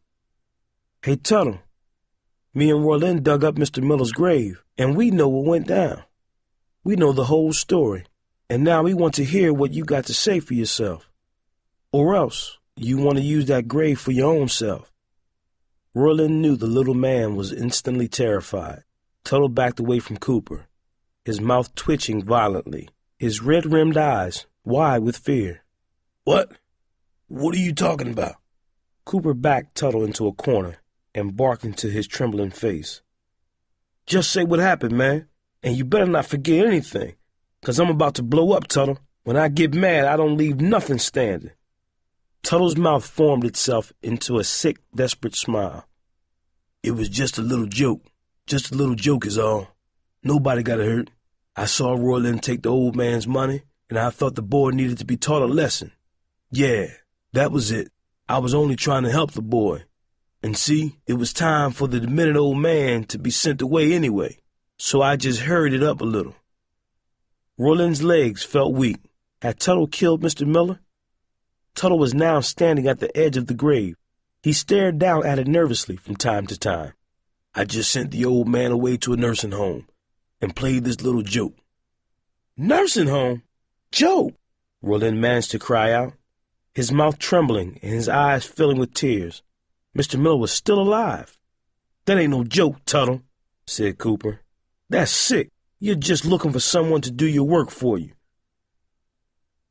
"Hey, Tuttle, me and Roylin dug up Mr. Miller's grave, and we know what went down. We know the whole story, and now we want to hear what you got to say for yourself. Or else you want to use that grave for your own self." Roylin knew the little man was instantly terrified. Tuttle backed away from Cooper, his mouth twitching violently, his red-rimmed eyes wide with fear. What are you talking about?" Cooper backed Tuttle into a corner and barked into his trembling face. "Just say what happened, man, and you better not forget anything, 'cause I'm about to blow up, Tuttle. When I get mad, I don't leave nothing standing." Tuttle's mouth formed itself into a sick, desperate smile. "It was just a little joke. Just a little joke is all. Nobody got hurt. I saw Roylin take the old man's money, and I thought the boy needed to be taught a lesson. Yeah, that was it. I was only trying to help the boy. And see, it was time for the demented old man to be sent away anyway, so I just hurried it up a little." Roylin's legs felt weak. Had Tuttle killed Mr. Miller? Tuttle was now standing at the edge of the grave. He stared down at it nervously from time to time. "I just sent the old man away to a nursing home and played this little joke." "Nursing home? Joke?" Roylin managed to cry out, his mouth trembling and his eyes filling with tears. Mr. Miller was still alive. "That ain't no joke, Tuttle," said Cooper. "That's sick. You're just looking for someone to do your work for you."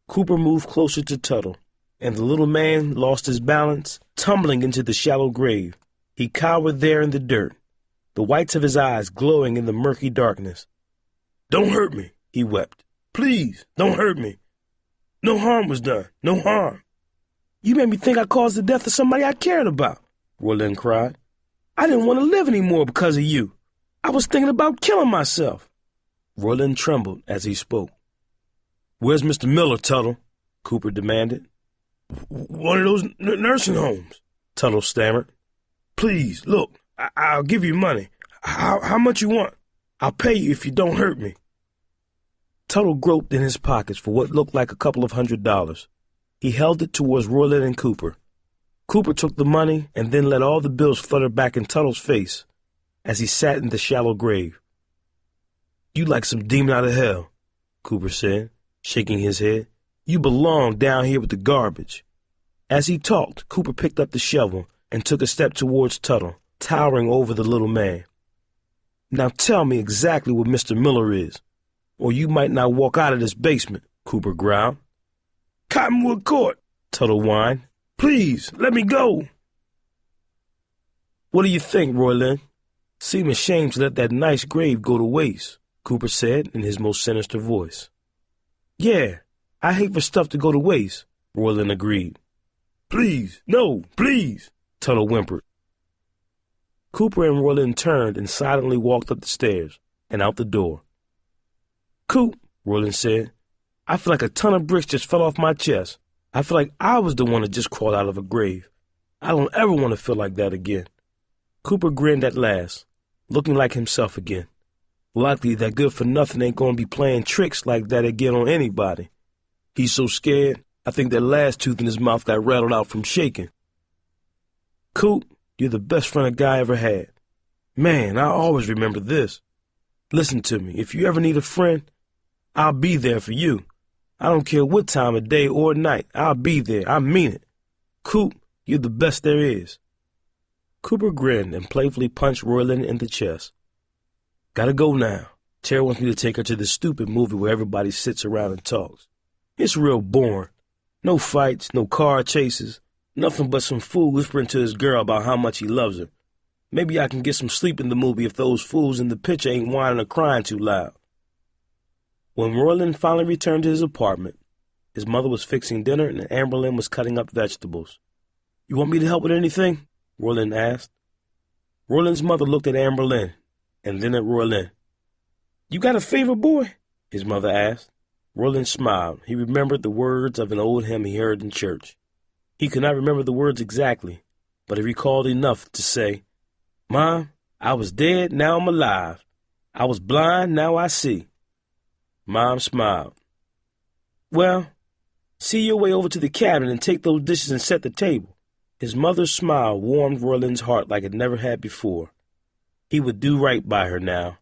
Cooper moved closer to Tuttle, and the little man lost his balance, tumbling into the shallow grave. He cowered there in the dirt, the whites of his eyes glowing in the murky darkness. "Don't hurt me," he wept. "Please, don't hurt me. No harm was done, no harm." "You made me think I caused the death of somebody I cared about," Roylin cried. "I didn't want to live anymore because of you. I was thinking about killing myself." Roylin trembled as he spoke. "Where's Mr. Miller, Tuttle?" Cooper demanded. "One of those nursing homes," Tuttle stammered. "Please, look, I'll give you money. How much you want? I'll pay you if you don't hurt me." Tuttle groped in his pockets for what looked like a couple of $100. He held it towards Roylin and Cooper. Cooper took the money and then let all the bills flutter back in Tuttle's face as he sat in the shallow grave. "You like some demon out of hell," Cooper said, shaking his head. "You belong down here with the garbage." As he talked, Cooper picked up the shovel and took a step towards Tuttle, towering over the little man. "Now tell me exactly what Mr. Miller is, or you might not walk out of this basement," Cooper growled. "Cottonwood Court," Tuttle whined. "Please, let me go." "What do you think, Roylin? Seem ashamed to let that nice grave go to waste," Cooper said in his most sinister voice. "Yeah, I hate for stuff to go to waste," Roylin agreed. "Please, no, please," Tuttle whimpered. Cooper and Roylin turned and silently walked up the stairs and out the door. "Coop," Roylin said, "I feel like a ton of bricks just fell off my chest. I feel like I was the one that just crawled out of a grave. I don't ever want to feel like that again." Cooper grinned at last, looking like himself again. Likely that good-for-nothing ain't gonna be playing tricks like that again on anybody. He's so scared, I think that last tooth in his mouth got rattled out from shaking. Coop, you're the best friend a guy ever had. Man, I always remember this. Listen to me, if you ever need a friend, I'll be there for you. I don't care what time of day or night, I'll be there, I mean it. Coop, you're the best there is. Cooper grinned and playfully punched Roylin in the chest. Gotta go now. Tara wants me to take her to this stupid movie where everybody sits around and talks. It's real boring. No fights, no car chases, nothing but some fool whispering to his girl about how much he loves her. Maybe I can get some sleep in the movie if those fools in the picture ain't whining or crying too loud. When Roylin finally returned to his apartment, his mother was fixing dinner and Amberlynn was cutting up vegetables. You want me to help with anything? Roylin asked. Roylin's mother looked at Amberlynn and then at Roylin. You got a favorite boy? His mother asked. Roylin smiled. He remembered the words of an old hymn he heard in church. He could not remember the words exactly, but he recalled enough to say, Mom, I was dead, now I'm alive. I was blind, now I see. Mom smiled. Well, see your way over to the cabin and take those dishes and set the table. His mother's smile warmed Roylin's heart like it never had before. He would do right by her now.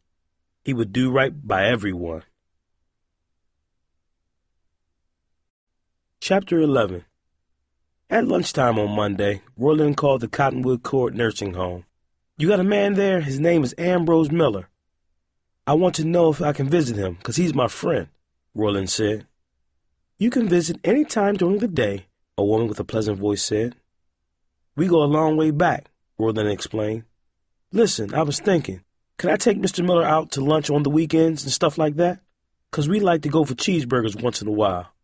He would do right by everyone. Chapter 11. At lunchtime on Monday, Roylin called the Cottonwood Court nursing home. You got a man there? His name is Ambrose Miller. I want to know if I can visit him, 'cause he's my friend, Roylin said. You can visit any time during the day, a woman with a pleasant voice said. We go a long way back, Roylin explained. Listen, I was thinking, can I take Mr. Miller out to lunch on the weekends and stuff like that? 'Cause we like to go for cheeseburgers once in a while.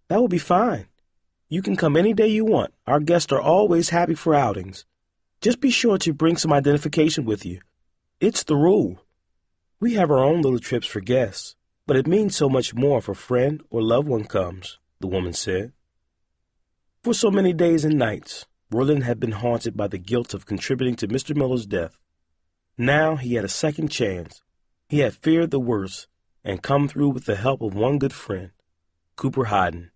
That will be fine. You can come any day you want. Our guests are always happy for outings. Just be sure to bring some identification with you. It's the rule. We have our own little trips for guests, but it means so much more if a friend or loved one comes, the woman said. For so many days and nights, Roylin had been haunted by the guilt of contributing to Mr. Miller's death. Now he had a second chance. He had feared the worst and come through with the help of one good friend, Cooper Hyden.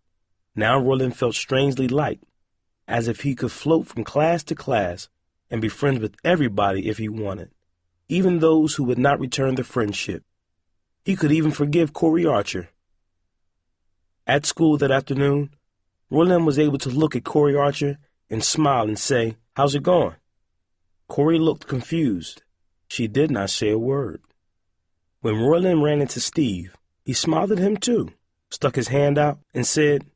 Now Roylin felt strangely light, as if he could float from class to class and be friends with everybody if he wanted, even those who would not return the friendship. He could even forgive Corey Archer. At school that afternoon, Roylin was able to look at Corey Archer and smile and say, How's it going? Corey looked confused. She did not say a word. When Roylin ran into Steve, he smiled at him too, stuck his hand out, and said,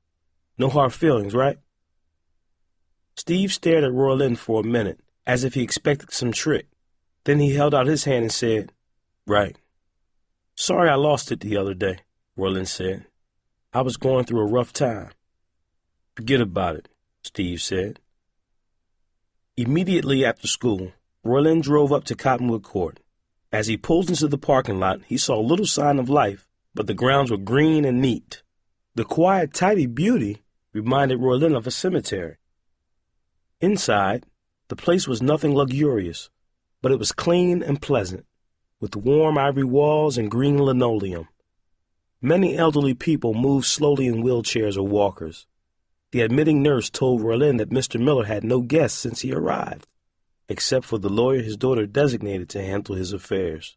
No hard feelings, right? Steve stared at Roylin for a minute, as if he expected some trick. Then he held out his hand and said, Right. Sorry I lost it the other day, Roylin said. I was going through a rough time. Forget about it, Steve said. Immediately after school, Roylin drove up to Cottonwood Court. As he pulled into the parking lot, he saw little sign of life, but the grounds were green and neat. The quiet, tidy beauty reminded Roylin of a cemetery. Inside, the place was nothing luxurious, but it was clean and pleasant, with warm ivory walls and green linoleum. Many elderly people moved slowly in wheelchairs or walkers. The admitting nurse told Roylin that Mr. Miller had no guests since he arrived, except for the lawyer his daughter designated to handle his affairs.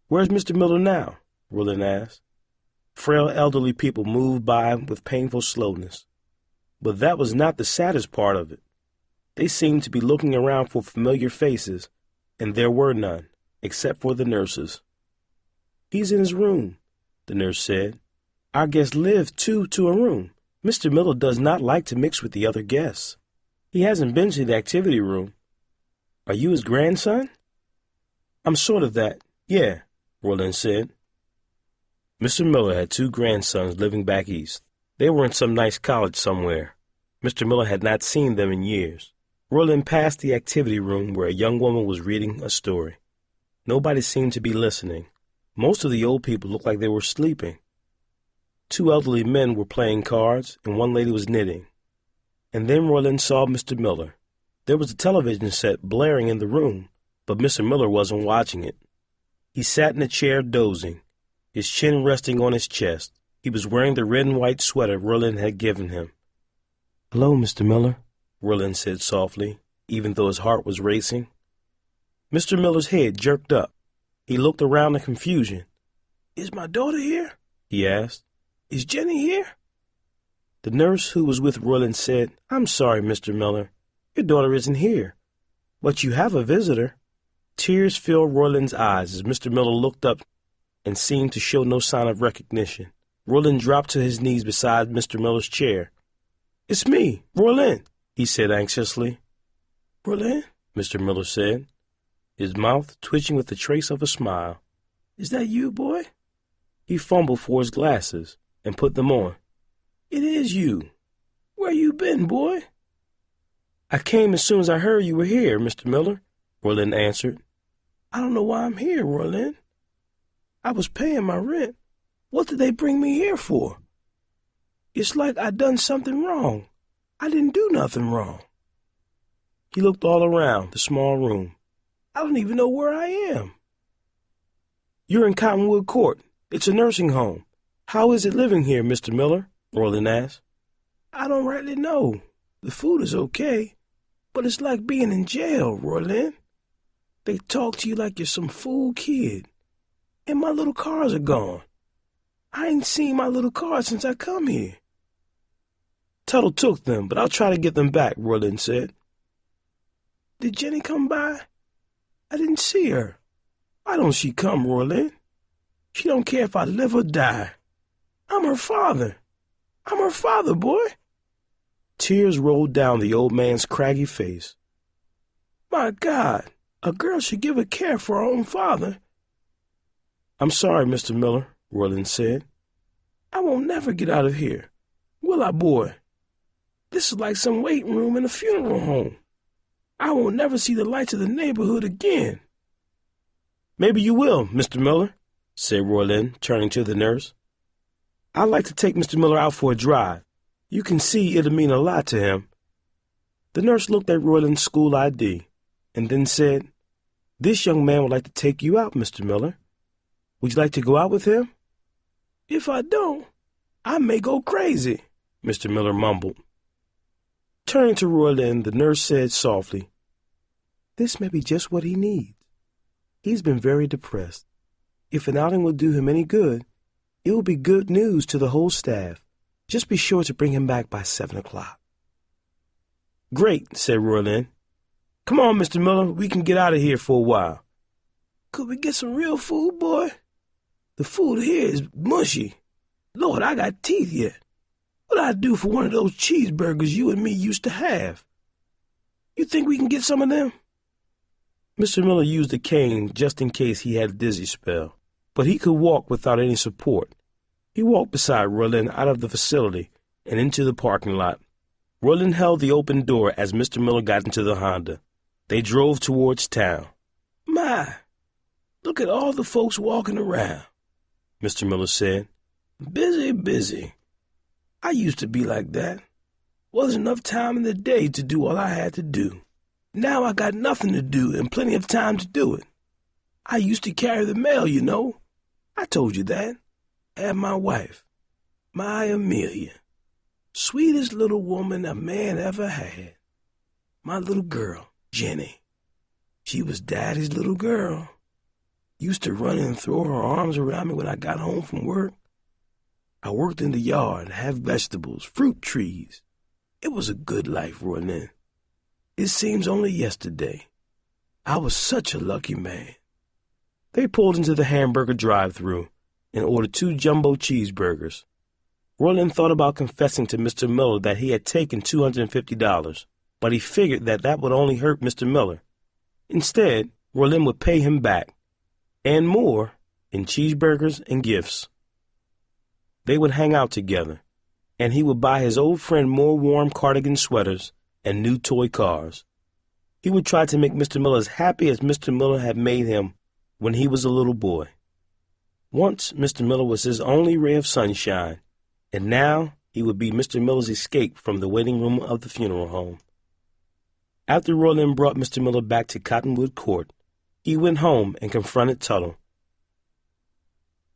Where's Mr. Miller now? Roylin asked. Frail elderly people moved by with painful slowness. But that was not the saddest part of it. They seemed to be looking around for familiar faces, and there were none, except for the nurses. He's in his room, the nurse said. Our guests live two to a room. Mr. Miller does not like to mix with the other guests. He hasn't been to the activity room. Are you his grandson? I'm sort of that, yeah, Roylin said. Mr. Miller had two grandsons living back east. They were in some nice college somewhere. Mr. Miller had not seen them in years. Roylin passed the activity room where a young woman was reading a story. Nobody seemed to be listening. Most of the old people looked like they were sleeping. Two elderly men were playing cards, and one lady was knitting. And then Roylin saw Mr. Miller. There was a television set blaring in the room, but Mr. Miller wasn't watching it. He sat in a chair dozing, his chin resting on his chest. He was wearing the red and white sweater Roylin had given him. "Hello, Mr. Miller," Roylin said softly, even though his heart was racing. Mr. Miller's head jerked up. He looked around in confusion. "Is my daughter here?" he asked. "Is Jenny here?" The nurse who was with Roylin said, "I'm sorry, Mr. Miller. Your daughter isn't here. But you have a visitor." Tears filled Roylin's eyes as Mr. Miller looked up and seemed to show no sign of recognition. Roylin dropped to his knees beside Mr. Miller's chair. "It's me, Roylin," he said anxiously. "Roylin?" Mr. Miller said, his mouth twitching with a trace of a smile. "Is that you, boy?" He fumbled for his glasses and put them on. "It is you. Where you been, boy?" "I came as soon as I heard you were here, Mr. Miller," Roylin answered. "I don't know why I'm here, Roylin. I was paying my rent. What did they bring me here for? It's like I done something wrong. I didn't do nothing wrong." He looked all around the small room. "I don't even know where I am." "You're in Cottonwood Court. It's a nursing home. How is it living here, Mr. Miller?" Roylin asked. "I don't rightly know. The food is okay, but it's like being in jail, Roylin. They talk to you like you're some fool kid. And my little cars are gone. I ain't seen my little cars since I come here." "Tuttle took them, but I'll try to get them back," Roylin said. "Did Jenny come by? I didn't see her. Why don't she come, Roylin? She don't care if I live or die. I'm her father. I'm her father, boy." Tears rolled down the old man's craggy face. "My God, a girl should give her care for her own father." "I'm sorry, Mr. Miller," Roylin said. "I won't never get out of here. Will I, boy? This is like some waiting room in a funeral home. I won't never see the lights of the neighborhood again." "Maybe you will, Mr. Miller," said Roylin, turning to the nurse. "I'd like to take Mr. Miller out for a drive. You can see it'll mean a lot to him." The nurse looked at Roylin's school ID and then said, "This young man would like to take you out, Mr. Miller. Would you like to go out with him?" "If I don't, I may go crazy," Mr. Miller mumbled. Turning to Roylin, the nurse said softly, "This may be just what he needs. He's been very depressed. If an outing will do him any good, it will be good news to the whole staff. Just be sure to bring him back by 7 o'clock." "Great," said Roylin. "Come on, Mr. Miller, we can get out of here for a while." "Could we get some real food, boy? The food here is mushy. Lord, I got teeth yet. What'd I do for one of those cheeseburgers you and me used to have? You think we can get some of them?" Mr. Miller used a cane just in case he had a dizzy spell, but he could walk without any support. He walked beside Roylin out of the facility and into the parking lot. Roylin held the open door as Mr. Miller got into the Honda. They drove towards town. "My, look at all the folks walking around," Mr. Miller said. "Busy, busy. I used to be like that. Wasn't enough time in the day to do all I had to do. Now I got nothing to do and plenty of time to do it. I used to carry the mail, you know. I told you that. And my wife, my Amelia, sweetest little woman a man ever had. My little girl, Jenny. She was Daddy's little girl. Used to run and throw her arms around me when I got home from work. I worked in the yard, have vegetables, fruit trees. It was a good life, Roylin. It seems only yesterday. I was such a lucky man." They pulled into the hamburger drive-thru and ordered 2 jumbo cheeseburgers. Roylin thought about confessing to Mr. Miller that he had taken $250, but he figured that would only hurt Mr. Miller. Instead, Roylin would pay him back, and more, in cheeseburgers and gifts. They would hang out together, and he would buy his old friend more warm cardigan sweaters and new toy cars. He would try to make Mr. Miller as happy as Mr. Miller had made him when he was a little boy. Once Mr. Miller was his only ray of sunshine, and now he would be Mr. Miller's escape from the waiting room of the funeral home. After Roylin brought Mr. Miller back to Cottonwood Court, he went home and confronted Tuttle,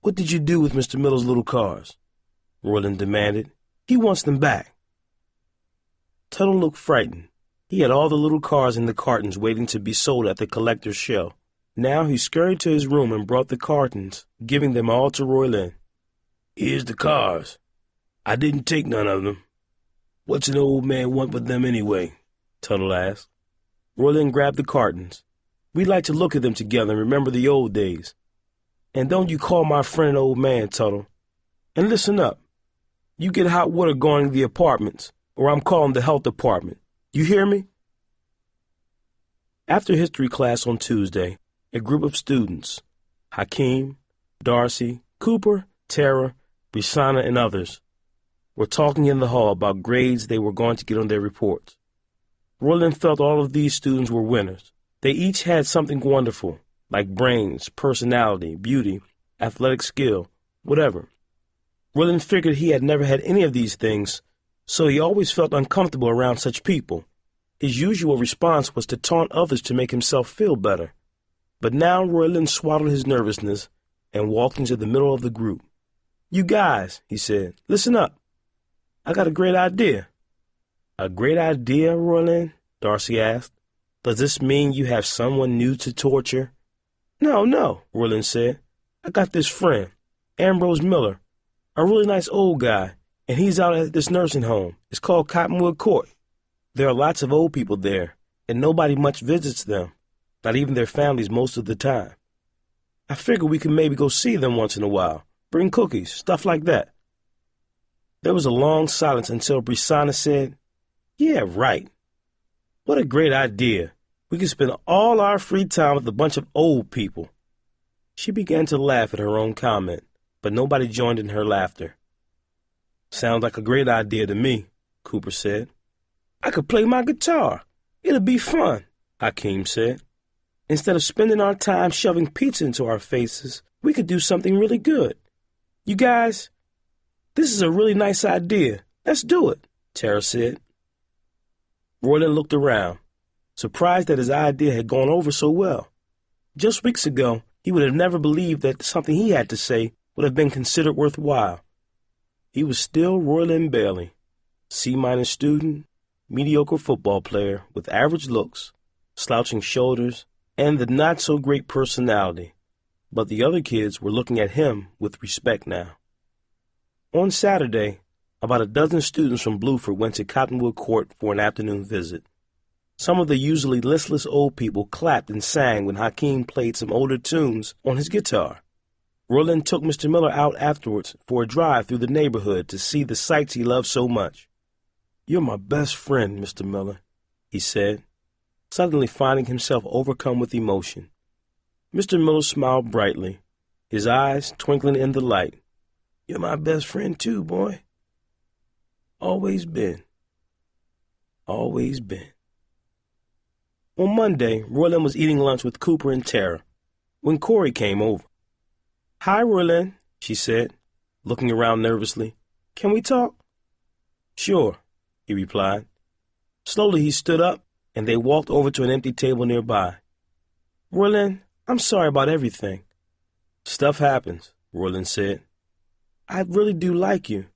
What did you do with Mr. Miller's little cars? Roylin demanded. He wants them back. Tuttle looked frightened. He had all the little cars in the cartons waiting to be sold at the collector's show. Now he scurried to his room and brought the cartons, giving them all to Roylin. Here's the cars. I didn't take none of them. What's an old man want with them anyway? Tuttle asked. Roylin grabbed the cartons. We'd like to look at them together and remember the old days. And don't you call my friend an old man, Tuttle. And listen up. You get hot water going to the apartments, or I'm calling the health department. You hear me? After history class on Tuesday, a group of students, Hakeem, Darcy, Cooper, Tara, Brisana, and others, were talking in the hall about grades they were going to get on their reports. Roylin felt all of these students were winners. They each had something wonderful, like brains, personality, beauty, athletic skill, whatever. Roylin figured he had never had any of these things, so he always felt uncomfortable around such people. His usual response was to taunt others to make himself feel better. But now Roylin swallowed his nervousness and walked into the middle of the group. You guys, he said, listen up. I got a great idea. A great idea, Roylin? Darcy asked. Does this mean you have someone new to torture? No, Roylin said. I got this friend, Ambrose Miller, a really nice old guy, and he's out at this nursing home. It's called Cottonwood Court. There are lots of old people there, and nobody much visits them, not even their families most of the time. I figure we can maybe go see them once in a while, bring cookies, stuff like that. There was a long silence until Brisana said, Yeah, right. What a great idea. We could spend all our free time with a bunch of old people. She began to laugh at her own comment, but nobody joined in her laughter. Sounds like a great idea to me, Cooper said. I could play my guitar. It'll be fun, Hakeem said. Instead of spending our time shoving pizza into our faces, we could do something really good. You guys, this is a really nice idea. Let's do it, Tara said. Roylin looked around, surprised that his idea had gone over so well. Just weeks ago, he would have never believed that something he had to say would have been considered worthwhile. He was still Roylin Bailey, C- student, mediocre football player with average looks, slouching shoulders, and the not-so-great personality. But the other kids were looking at him with respect now. On Saturday, about a dozen students from Bluford went to Cottonwood Court for an afternoon visit. Some of the usually listless old people clapped and sang when Hakeem played some older tunes on his guitar. Roylin took Mr. Miller out afterwards for a drive through the neighborhood to see the sights he loved so much. You're my best friend, Mr. Miller, he said, suddenly finding himself overcome with emotion. Mr. Miller smiled brightly, his eyes twinkling in the light. You're my best friend too, boy. Always been. Always been. On Monday, Roylin was eating lunch with Cooper and Tara when Corey came over. Hi, Roylin, she said, looking around nervously. Can we talk? Sure, he replied. Slowly he stood up, and they walked over to an empty table nearby. Roylin, I'm sorry about everything. Stuff happens, Roylin said. I really do like you.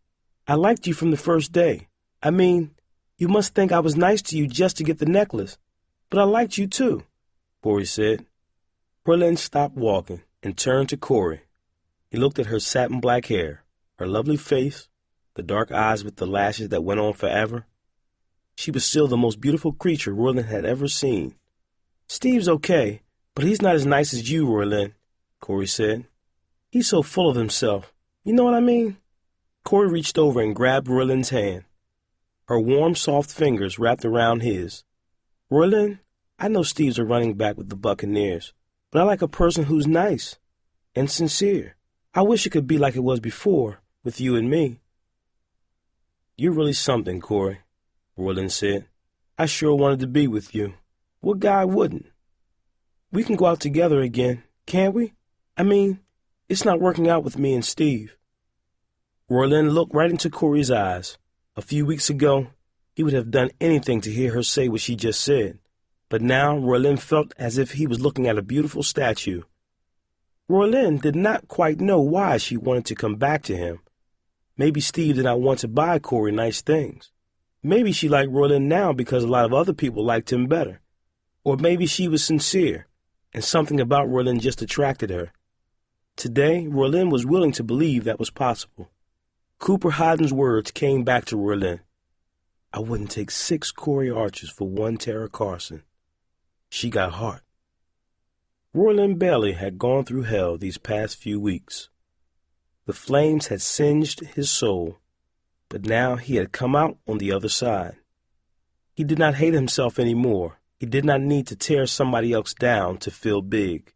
I liked you from the first day. I mean, you must think I was nice to you just to get the necklace. But I liked you too, Corey said. Roylin stopped walking and turned to Corey. He looked at her satin black hair, her lovely face, the dark eyes with the lashes that went on forever. She was still the most beautiful creature Roylin had ever seen. Steve's okay, but he's not as nice as you, Roylin, Corey said. He's so full of himself. You know what I mean? Corey reached over and grabbed Roylin's hand. Her warm, soft fingers wrapped around his. Roylin, I know Steve's a running back with the Buccaneers, but I like a person who's nice and sincere. I wish it could be like it was before, with you and me. You're really something, Corey, Roylin said. I sure wanted to be with you. What guy wouldn't? We can go out together again, can't we? I mean, it's not working out with me and Steve. Roylin looked right into Corey's eyes. A few weeks ago, he would have done anything to hear her say what she just said. But now Roylin felt as if he was looking at a beautiful statue. Roylin did not quite know why she wanted to come back to him. Maybe Steve did not want to buy Corey nice things. Maybe she liked Roylin now because a lot of other people liked him better. Or maybe she was sincere, and something about Roylin just attracted her. Today, Roylin was willing to believe that was possible. Cooper Hodden's words came back to Roylin. I wouldn't take 6 Corey Archers for 1 Tara Carson. She got heart. Roylin Bailey had gone through hell these past few weeks. The flames had singed his soul, but now he had come out on the other side. He did not hate himself anymore. He did not need to tear somebody else down to feel big.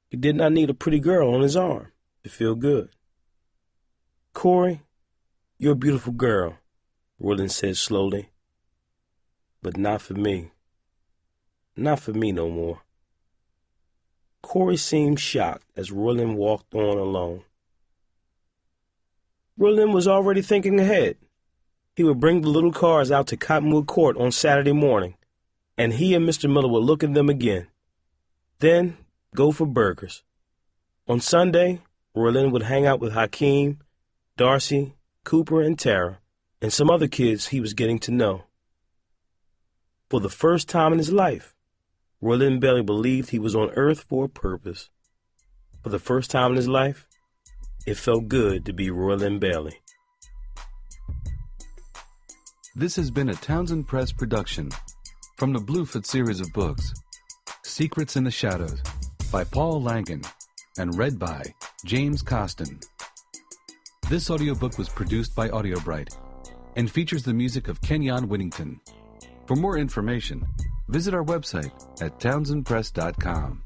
He did not need a pretty girl on his arm to feel good. Corey, you're a beautiful girl, Roylin said slowly. But not for me. Not for me no more. Corey seemed shocked as Roylin walked on alone. Roylin was already thinking ahead. He would bring the little cars out to Cottonwood Court on Saturday morning, and he and Mr. Miller would look at them again. Then go for burgers. On Sunday, Roylin would hang out with Hakeem, Darcy, Cooper, and Tara, and some other kids he was getting to know. For the first time in his life, Roylin Bailey believed he was on earth for a purpose. For the first time in his life, it felt good to be Roylin Bailey. This has been a Townsend Press production from the Bluford series of books, Secrets in the Shadows, by Paul Langan, and read by James Costin. This audiobook was produced by AudioBright and features the music of Kenyon Whittington. For more information, visit our website at townsendpress.com.